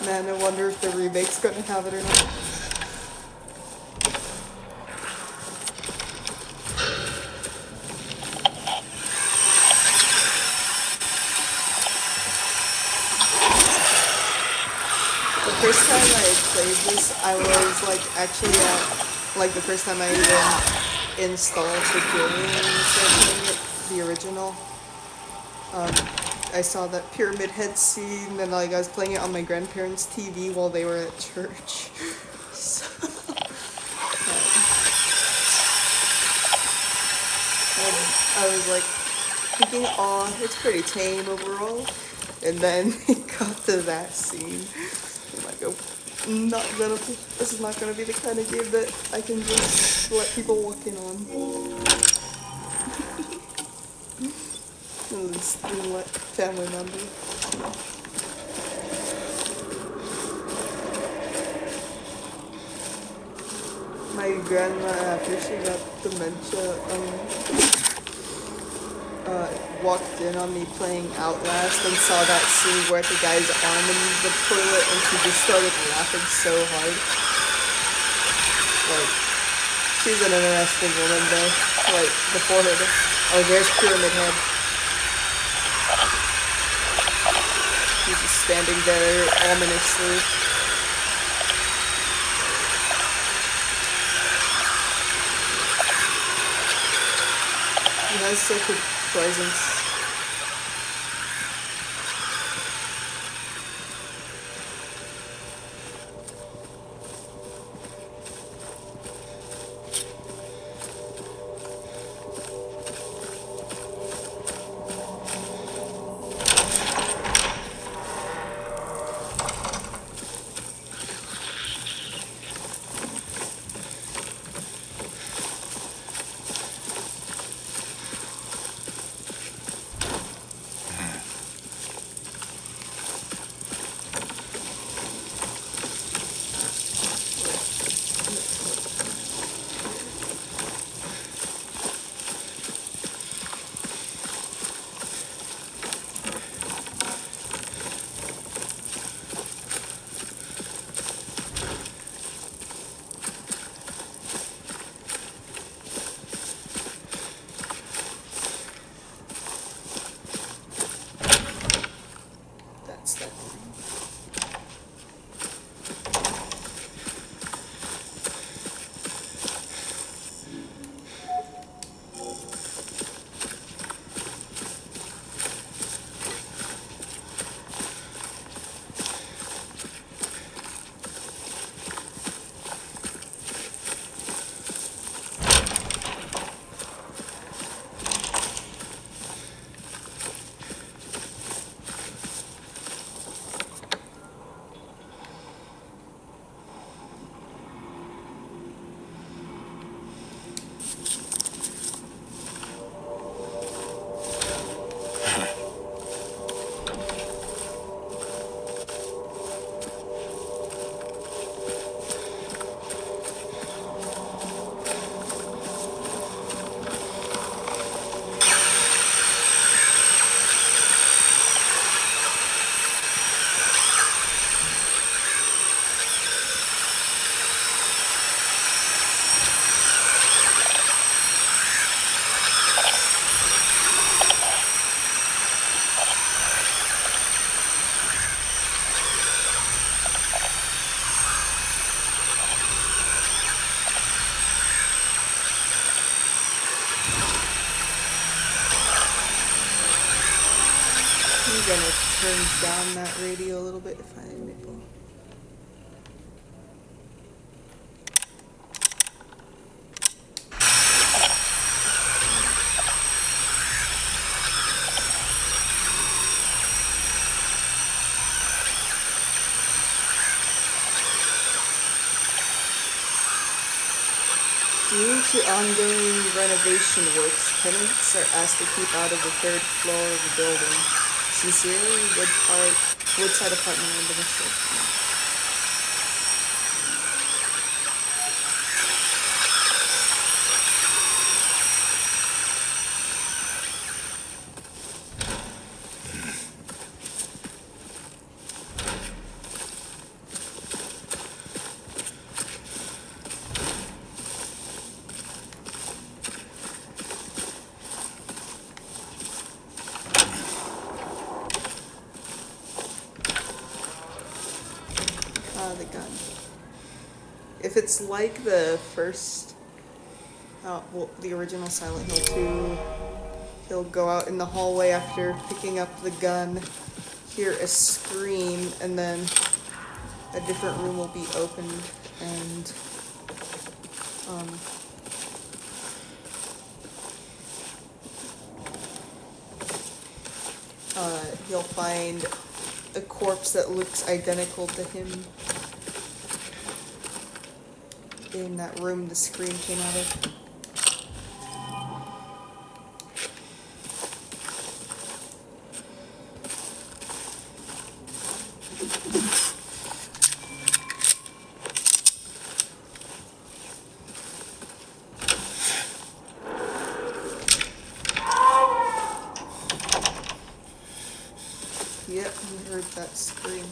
Man, I wonder if the remake's gonna have it or not. The first time I played this, I was like actually like the first time I even installed the game and started playing it, the original. I saw that Pyramid Head scene, and like I was playing it on my grandparents' TV while they were at church. So, and I was like thinking, "Aw, it's pretty tame overall." And then it got to that scene. I'm like, oh, this is not gonna be the kind of game that I can just let people walk in on. At least let family members. My grandma, after she got dementia, walked in on me playing Outlast and saw that scene where the guy's arm in the toilet, and she just started laughing so hard. Like, she's an interesting woman though. Like, before her, oh, there's Pyramid Head. He's just standing there ominously. He has such a presence. gonna turn down that radio a little bit if I'm able. Due to ongoing renovation works, tenants are asked to keep out of the third floor of the building. Sincerely, Woodside Apartment Administration. The gun. If it's like the first, well, the original Silent Hill 2, he'll go out in the hallway after picking up the gun, hear a scream, and then a different room will be opened, and he'll find a corpse that looks identical to him in that room the scream came out of. Yep, he heard that scream.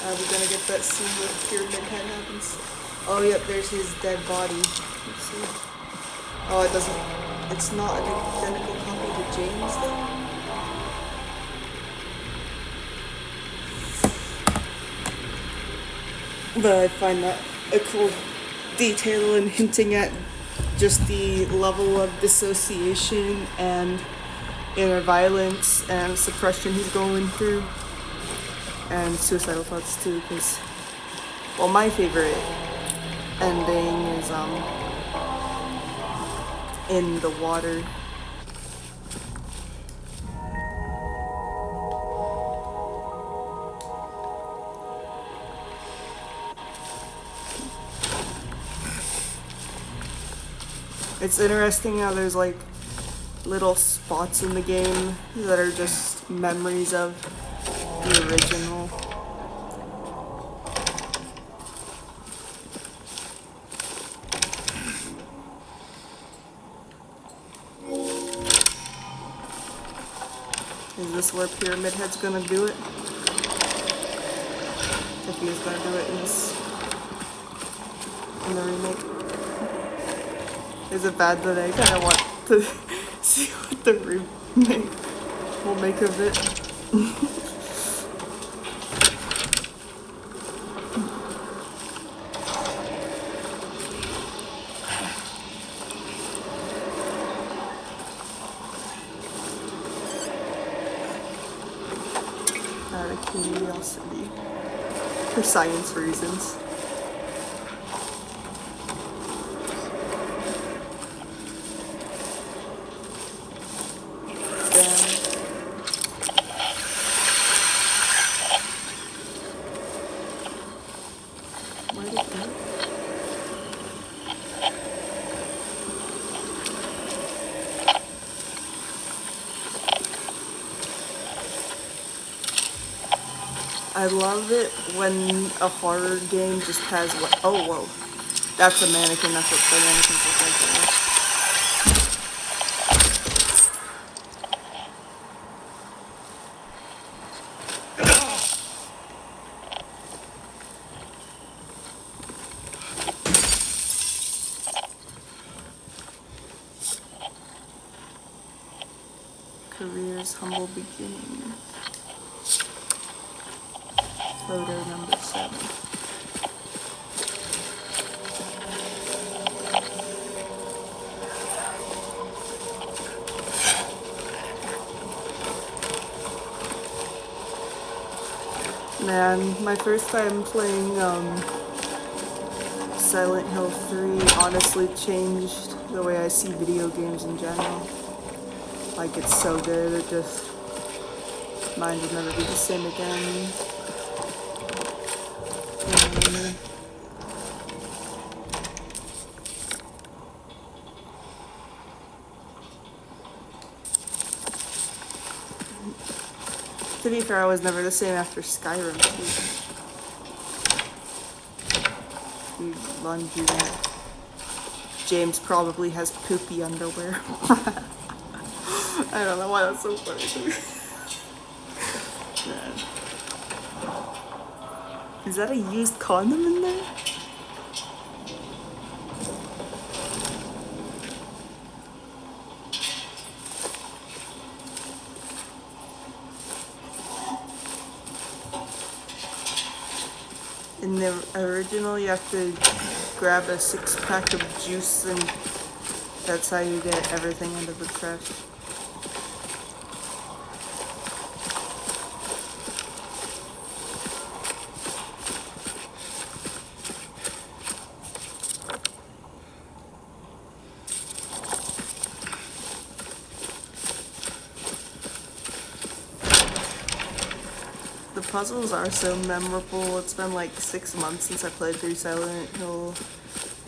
Are we gonna get that scene where Pyramid Head happens? Oh, yep, there's his dead body. Let's see. Oh, it doesn't. It's not an identical copy to James, though? But I find that a cool detail in hinting at just the level of dissociation and inner violence and suppression he's going through. And suicidal thoughts too, because, well, my favorite ending is in the water. It's interesting how there's like little spots in the game that are just memories of the original. Is this where Pyramid Head's gonna do it? If he is gonna do it in the remake. Is it bad that I kinda want to see what the remake will make of it? Out of curiosity. For science reasons. I love it when a horror game just has what. Oh, whoa. That's a mannequin. That's what the mannequins look like. Career's humble beginnings. Photo number 6. Man, my first time playing Silent Hill 3 honestly changed the way I see video games in general. Like, it's so good, it just... Mine would never be the same again. To be fair, I was never the same after Skyrim, too. Huge laundry mat. James probably has poopy underwear. I don't know why that's so funny to me. Man. Is that a used condom in there? In the original, you have to grab a 6-pack of juice, and that's how you get everything out of the trash. The puzzles are so memorable. It's been like 6 months since I played through Silent Hill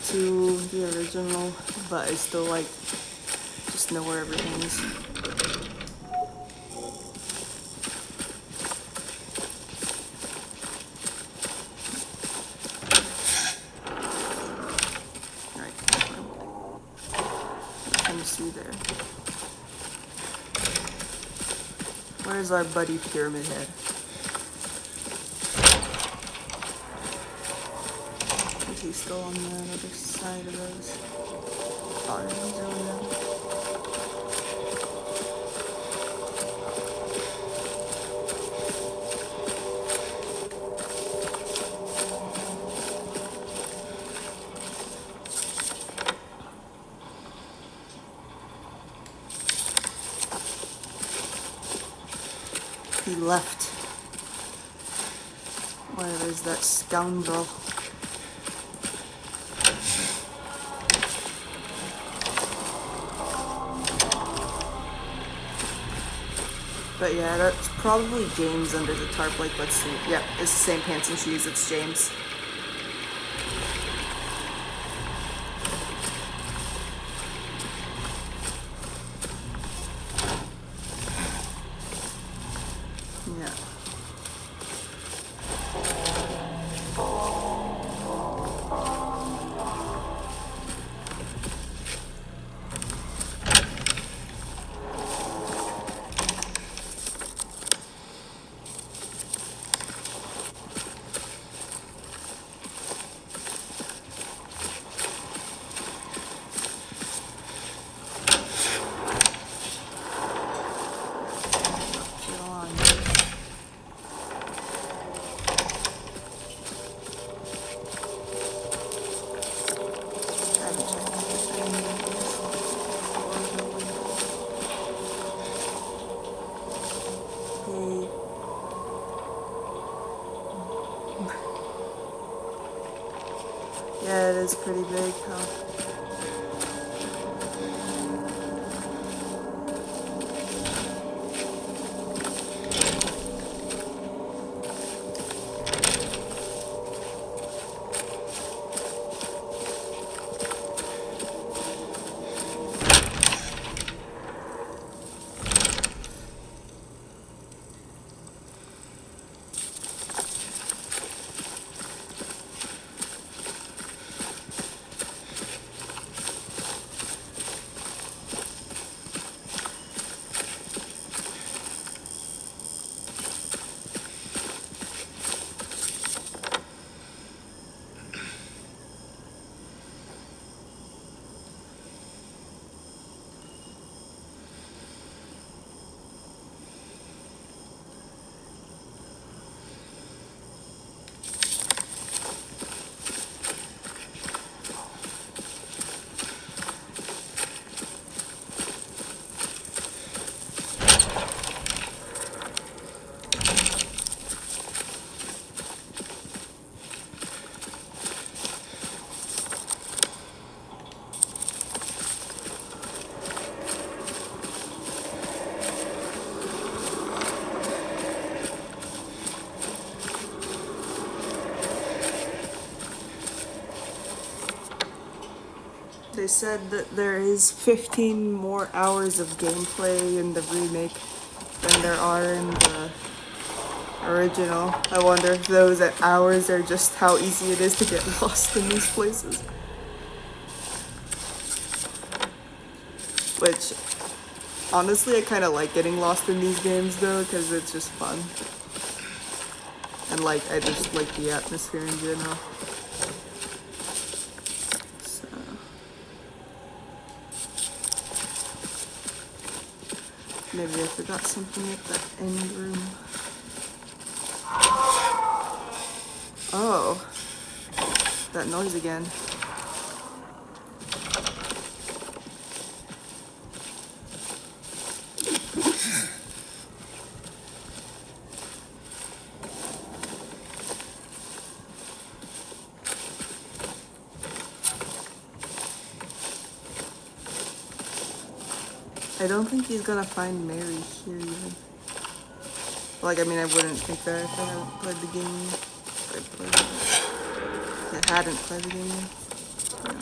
2, the original, but I still like just know where everything is. Alright, nothing to see there. Where's our buddy Pyramid Head? He's still on the other side of those. Oh, he's over there. He left. Where is that scoundrel? But yeah, that's probably James under the tarp. Like, let's see. Yep, it's the same pants and shoes. It's James. Yeah. Yeah, it is pretty big, huh? They said that there is 15 more hours of gameplay in the remake than there are in the original. I wonder if those hours are just how easy it is to get lost in these places. Which, honestly, I kind of like getting lost in these games though, because it's just fun. And like, I just like the atmosphere in general. So. Maybe I forgot something at the end room. Oh. That noise again. I don't think he's gonna find Mary here even. Like, I mean, I wouldn't think that if I hadn't played the game. If I hadn't played the game. Yeah.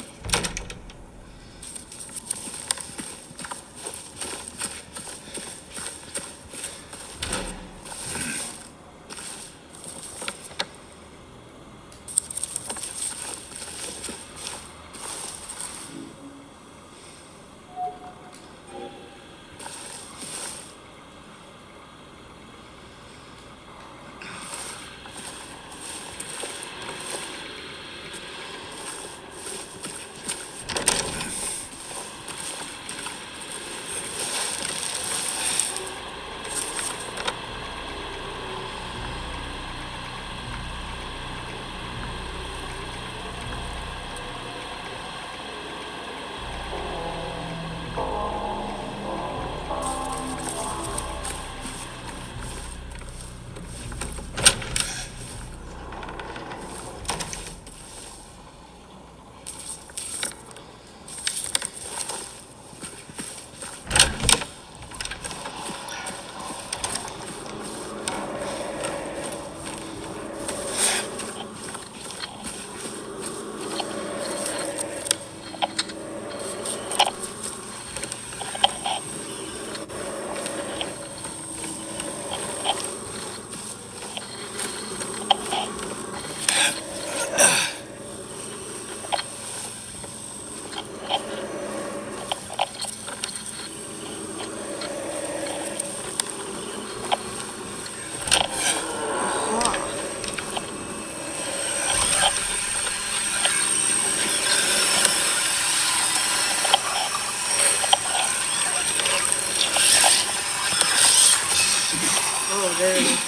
Oh, there it is.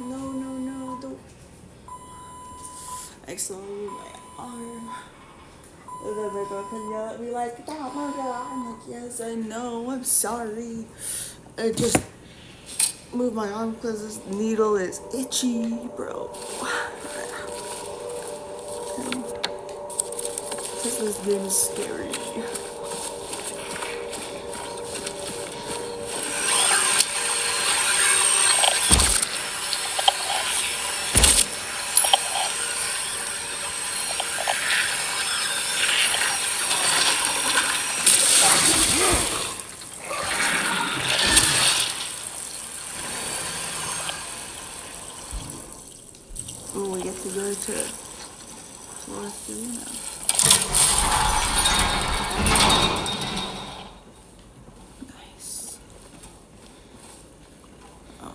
No, don't. Accidentally my arm. And then my girl can yell at me like, "Don't move your arm." I'm like, yes, I know, I'm sorry. I just moved my arm because this needle is itchy, bro. This game is scary. Oh, we get to go to floor 3 now. Nice. Oh.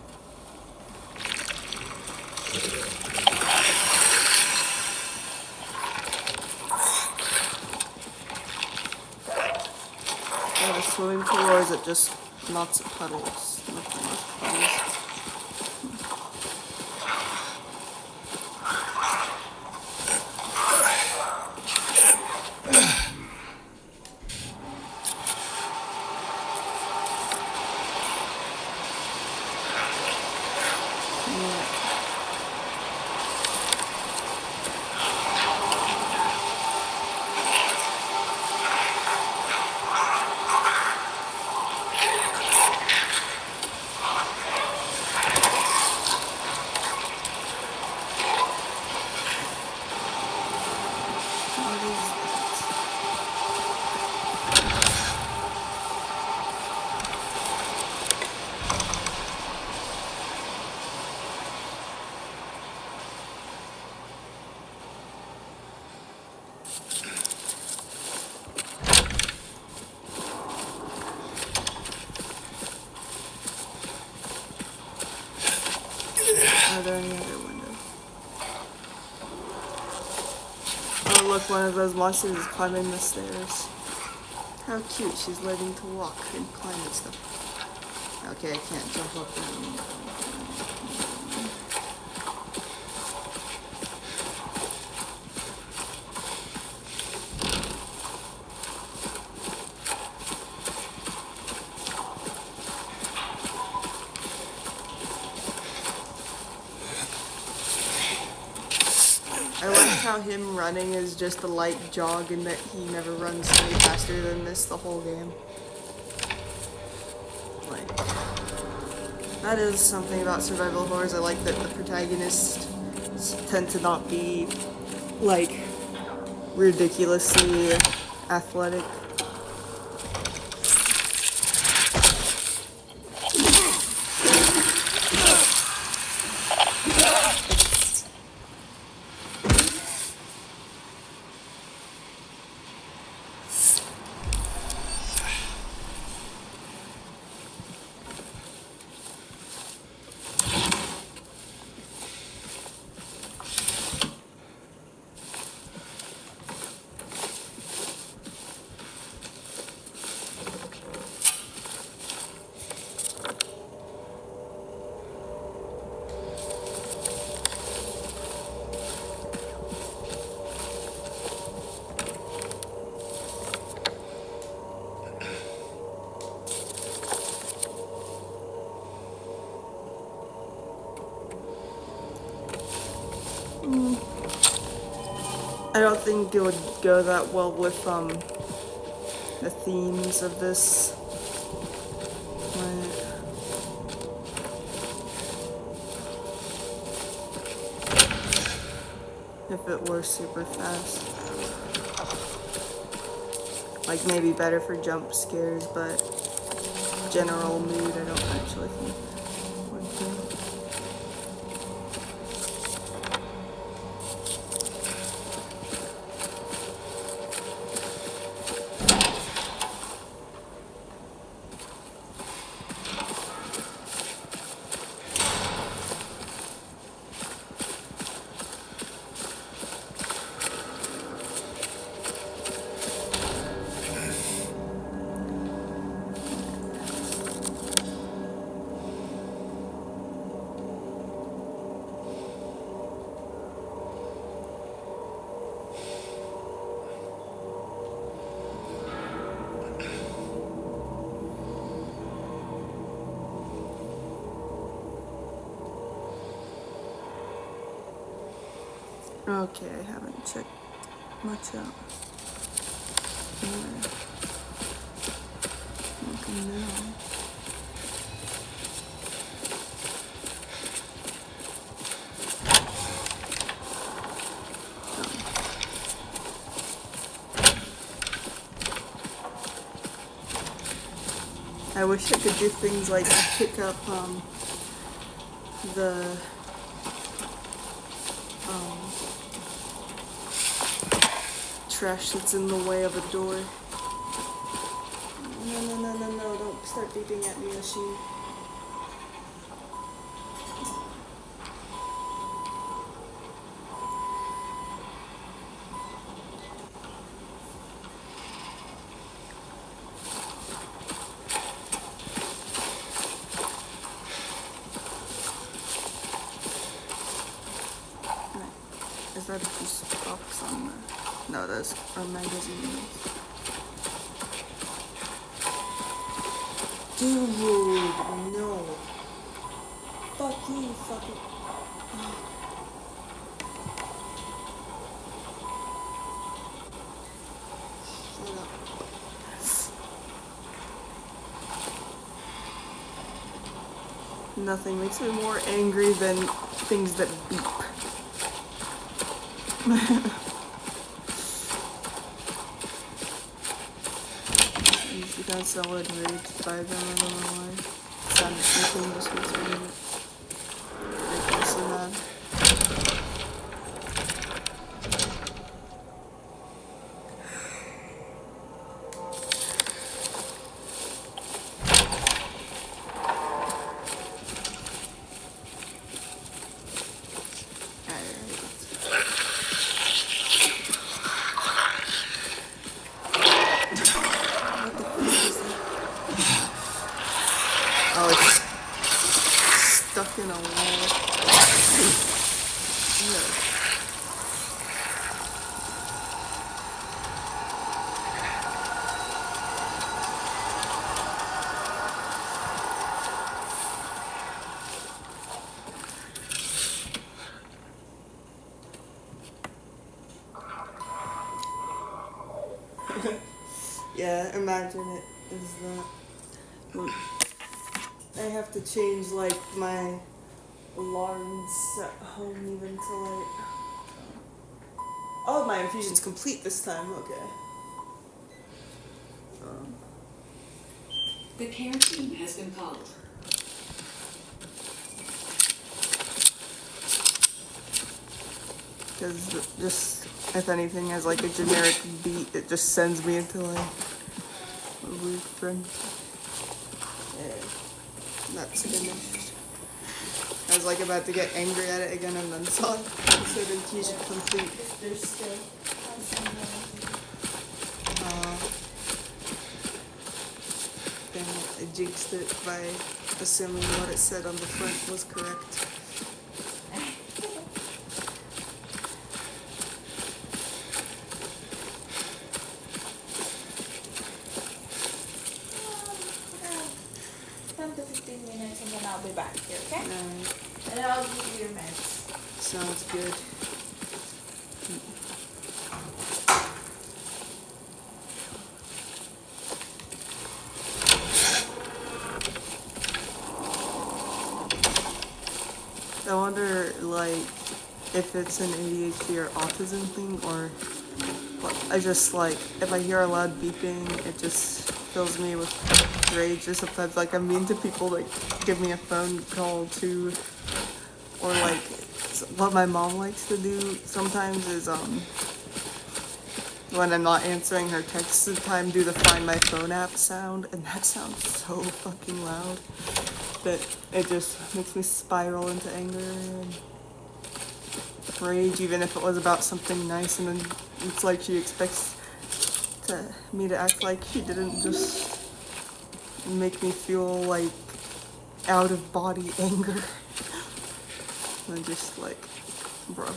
Oh, the swimming pool, or is it just lots of puddles? Lots of puddles. Are there any other windows? Oh look, one of those monsters is climbing the stairs. How cute, she's learning to walk and climb and stuff. Okay, I can't jump up there. I like how him running is just a light jog and that he never runs any faster than this the whole game. Like, that is something about survival horrors. I like that the protagonists tend to not be, like, ridiculously athletic. I don't think it would go that well with the themes of this. If it were super fast. Like maybe better for jump scares, but general mood I don't actually think would do. Okay, I haven't checked much out. Looking now. I wish I could do things like pick up the trash that's in the way of a door. No, don't start beeping at me, machine. Is that a juice box on the... No, those are magazines. Dude, no. Fuck you, fucking... Shut up. Nothing makes me more angry than things that beep. You got so enraged by them, I don't know why. Sound sleeping just makes me ridiculously mad. in a wall. Yeah. Yeah, imagine it is that. I have to change like my alarms at home even to like. Oh, my infusion's complete this time. Okay. The care team has been called. Because just if anything has like a generic beat, it just sends me into like a weird friend. Yeah, that's finished. I was like about to get angry at it again and then saw it. So the infusion complete. There's still Then I jinxed it by assuming what it said on the front was correct. to 15 minutes and then I'll be back here, okay? Alright, And then I'll give you your meds. sounds good. I wonder, like, if it's an ADHD or autism thing, or I just, like, if I hear a loud beeping, it just fills me with rage, or sometimes, like, I'm mean to people that give me a phone call to, or, like, what my mom likes to do sometimes is, when I'm not answering her texts at the time, do the Find My Phone app sound, and that sounds so fucking loud that it just makes me spiral into anger and rage, even if it was about something nice, and then it's like she expects me to act like she didn't just make me feel like out of body anger. And just like, bro.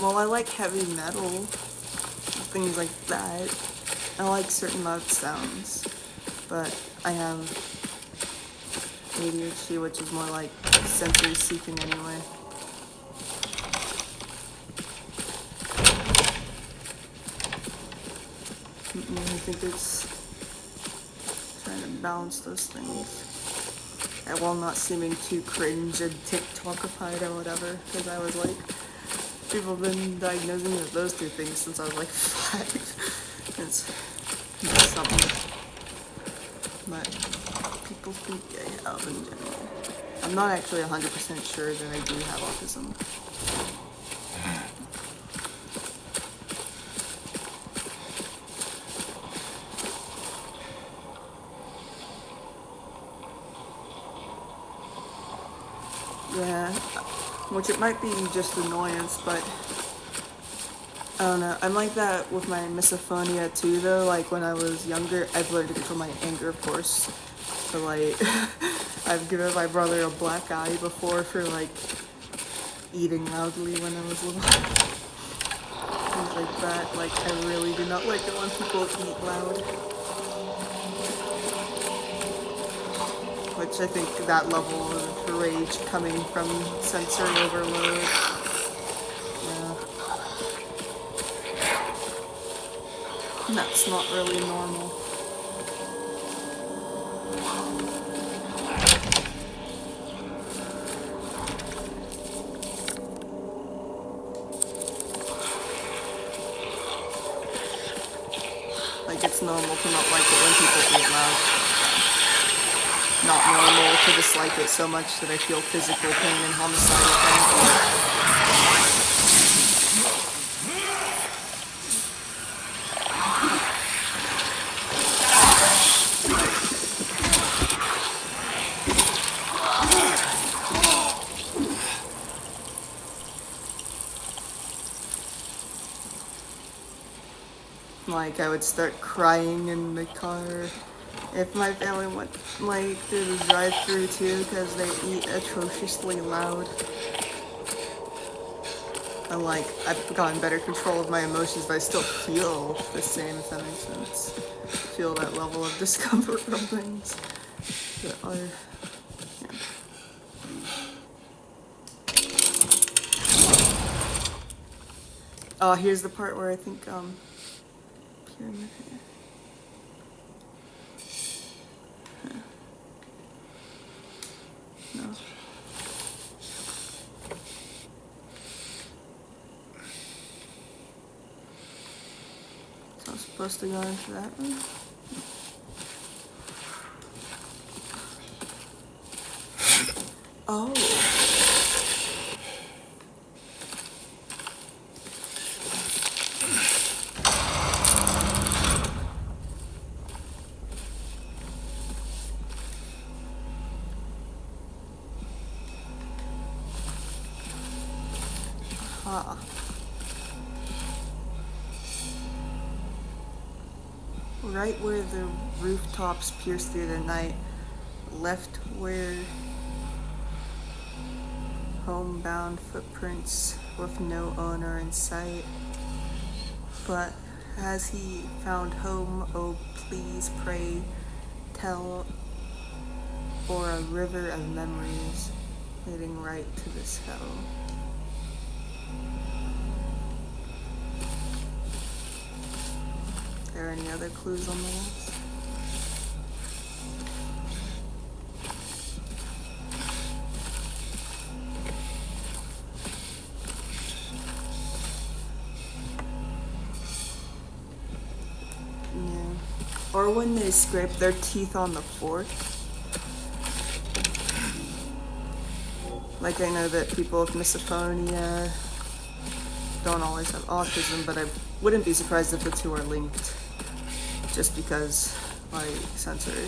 Well, I like heavy metal, things like that. I like certain loud sounds, but I have ADHD, which is more like sensory seeking anyway. I think it's trying to balance those things. And while not seeming too cringe and TikTokified or whatever, because I was like, people have been diagnosing me with those two things since I was like 5. It's something that people think I have in general. I'm not actually 100% sure that I do have autism. Yeah, which it might be just annoyance, but I don't know. I'm like that with my misophonia too, though. Like when I was younger, I've learned to control my anger, of course. But like, I've given my brother a black eye before for like eating loudly when I was little. Things like that. Like I really do not like it when people eat loud. Which I think that level of rage coming from sensory overload. Yeah. And that's not really normal. Like it's normal to not like it when people eat loud. not normal to dislike it so much that I feel physical pain and homicidal pain. Like, I would start crying in the car if my family went, like, through the drive-thru too, because they eat atrociously loud. And, like, I've gotten better control of my emotions, but I still feel the same, if that makes sense. Feel that level of discomfort from things that are, yeah. Oh, here's the part where I think, pyramid here. Huh. No. So I'm supposed to go into that one? Oh. Ah. Right where the rooftops pierce through the night, left where homebound footprints with no owner in sight. But has he found home? Oh, please pray, tell, or a river of memories leading right to this hell. Are there any other clues on the walls? Yeah. Or when they scrape their teeth on the fork. Like, I know that people with misophonia don't always have autism, but I wouldn't be surprised if the two are linked. Just because, like, sensory.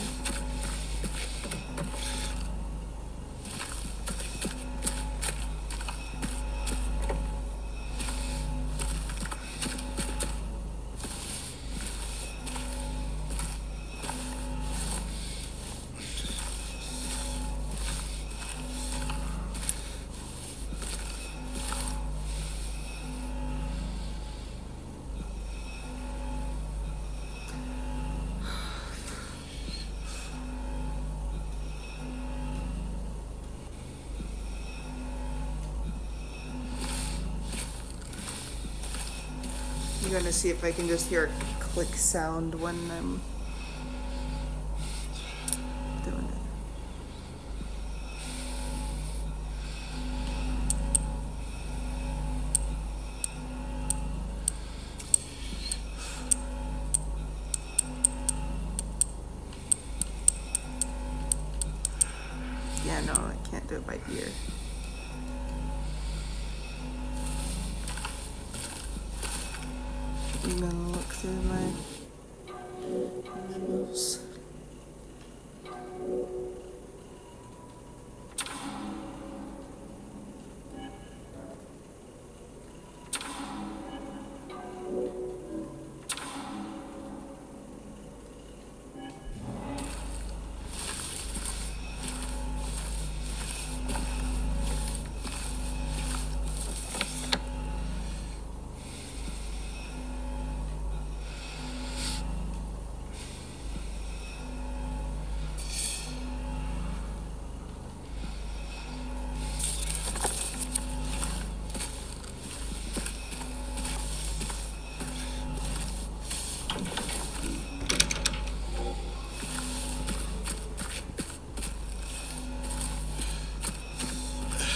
I'm gonna see if I can just hear a click sound when I'm doing it. Yeah, no, I can't do it by ear. I'm gonna look through my notes.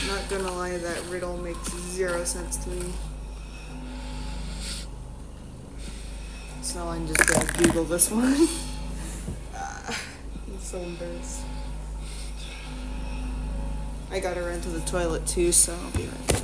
Not gonna lie, that riddle makes 0 sense to me. So I'm just gonna Google this one. I'm so embarrassed. I gotta run to the toilet too, so I'll be right back.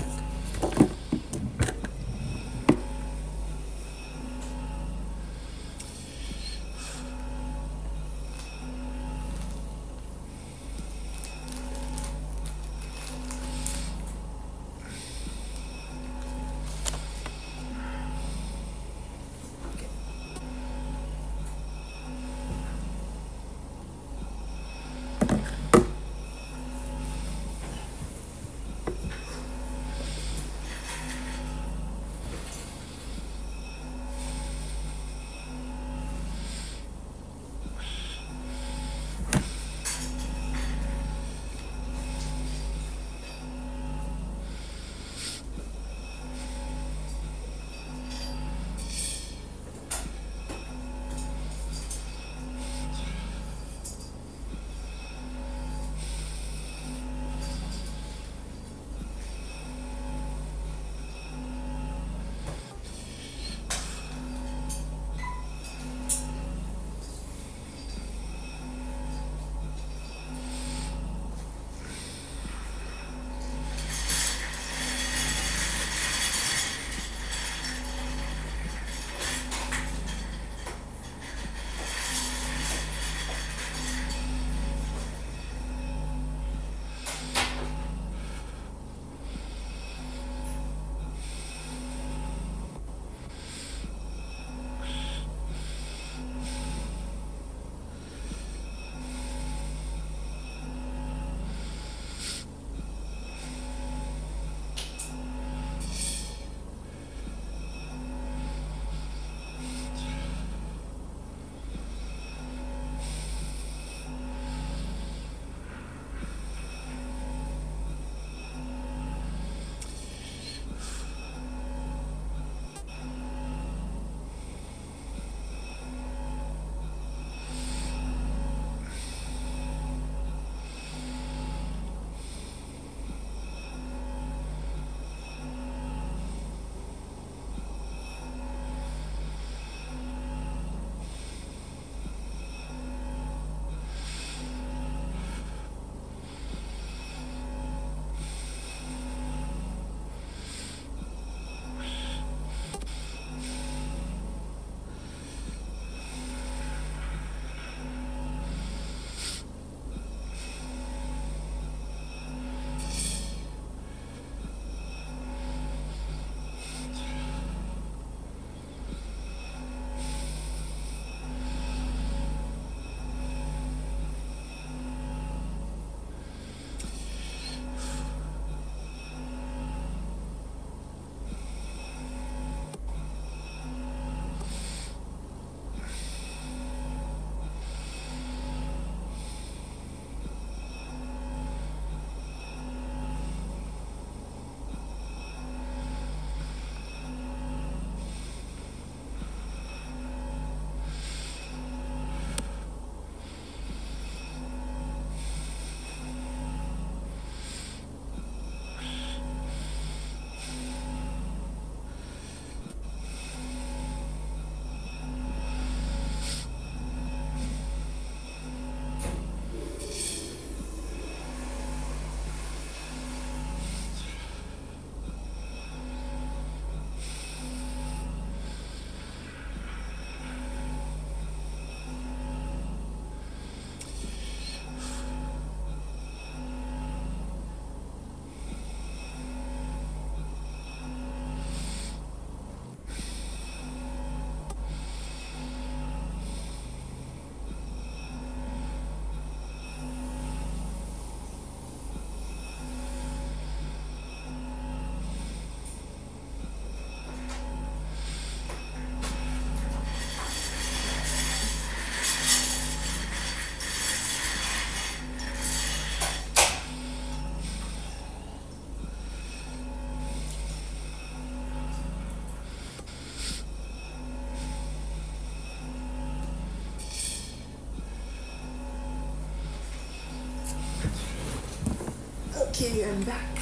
Okay, I'm back.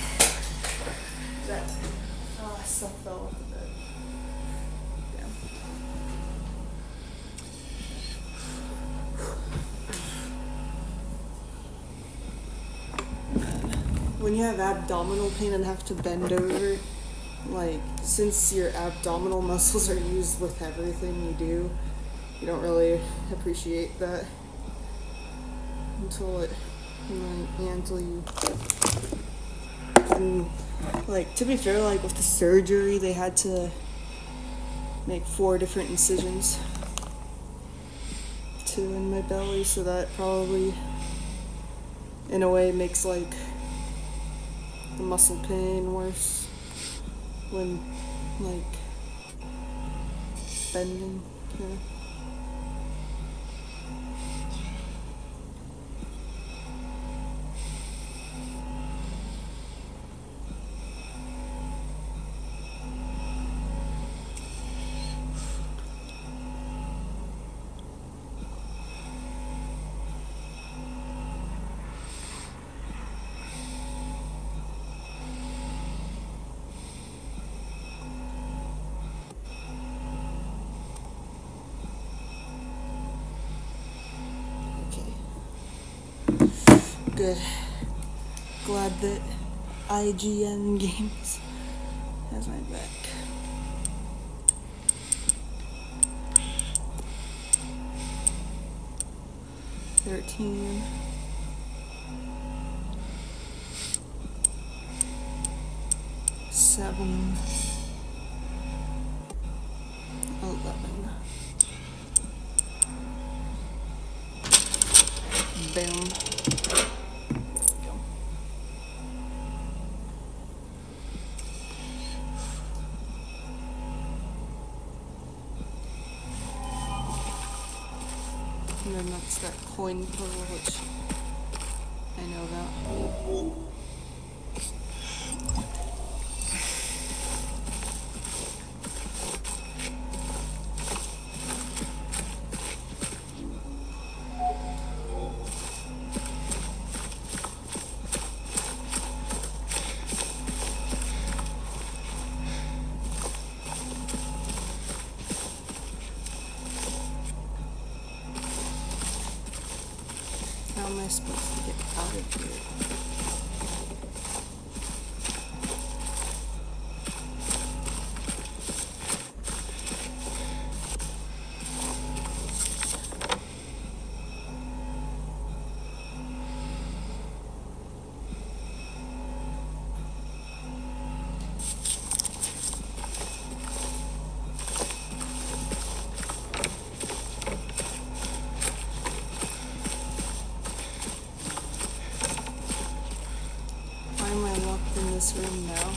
That stuff fell off the bed. when you have abdominal pain and have to bend over, like, since your abdominal muscles are used with everything you do, you don't really appreciate that until you and, like, to be fair, like, with the surgery, they had to make 4 different incisions, 2 in my belly, so that probably in a way makes, like, the muscle pain worse when, like, bending, you know. Good. Glad that IGN Games has my back. $13. $7. $11. Boom. And then that's that coin pull, which I know about. How am I supposed to get out of here? Why am I locked in this room now?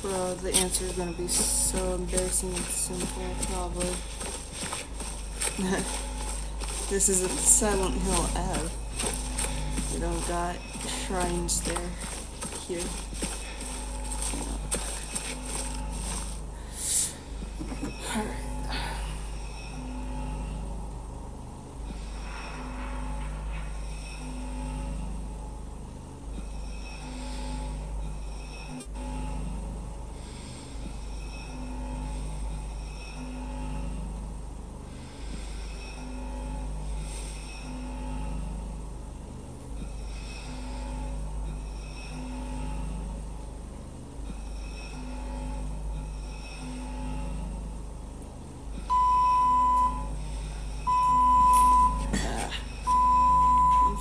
Bro, the answer is gonna be so embarrassing and simple, probably. This isn't Silent Hill Ave. We don't got shrines there. Here. Alright.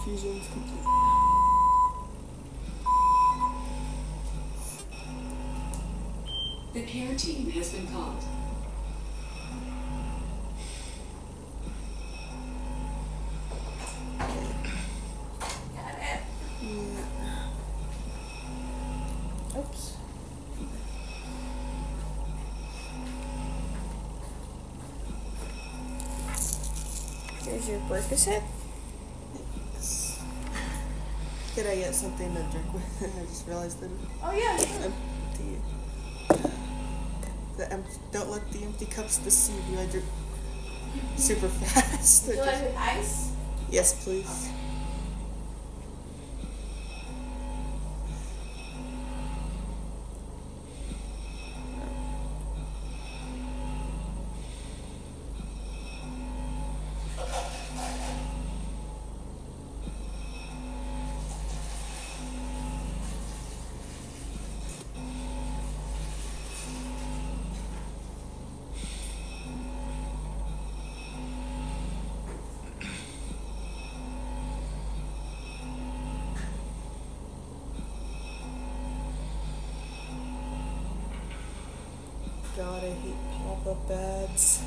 Infusion's complete. The care team has been called. Got it. Oops. Here's your Percocet. Could I get something to drink with? I just realized that Oh yeah, sure. don't let the empty cups deceive you. I drink super fast. Would you like with ice? Yes, please. God, I hate pop-up ads.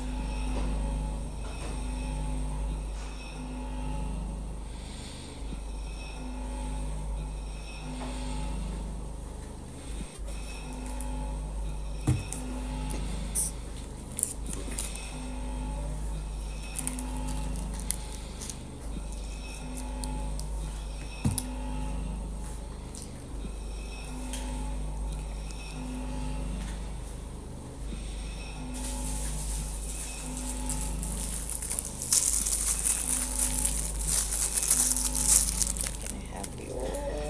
Can I have your...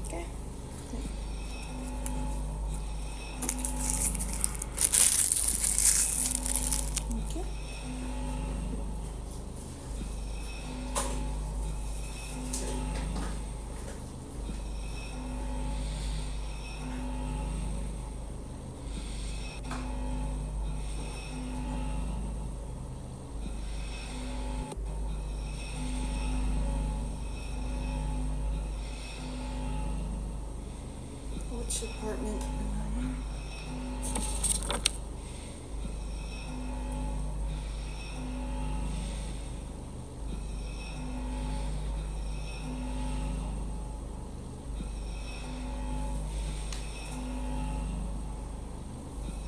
Okay. Okay. Which apartment am I in?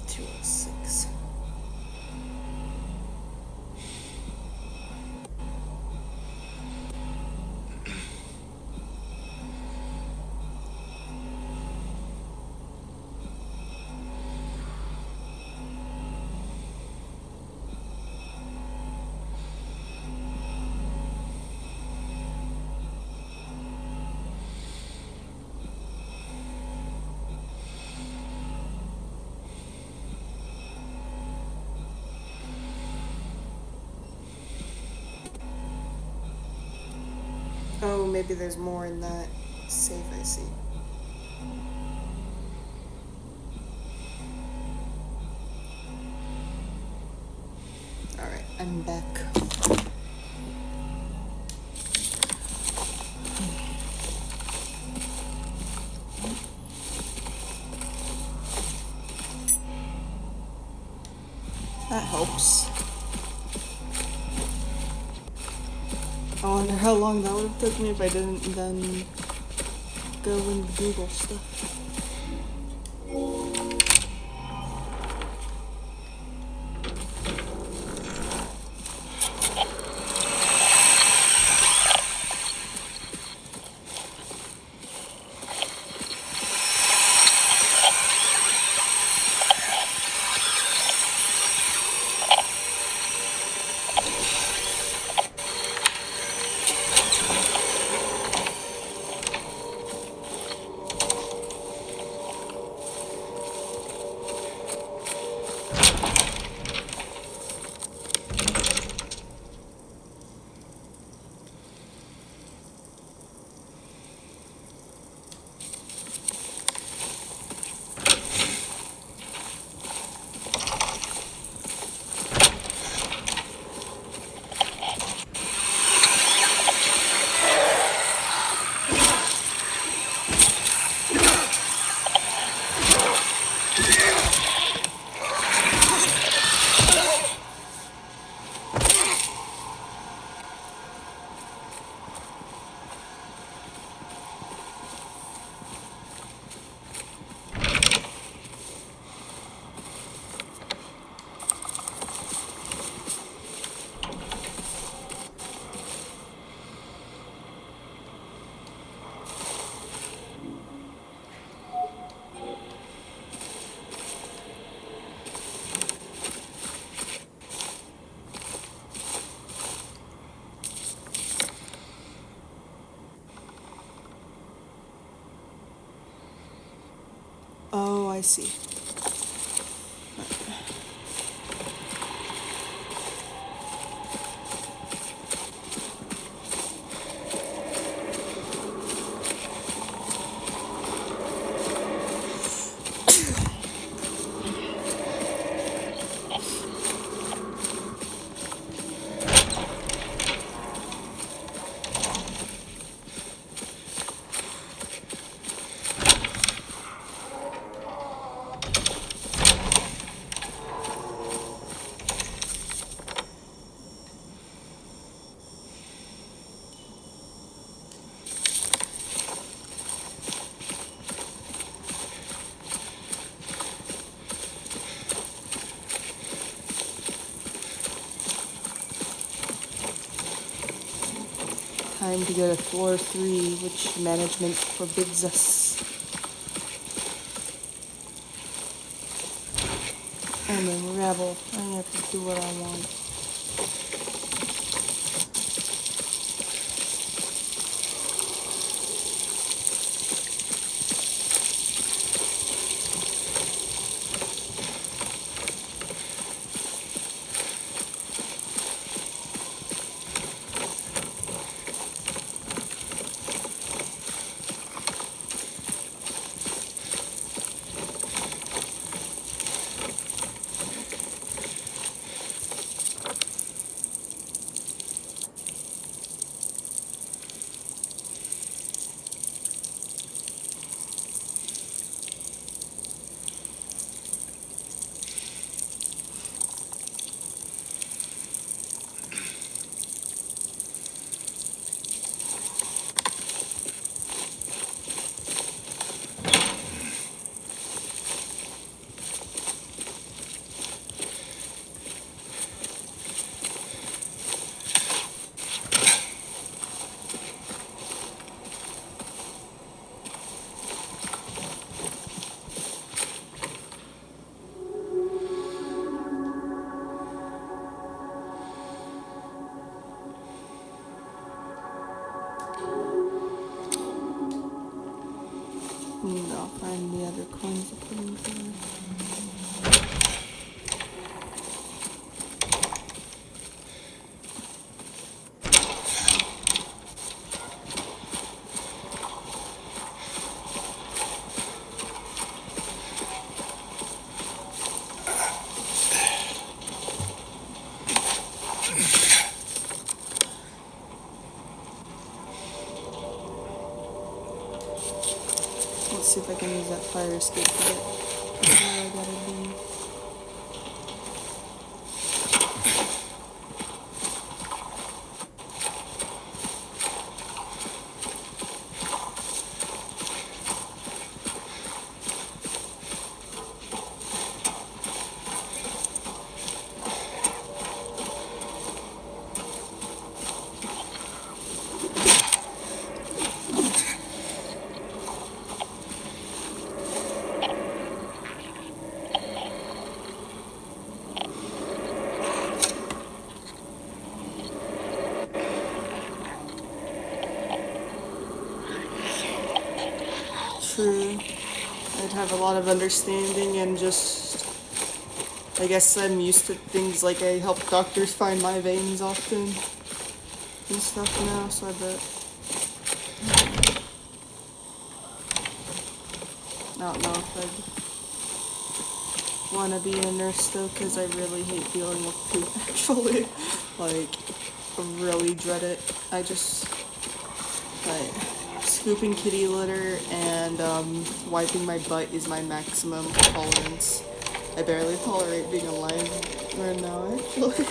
$206. Oh, maybe there's more in that safe, I see. Alright, I'm back. That helps. I wonder how long that would have took me if I didn't then go and Google stuff. I see. Time to go to floor 3, which management forbids us. I'm a rebel. I have to do what I want. I'll find the other coins to put in there. Let's see if I can use that fire escape to get where I gotta be. True. I'd have a lot of understanding and just, I guess I'm used to things like I help doctors find my veins often and stuff now, so I bet. I don't know if I'd want to be a nurse though, because I really hate dealing with poop actually. Like, I really dread it. I just, like, scooping kitty litter and wiping my butt is my maximum tolerance. I barely tolerate being alive right now, actually.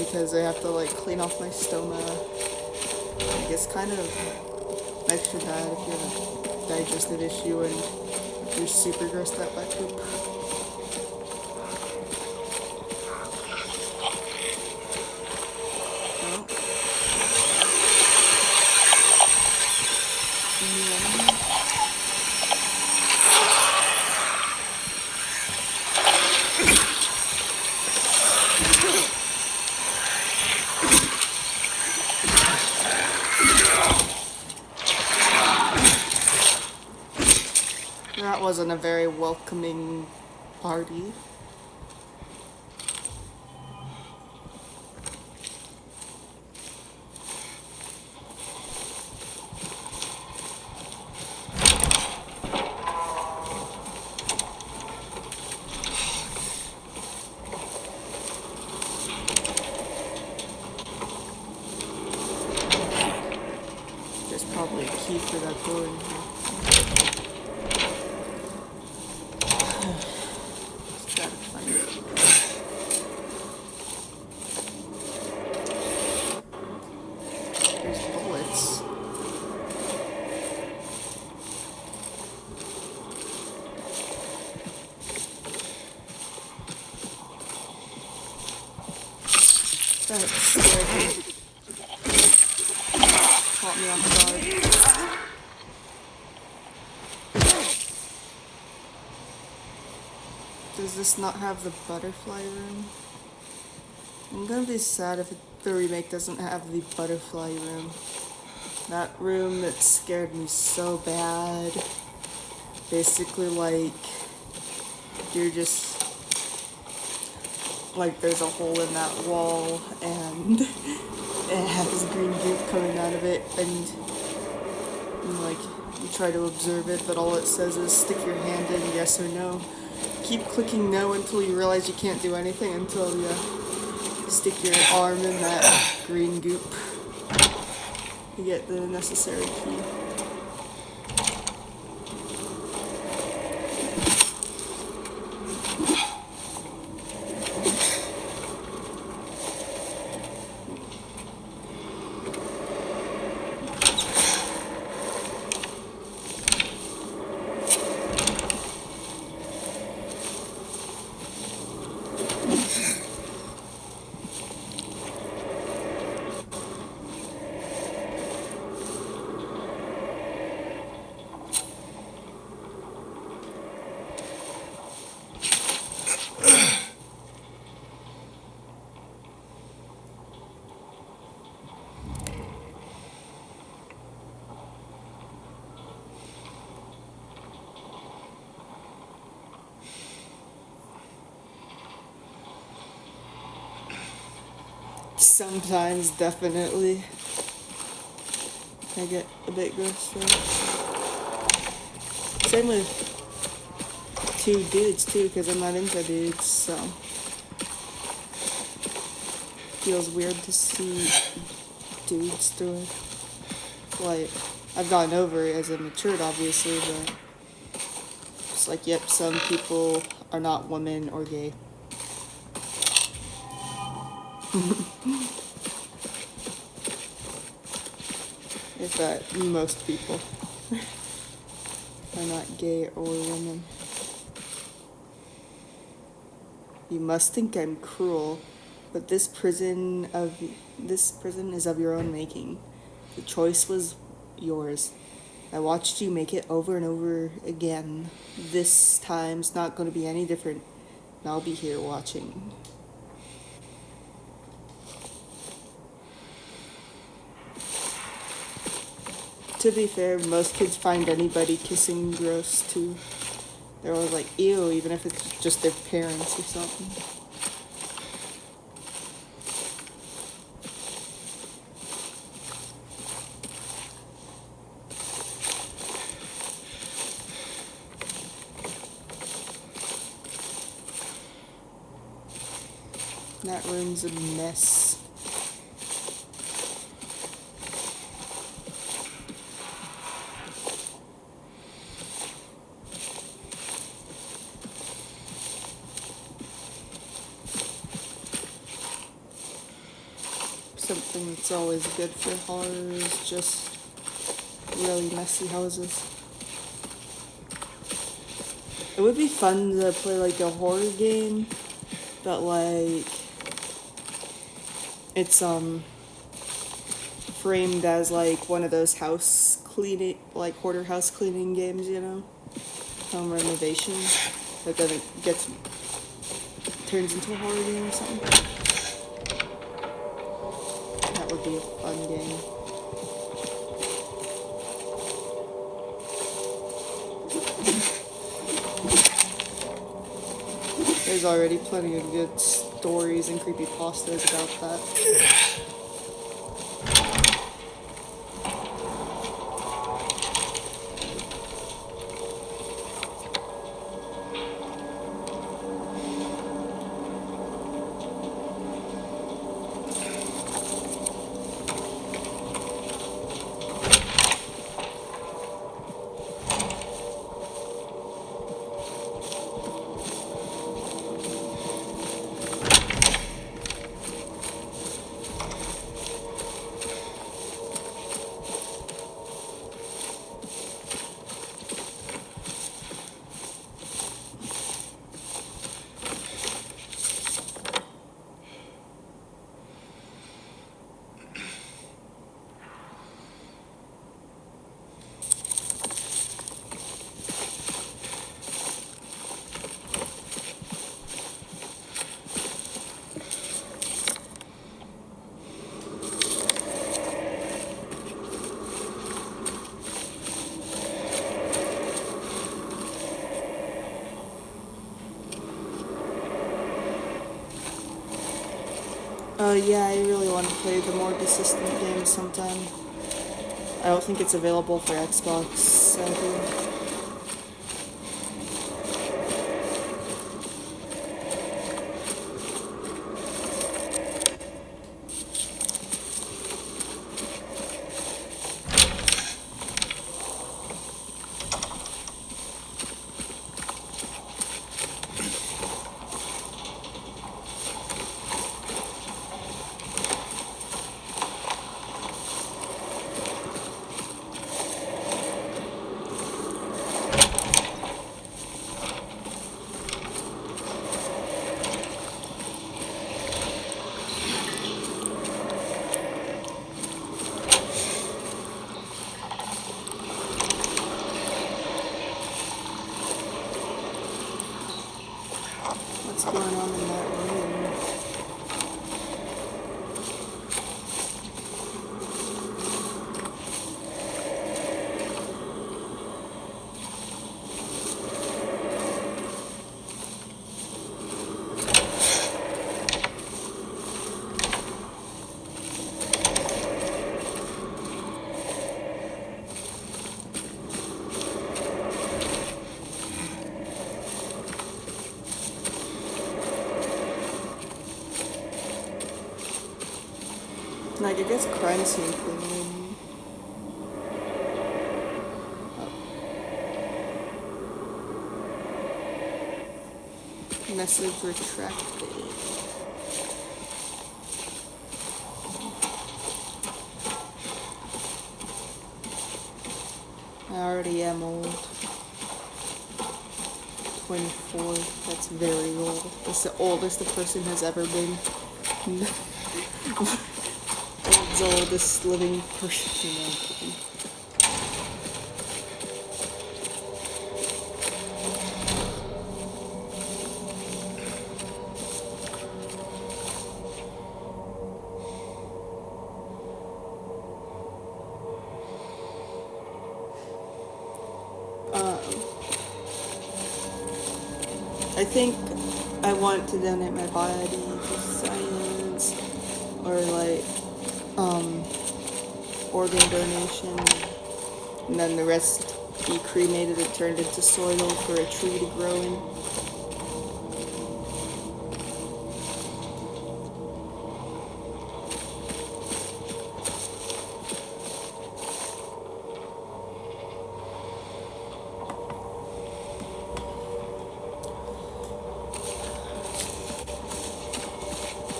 Because I have to, like, clean off my stoma. Like, it's kind of extra bad if you have a digestive issue and you're super grossed out by poop. That wasn't a very welcoming party. There's probably a key for that door in here. Just gotta find it. There's bullets. That scared me. Caught me off guard. Does this not have the butterfly room? I'm gonna be sad if the remake doesn't have the butterfly room. That room that scared me so bad. Basically, like, you're just like, there's a hole in that wall and it has green goop coming out of it, and like, you try to observe it, but all it says is stick your hand in, yes or no. Keep clicking no until you realize you can't do anything, until you stick your arm in that green goop. You get the necessary key. Sometimes, definitely. I get a bit grossed out. Same with two dudes, too, because I'm not into dudes, so. Feels weird to see dudes do it. Like, I've gotten over it as I matured, obviously, but. It's like, yep, some people are not women or gay. In fact, most people are not gay or women. You must think I'm cruel, but this prison is of your own making. The choice was yours. I watched you make it over and over again. This time's not going to be any different, and I'll be here watching. To be fair, most kids find anybody kissing gross too. They're always like, ew, even if it's just their parents or something. That room's a mess. Something that's always good for horror is just really messy houses. It would be fun to play like a horror game, but like it's framed as like one of those house cleaning, like hoarder house cleaning games, you know, home renovation, but then it turns into a horror game or something. That would be a fun game. There's already plenty of good stories and creepypastas about that. Yeah, I really want to play the more consistent games sometime. I don't think it's available for Xbox, sadly. What's going on in that room? Like, I guess crime scene cleaning. Message retracted. I already am old. 24. That's very old. That's the oldest a person has ever been. The oldest living person. I think I want to donate my body to science, or like organ donation, and then the rest be cremated and turned into soil for a tree to grow in.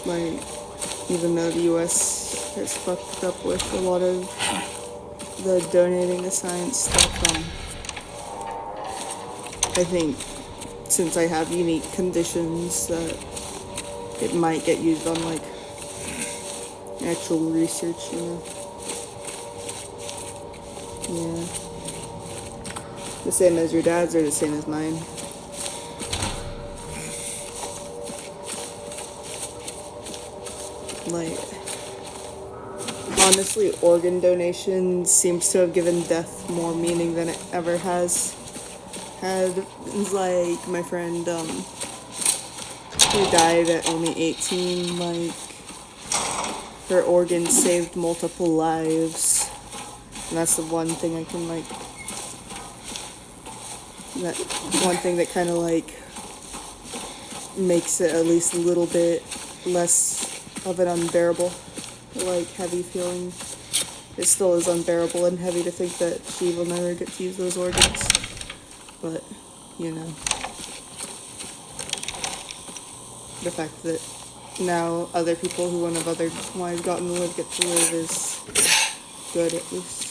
Like, even though the US has fucked up with a lot of the donating to science stuff, I think since I have unique conditions that it might get used on like actual research, you know. Yeah. The same as your dad's or the same as mine? Like, honestly, organ donation seems to have given death more meaning than it ever has had. Like, my friend, who died at only 18, like, her organs saved multiple lives. And that's the one thing I can, like, that one thing that kind of, like, makes it at least a little bit less of an unbearable, like, heavy feeling. It still is unbearable and heavy to think that she will never get to use those organs. But, you know, the fact that now other people who wouldn't have otherwise gotten to live get to live is good, at least.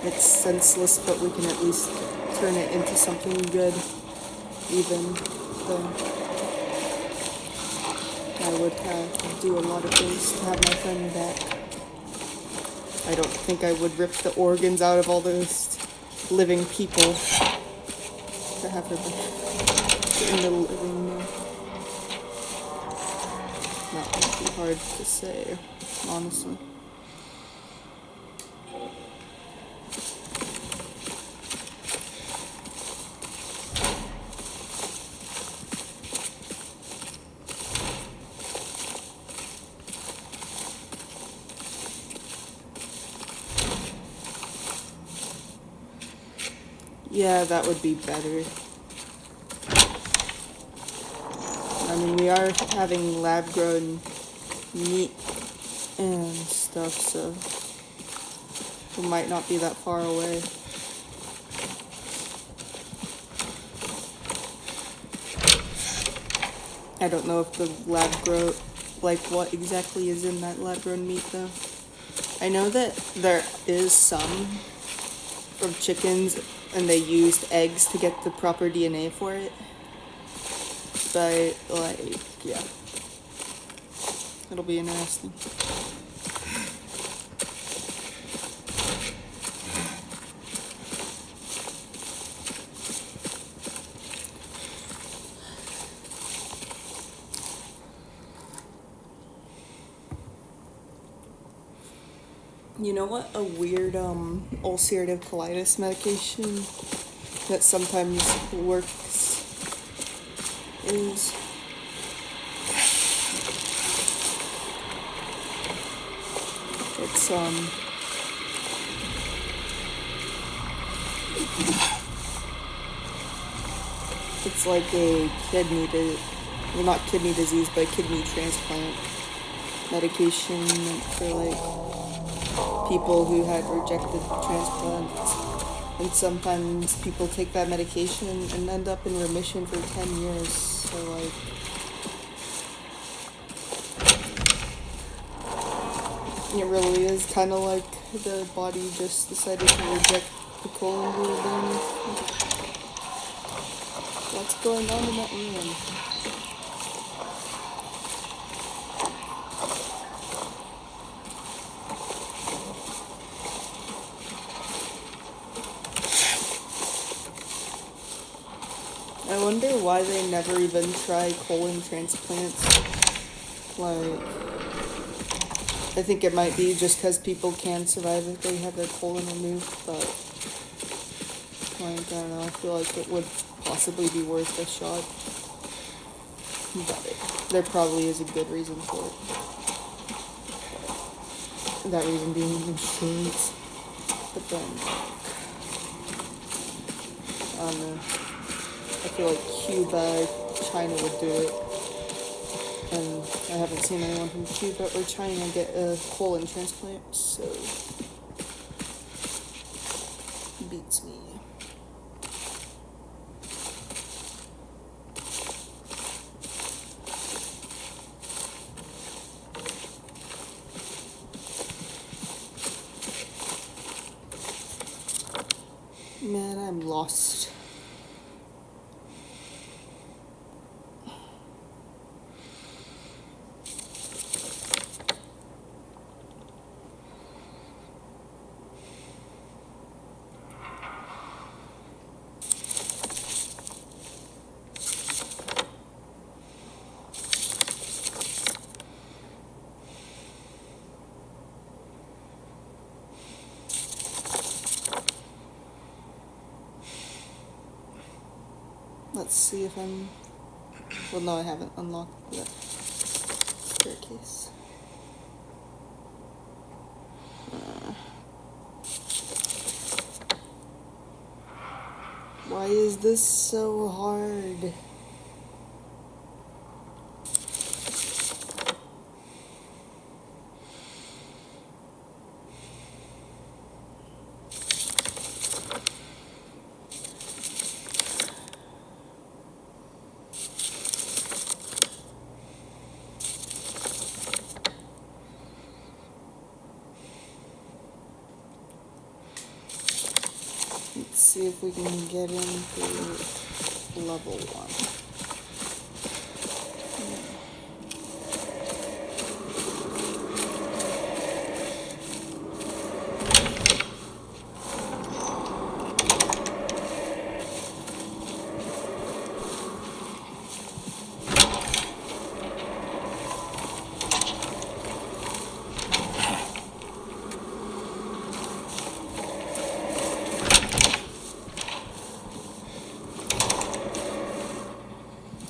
It's senseless, but we can at least turn it into something good, even though I would have to do a lot of things to have my friend back. I don't think I would rip the organs out of all those living people to have her back in the living room. That would be hard to say, honestly. Yeah, that would be better. I mean, we are having lab-grown meat and stuff, so we might not be that far away. I don't know if the lab-grown, like, what exactly is in that lab-grown meat, though. I know that there is some from chickens, and they used eggs to get the proper DNA for it. But, like, yeah. It'll be interesting. You know what a weird ulcerative colitis medication that sometimes works is? It's like a well, not kidney disease, but kidney transplant medication for, like, people who had rejected transplants. And sometimes people take that medication and end up in remission for 10 years. So, like, it really is kind of like the body just decided to reject the colon we were born with. What's going on in that room? I wonder why they never even try colon transplants. Like, I think it might be just because people can survive if they have their colon removed, but, like, I don't know, I feel like it would possibly be worth a shot. But there probably is a good reason for it. That reason being insurance. But then, I don't know. I feel like Cuba, China would do it. And I haven't seen anyone from Cuba or China get a colon transplant, so beats me. Man, I'm lost. Let's see if I'm... Well, no, I haven't unlocked the staircase. Why is this so hard? Let's see if we can get into level 1.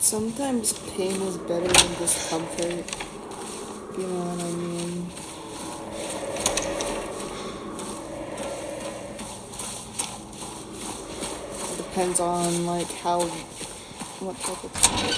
Sometimes pain is better than discomfort, if you know what I mean. It depends on like what type of pain.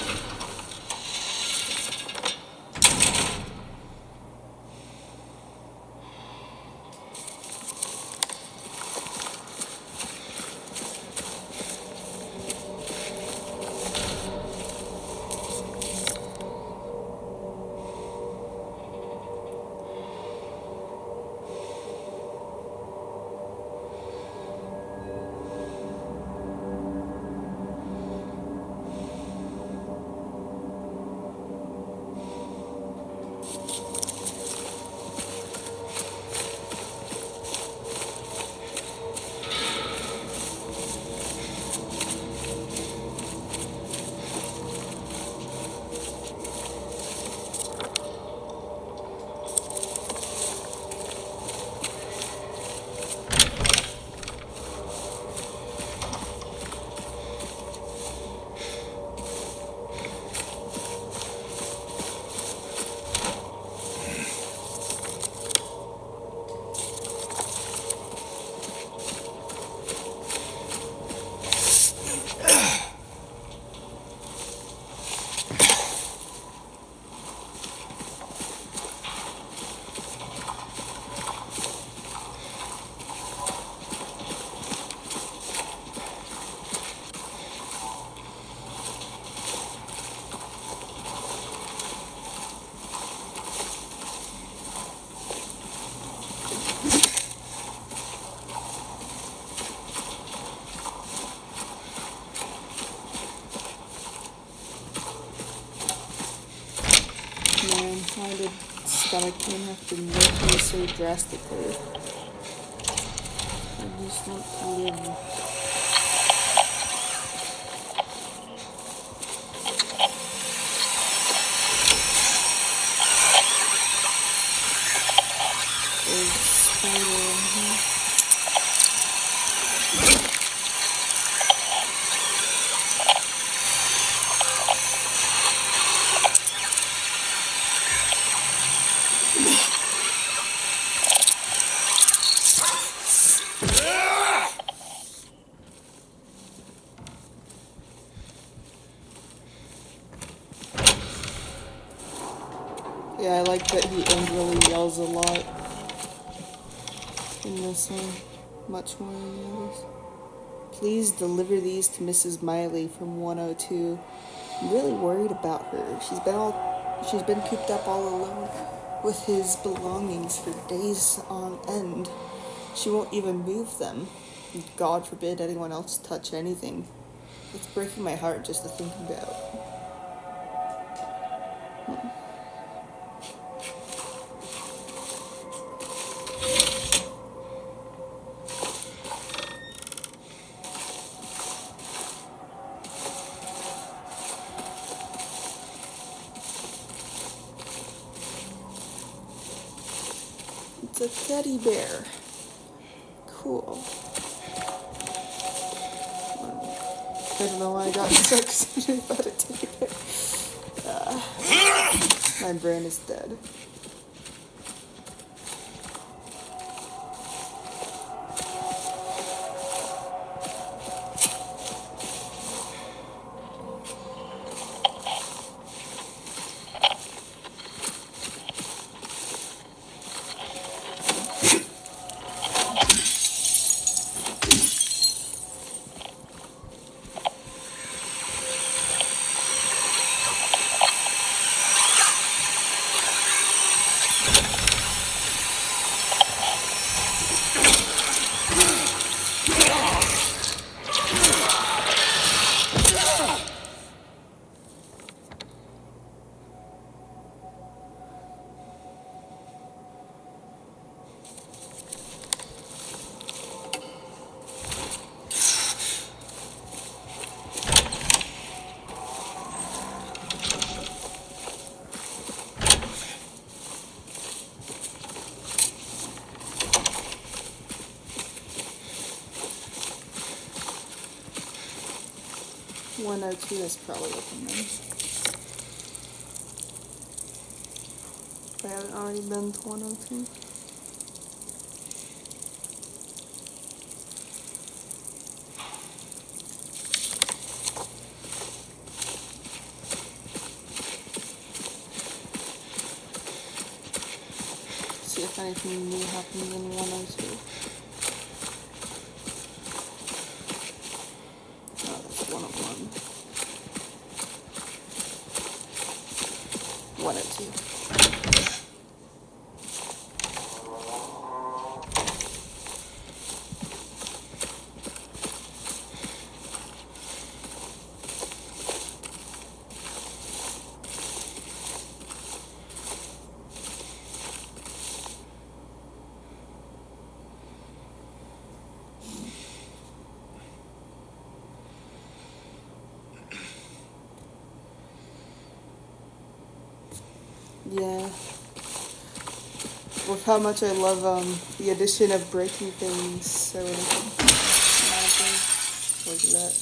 Man, why did stomach pain have to make me so drastically? I just want to live. There's a spider in here. Yeah, I like that he angrily yells a lot in this one, much more than the others. Please deliver these to Mrs. Miley from 102. I'm really worried about her. She's been cooped up all alone with his belongings for days on end. She won't even move them. God forbid anyone else touch anything. It's breaking my heart just to think about. It's a teddy bear. Cool. don't know why I got so excited about it today. My brain is dead. One or two is probably open then. I haven't already been to 102. See if anything new happens in 102. Oh, that's 101. 102. Yeah. With how much I love the addition of breaking things, I really look at that.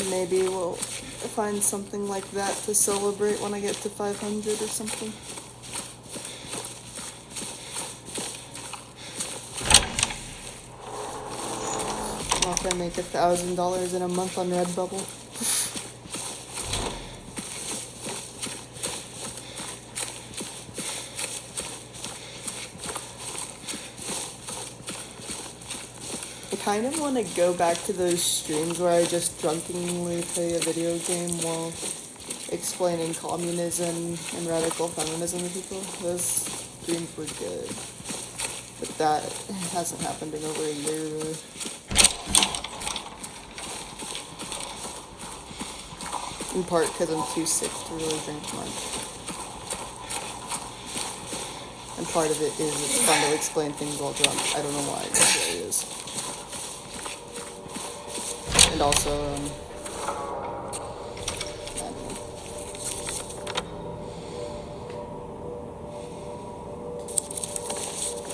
Maybe we'll find something like that to celebrate when I get to 500 or something. Or if I make $1,000 in a month on Redbubble. I kind of want to go back to those streams where I just drunkenly play a video game while explaining communism and radical feminism to people. Those streams were good. But that hasn't happened in over a year, really. In part because I'm too sick to really drink much. And part of it is it's fun to explain things while drunk. I don't know why, it really is. And also, I don't know.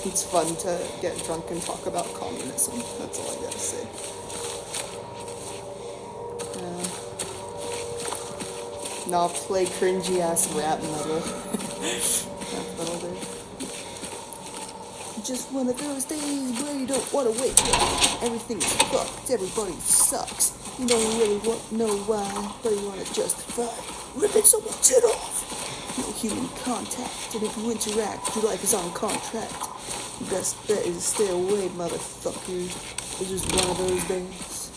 It's fun to get drunk and talk about communism. That's all I gotta say. Now play cringy ass rap metal. That's what I'll do. Just one of those days where you don't want to wake up. Everything's fucked. Everybody sucks. You don't really know why, but you want to justify ripping someone's head off. No human contact, and if you interact, your life is on contract. Your best bet is to stay away, motherfucker. It's just one of those days.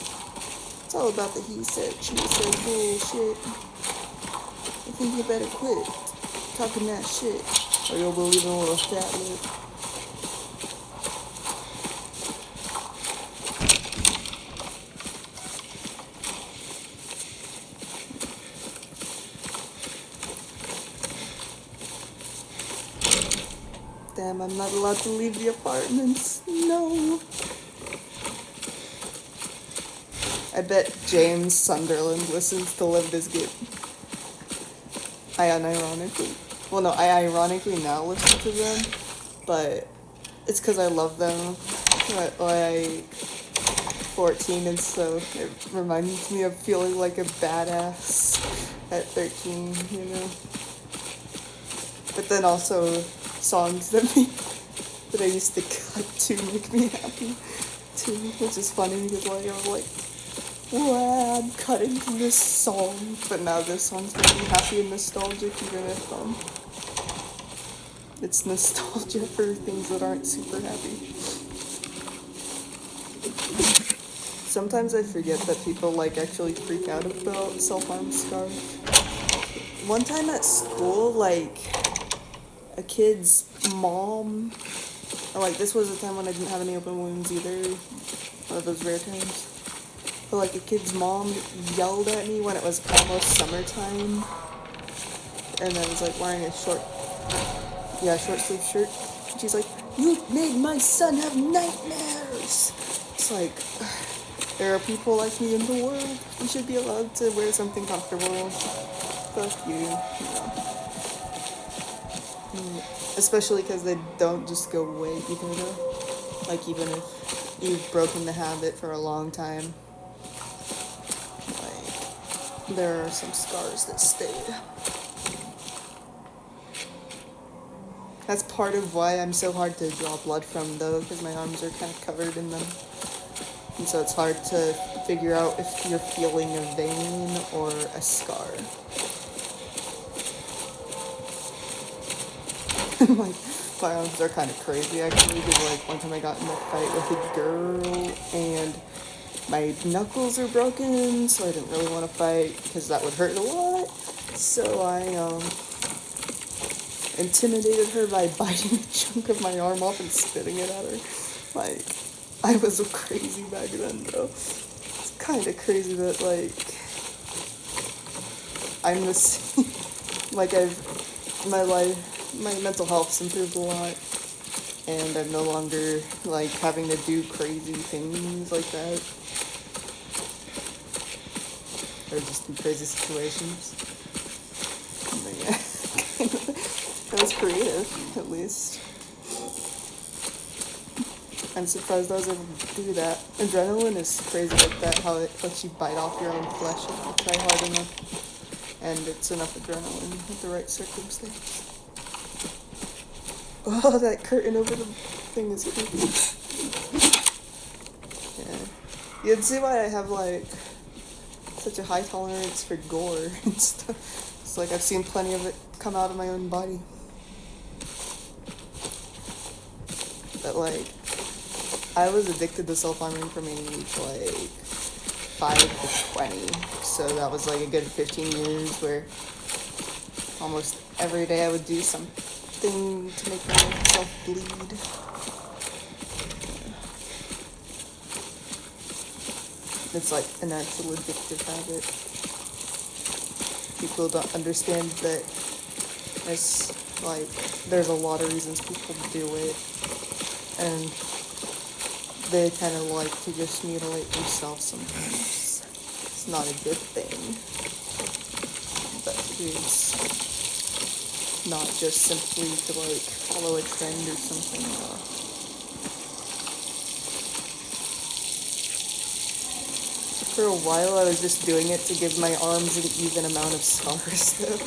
It's all about the he said, she said bullshit. I think you better quit talking that shit, or you'll believe in a little fat lip. Damn, I'm not allowed to leave the apartments. No. I bet James Sunderland listens to Live This Game. I unironically. well, no, I ironically now listen to them, but it's because I love them. Like 14, and so it reminds me of feeling like a badass at 13, you know. But then also songs that I used to cut to make me happy too, which is funny because like I'm like, wow, I'm cutting to this song, but now this song's making me happy and nostalgic, even if it's nostalgia for things that aren't super happy. Sometimes I forget that people like actually freak out about self-harm scars. One time at school, like a kid's mom, or like this was a time when I didn't have any open wounds either, one of those rare times. But like a kid's mom yelled at me when it was almost summertime, and I was like wearing a short sleeve shirt. And she's like, "You made my son have nightmares." It's like, there are people like me in the world. You should be allowed to wear something comfortable. Fuck you. Especially because they don't just go away either though. Like even if you've broken the habit for a long time, like there are some scars that stay. That's part of why I'm so hard to draw blood from though, because my arms are kind of covered in them. And so it's hard to figure out if you're feeling a vein or a scar. Like, my arms are kind of crazy actually, because like one time I got in a fight with a girl and my knuckles are broken, so I didn't really want to fight because that would hurt a lot. So I intimidated her by biting a chunk of my arm off and spitting it at her. Like, I was crazy back then, though. It's kind of crazy that, like, I'm the same. Like, my mental health's improved a lot, and I'm no longer, like, having to do crazy things like that. Or just in crazy situations. But yeah, it was creative, at least. I'm surprised I was able to do that. Adrenaline is crazy like that, how it lets you bite off your own flesh if you try hard enough. And it's enough adrenaline with the right circumstance. Oh, that curtain over the thing is creepy. Yeah. You'd see why I have, like, such a high tolerance for gore and stuff. It's like I've seen plenty of it come out of my own body. But, like, I was addicted to self-harming from age, like, 5 to 20. So that was, like, a good 15 years where almost every day I would do something to make myself bleed. It's, like, an actual addictive habit. People don't understand that there's a lot of reasons people do it. And they kind of like to just mutilate themselves sometimes. It's not a good thing. But it's not just simply to, like, follow a trend or something. For a while I was just doing it to give my arms an even amount of scars though.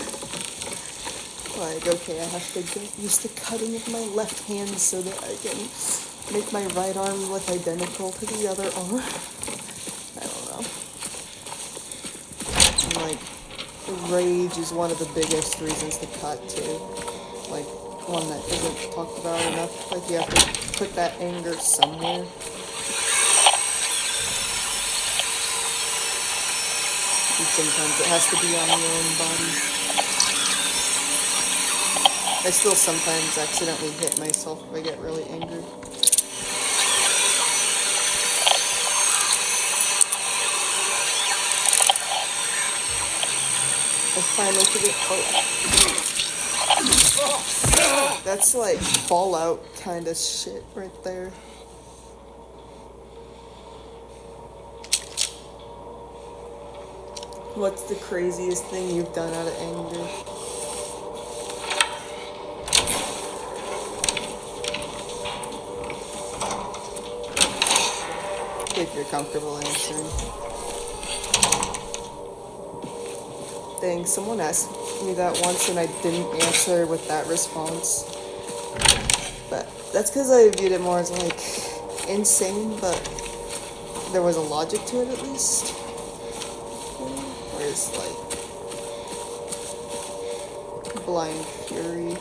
Like, okay, I have to get used to cutting with my left hand so that I can make my right arm look identical to the other arm. I don't know. And, like, rage is one of the biggest reasons to cut too. Like, one that isn't talked about enough. Like, you have to put that anger somewhere. And sometimes it has to be on your own body. I still sometimes accidentally hit myself if I get really angry. I finally figured out. That's like Fallout kind of shit right there. What's the craziest thing you've done out of anger? comfortable answering. Dang, someone asked me that once and I didn't answer with that response. But that's because I viewed it more as like insane, but there was a logic to it at least. Whereas like blind fury.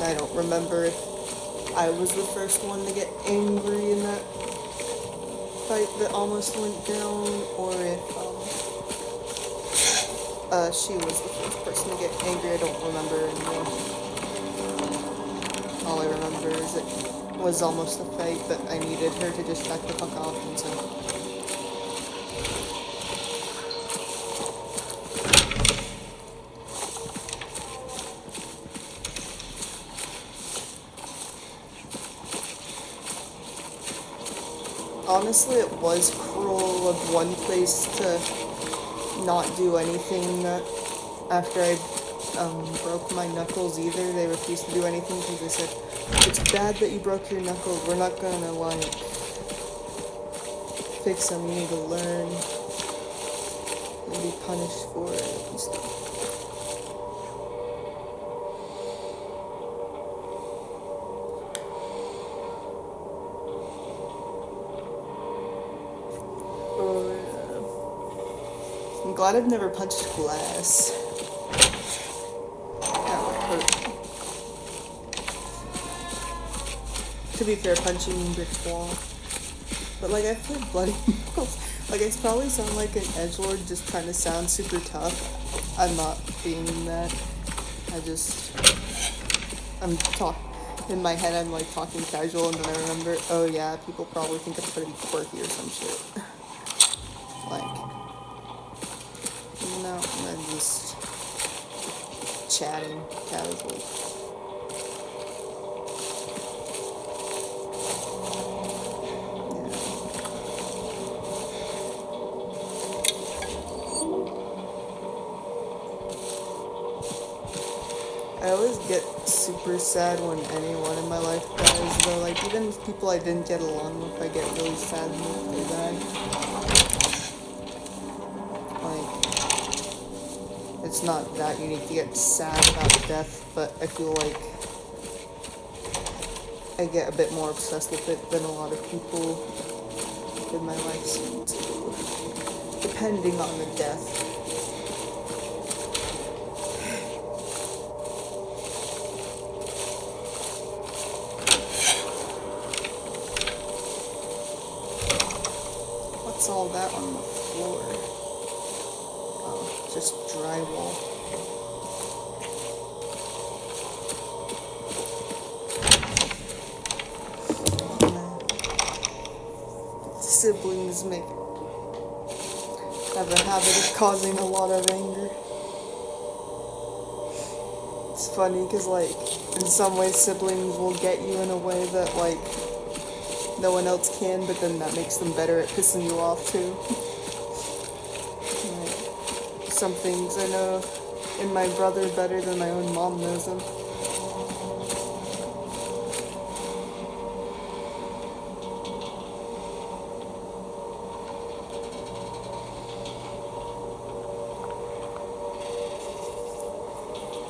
I don't remember if I was the first one to get angry in that fight that almost went down, or if she was the first person to get angry. I don't remember anymore. All I remember is it was almost a fight, but I needed her to just back the fuck off, and so. Honestly, it was cruel of one place to not do anything after I broke my knuckles either. They refused to do anything because they said, it's bad that you broke your knuckles. We're not gonna, like, fix them. You need to learn and be punished for it and stuff. I'm glad I've never punched glass. That would hurt. To be fair, punching brick wall. But like, I've played Bloody Knuckles. Like, I probably sound like an edgelord just trying to sound super tough. I'm not being that. I'm talking. In my head, I'm like talking casual, and then I remember, oh yeah, people probably think I'm pretty quirky or some shit. Like, no, I'm just chatting casually. I always get super sad when anyone in my life dies, though. Like, even with people I didn't get along with, I get really sad when they die. Like, it's not that unique to get sad about death, but I feel like I get a bit more obsessed with it than a lot of people in my life seem to, depending on the death. What's all that on the floor? Oh, just drywall. Siblings have a habit of causing a lot of anger. It's funny because, like, in some ways siblings will get you in a way that, like, no one else can, but then that makes them better at pissing you off too. Like, some things I know in my brother better than my own mom knows them.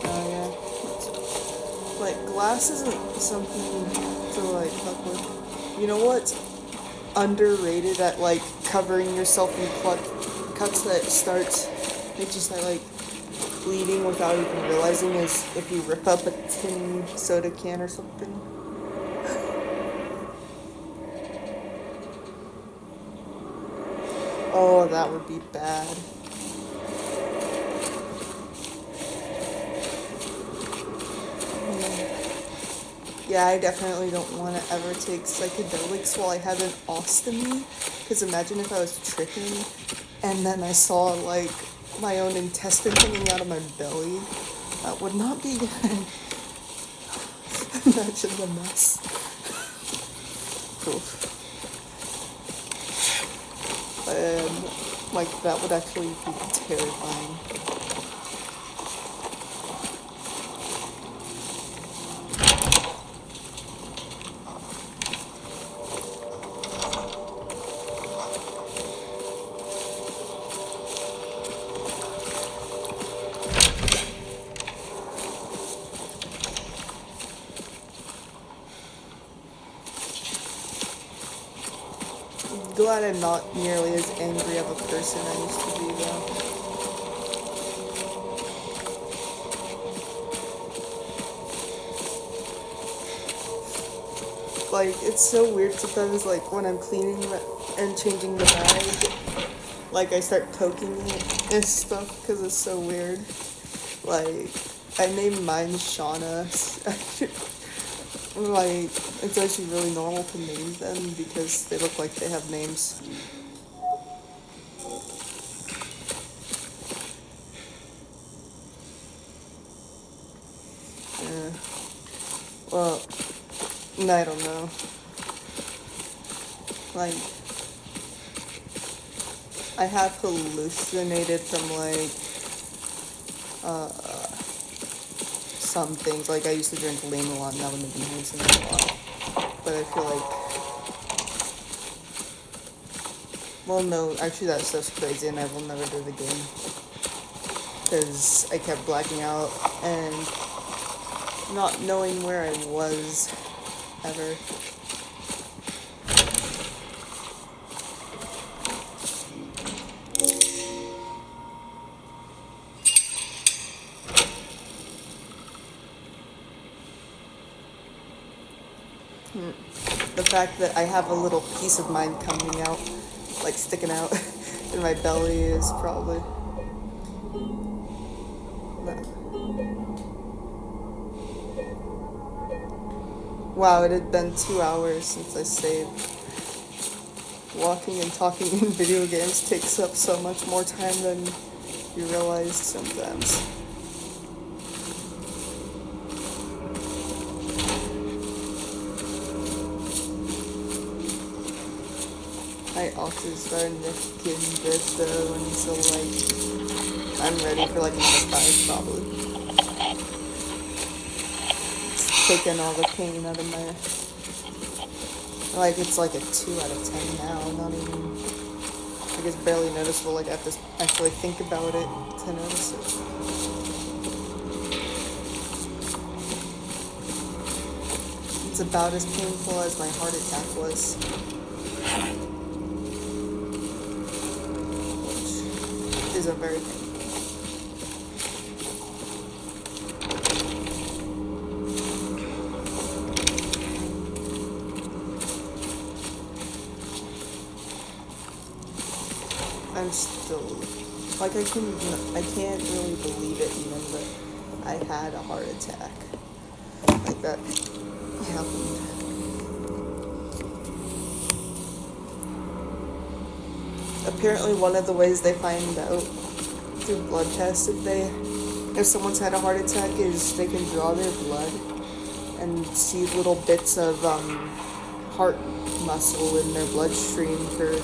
Oh yeah. Like, glass isn't something to, like, fuck with. You know what's underrated at, like, covering yourself in cuts that makes you start, like, bleeding without even realizing is if you rip up a tin soda can or something. Oh, that would be bad. Yeah, I definitely don't want to ever take psychedelics while I have an ostomy, because imagine if I was tripping and then I saw, like, my own intestine hanging out of my belly. That would not be good. Imagine the mess. Oof. Like, that would actually be terrifying. glad I'm not nearly as angry of a person I used to be, though. Like, it's so weird sometimes, like, when I'm cleaning and changing the bag, like, I start poking it and stuff, because it's so weird. Like, I named mine Shauna. Like, it's actually really normal to name them, because they look like they have names. Yeah. Well, I don't know. Like, I have hallucinated from, like, some things. Like, I used to drink lean a lot, and that would make me hallucinate a lot. But I feel like... Well, no, actually that stuff's crazy, and I will never do it again. Because I kept blacking out, and not knowing where I was, ever. The fact that I have a little piece of mine coming out, like sticking out in my belly is probably... No. Wow, it had been 2 hours since I saved. Walking and talking in video games takes up so much more time than you realize sometimes. My oxes starting to getting good though, and so like I'm ready for like another 5 probably. It's taking all the pain out of my... Like it's like a 2 out of 10 now, not even... Like it's barely noticeable, like I have to actually think about it to notice it. It's about as painful as my heart attack was. Isn't very painful. I'm still like I can't really believe it even that I had a heart attack. Like that happened. Apparently one of the ways they find out through blood tests if someone's had a heart attack is they can draw their blood and see little bits of heart muscle in their bloodstream for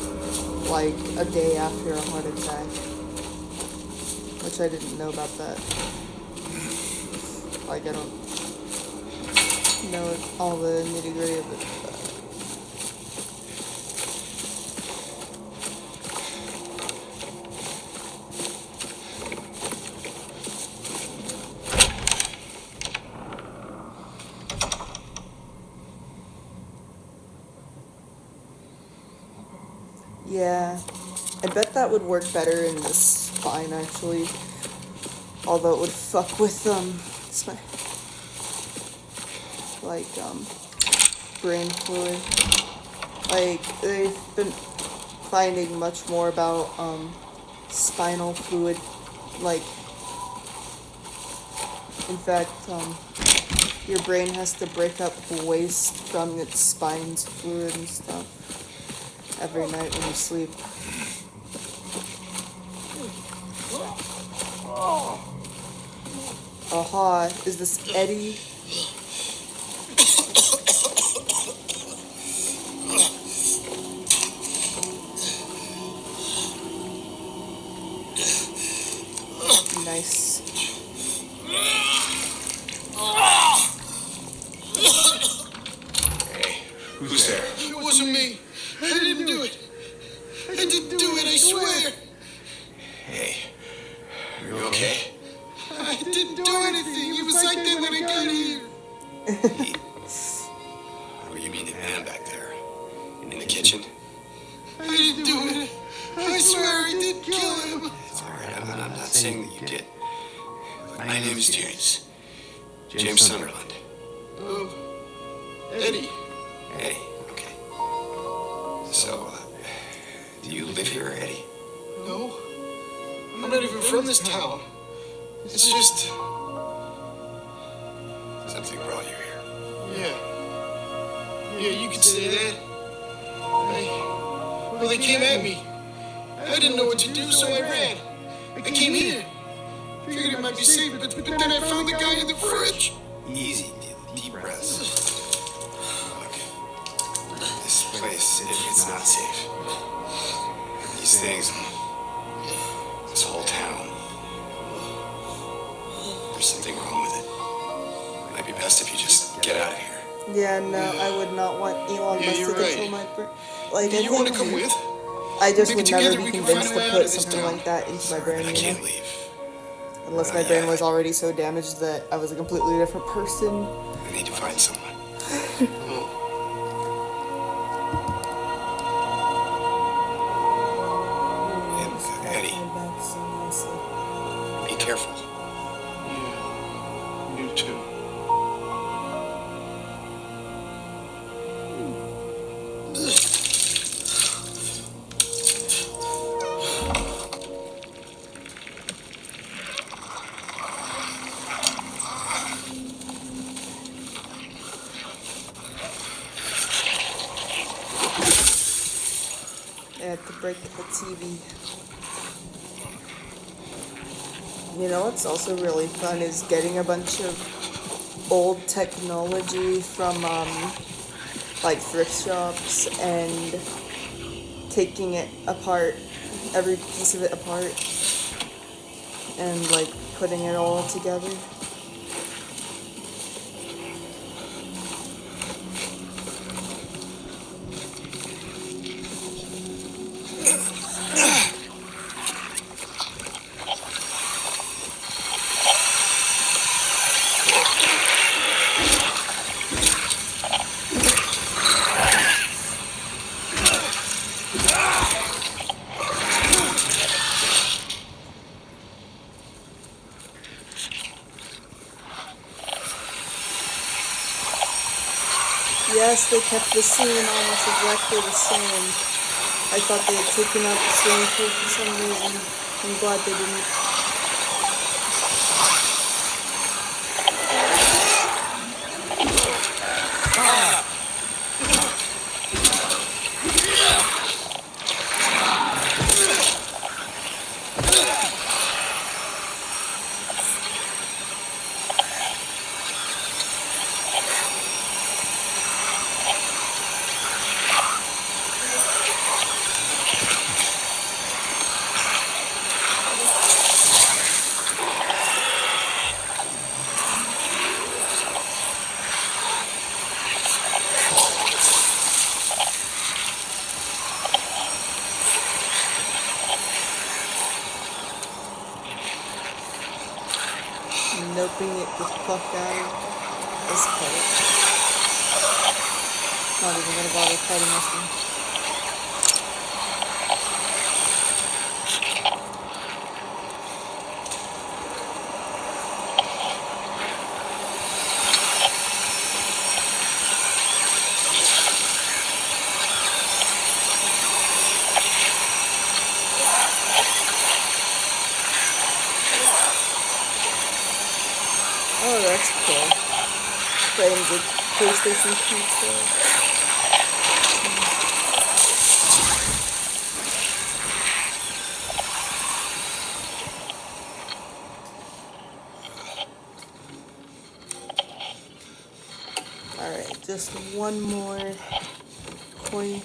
like a day after a heart attack. Which I didn't know about that. Like I don't know all the nitty-gritty of it. Yeah, I bet that would work better in the spine actually. Although it would fuck with brain fluid. Like they've been finding much more about spinal fluid. Like in fact, your brain has to break up waste from its spine's fluid and stuff every night when you sleep. Aha, is this Eddie? Nice. Hey, who's there? It wasn't me. I didn't do it. I didn't do it, I swear. Hey, are you okay? I didn't do anything. It was like that when I got here. Oh, you mean the man back there in the kitchen? I James Sunderland. Eddie. Eddie, okay. So, do you live here, Eddie? No. I'm not even from this town. It's just... Something brought you here. Yeah, you could say that. Well, they came at me. I didn't know what to do, so I ran. I came here. Figured it might be safe, but then I found the guy in the fridge. Easy, deep breaths. Look, this place, it's not safe. These things, this whole town, there's something wrong with it. Might be best if you just get out of here. Yeah, no, I would not want Elon Musk to you're control right. my brain. Like, I You want to think come with? I just Maybe would never together be we can convinced find to a way out put of this something town. like that into my brain, I you can't know? leave. Unless my brain was already so damaged that I was a completely different person. I need to find someone. And, Eddie, be careful. Yeah, you too. I had to break the TV. You know what's also really fun is getting a bunch of old technology from like thrift shops and taking it apart, every piece of it apart, and like putting it all together. Yes, they kept the scene almost exactly the same. I thought they had taken out the swimming pool for some reason. I'm glad they didn't. Noping it the fuck out of this part. Not even gonna bother fighting this one. Oh, that's cool. Frames with PlayStation control. Alright, just one more coin.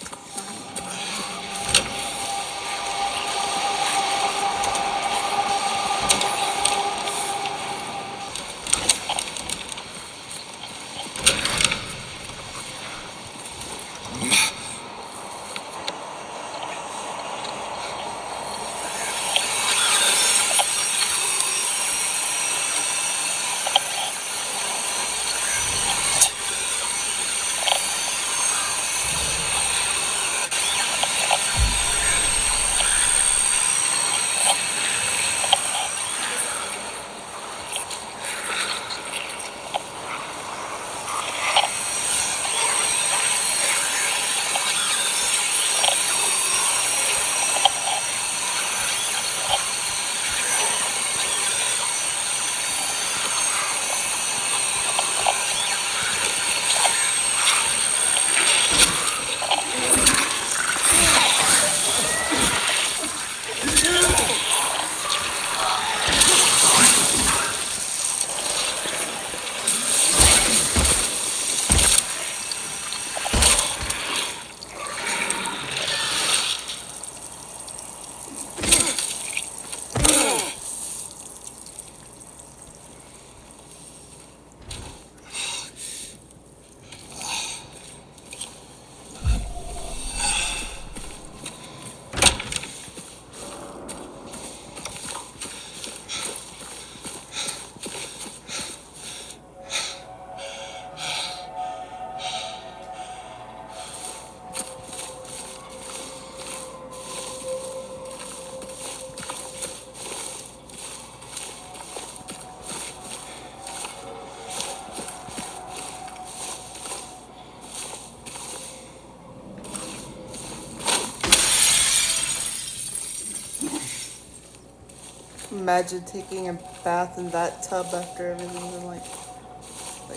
imagine taking a bath in that tub after everything. I'm like,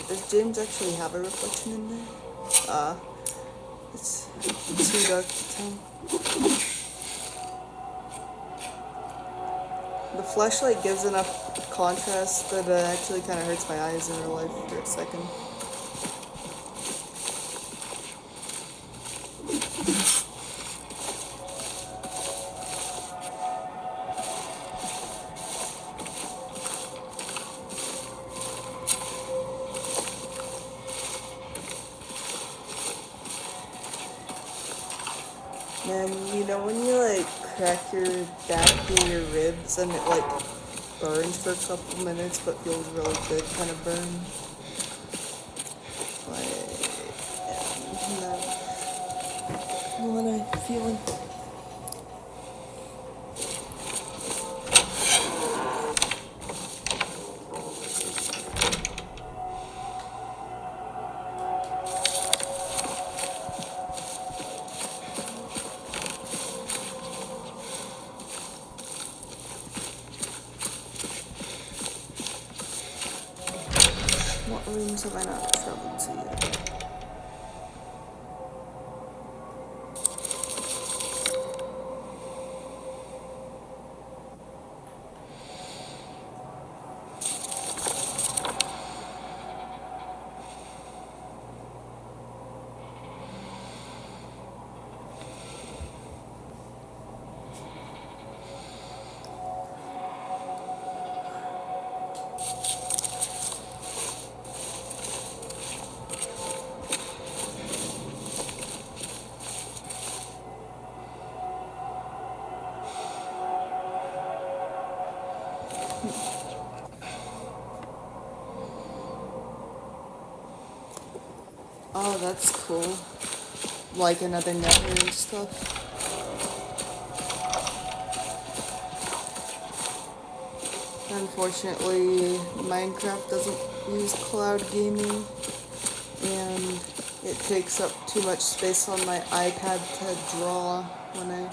does James actually have a reflection in there? It's too dark to tell. The flashlight gives enough contrast that it actually kind of hurts my eyes in real life for a second. Man, you know when you like crack your back through your ribs and it like burns for a couple minutes but feels really good kind of burn? Like, yeah, what am I feeling? What rooms have I not traveled to yet? Oh, that's cool. Like another nether and stuff. Unfortunately, Minecraft doesn't use cloud gaming, and it takes up too much space on my iPad to draw when I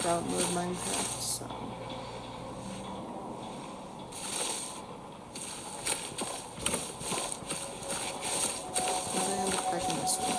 download Minecraft, so... How did I end up cracking this one?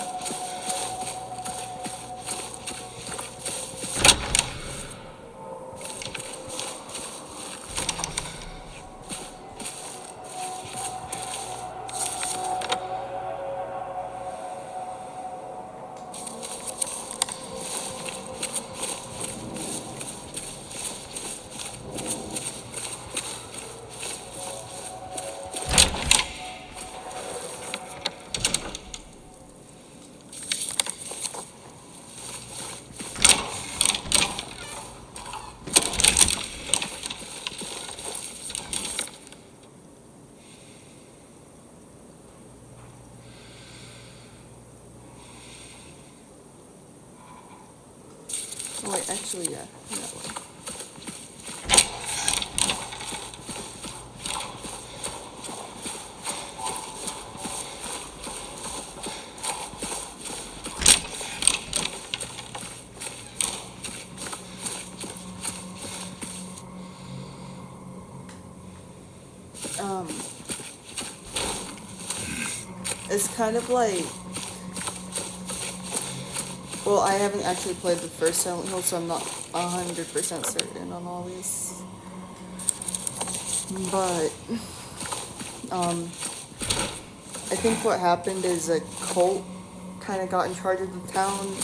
Oh wait, actually, yeah, that one. It's kind of like... Well, I haven't actually played the first Silent Hill, so I'm not 100% certain on all these. But, I think what happened is a cult kind of got in charge of the town,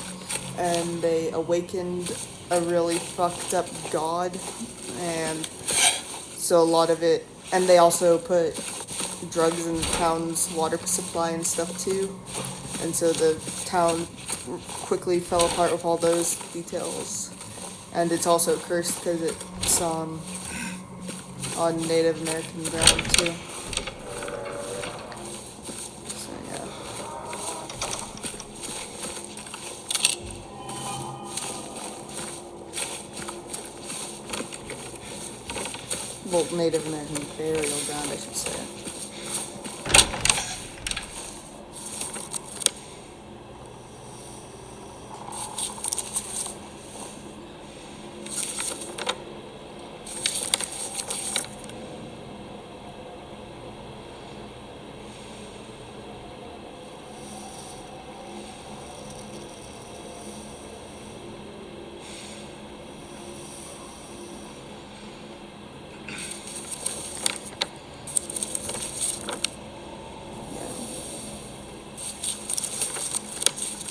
and they awakened a really fucked up god, and so a lot of it... And they also put drugs in the town's water supply and stuff too, and so the town quickly fell apart with all those details. And it's also cursed because it's on Native American ground too. So yeah. Well, Native American burial ground, I should say.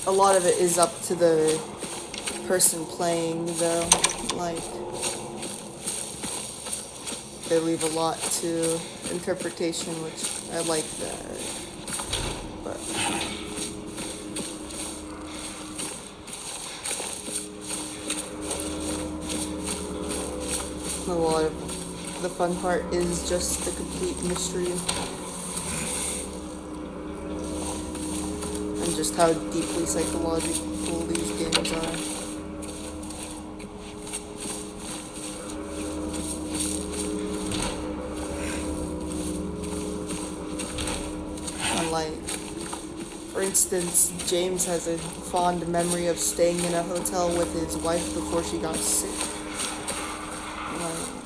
a lot of it is up to the person playing, though. Like, they leave a lot to interpretation, which I like that. But a lot of the fun part is just the complete mystery and just how deeply psychological these games are. And like, for instance, James has a fond memory of staying in a hotel with his wife before she got sick. Like,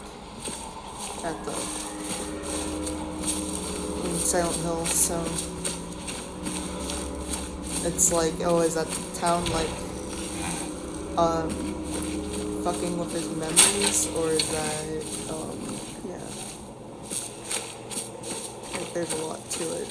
at the in Silent Hill, so it's like, oh, is that town like fucking with his memories, or is that yeah, like there's a lot to it.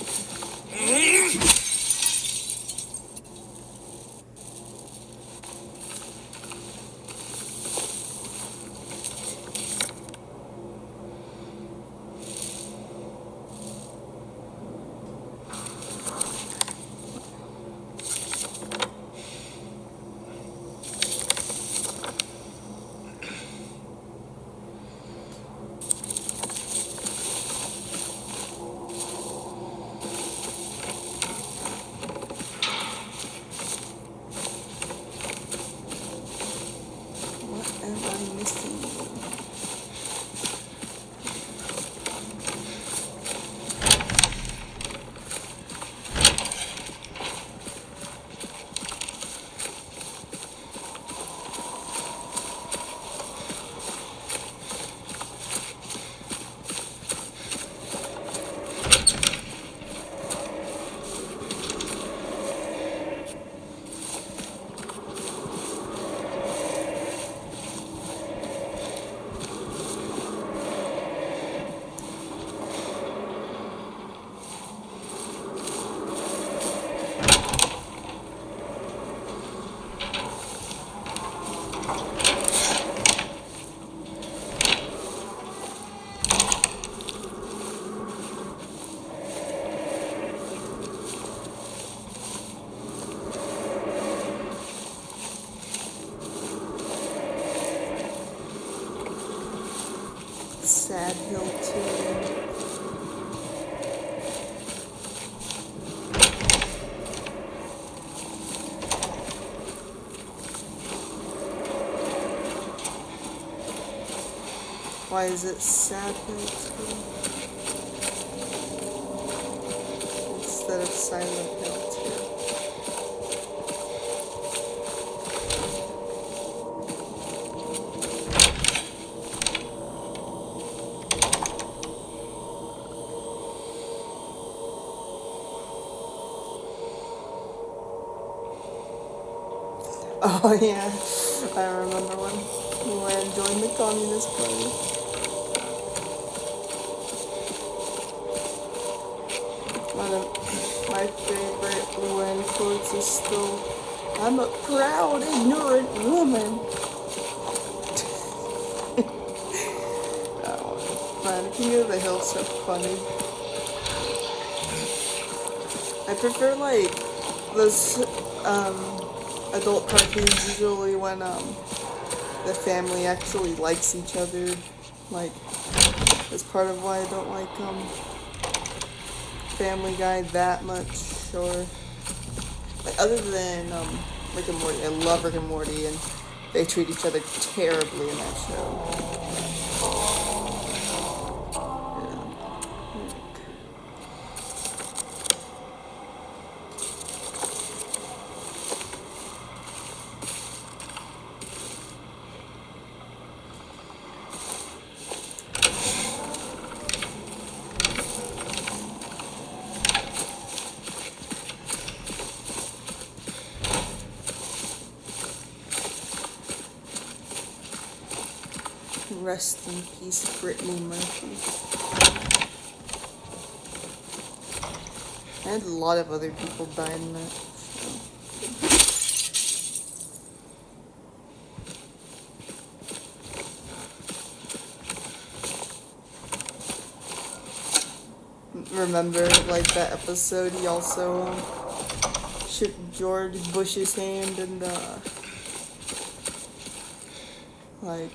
Sad Hill 2. Why is it Sad Hill 2 instead of Silent Hill 2? Oh yeah, I remember when Luann joined the Communist Party. One of my favorite Luann quotes is still, "I'm a proud, ignorant woman." Oh, man, King of the Hill's so funny. I prefer like those adult cartoons usually when the family actually likes each other. Like, that's part of why I don't like Family Guy that much, or like, other than Rick and Morty. I love Rick and Morty, and they treat each other terribly in that show. Rest in peace, Brittany Murphy. And a lot of other people died in that show. remember, like, that episode, he also shook George Bush's hand and, like,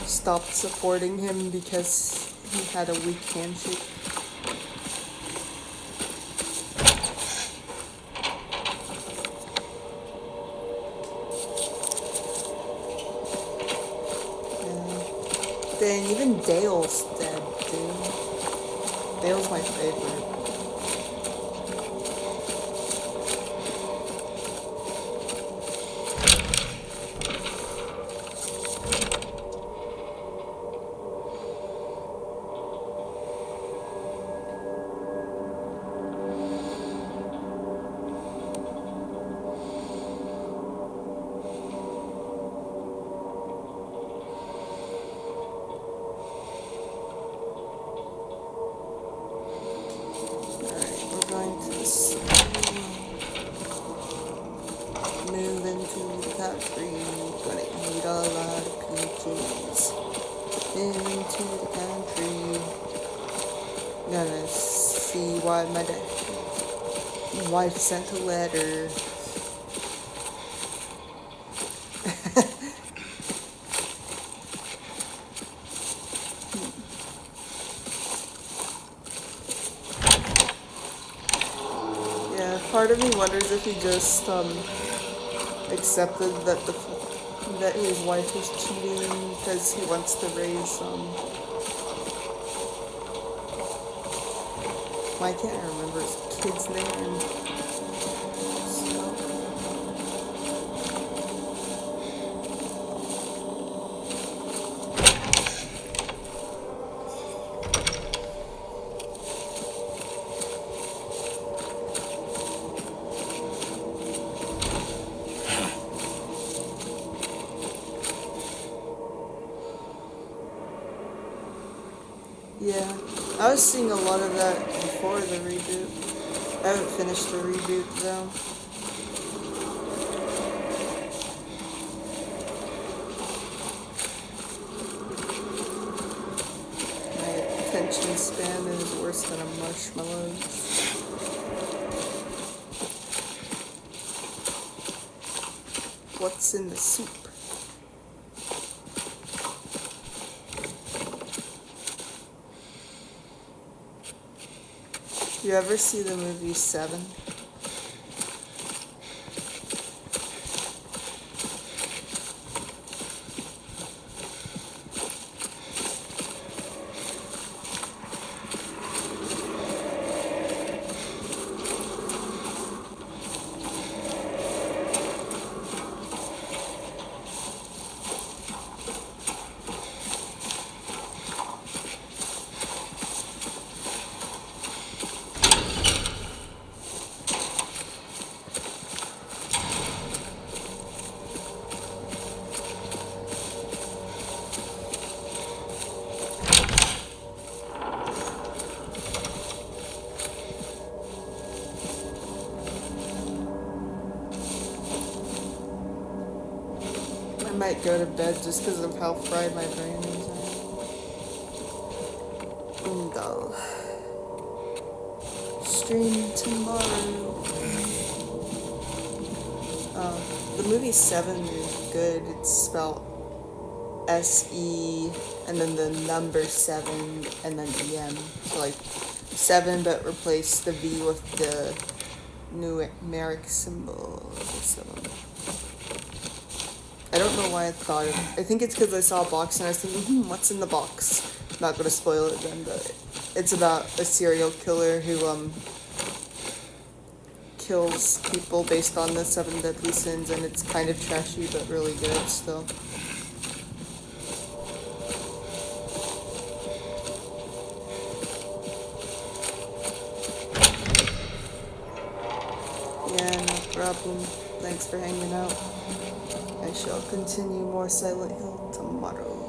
stopped supporting him because he had a weak handshake. Yeah. Dang, even Dale's dead, dude. Dale's my favorite. Move into the country, gonna eat a lot of peaches. Into the country, gonna see why my wife sent a letter. Yeah, part of me wonders if he just accepted that his wife was cheating because he wants to raise I can't remember his kid's name. Yeah, I was seeing a lot of that before the reboot. I haven't finished the reboot though. My attention span is worse than a marshmallow's. What's in the soup? You ever see the movie Seven? I might go to bed just because of how fried my brain is. Go. Stream tomorrow. The movie Seven is good. It's spelled S-E and then the number 7 and then E-M. So like 7 but replace the V with the numeric symbol. So I don't know why I thought of it. I think it's because I saw a box and I was thinking, what's in the box? Not gonna spoil it then, but it's about a serial killer who kills people based on the 7 deadly sins, and it's kind of trashy but really good still. Yeah, no problem. Thanks for hanging out. I shall continue more Silent Hill tomorrow.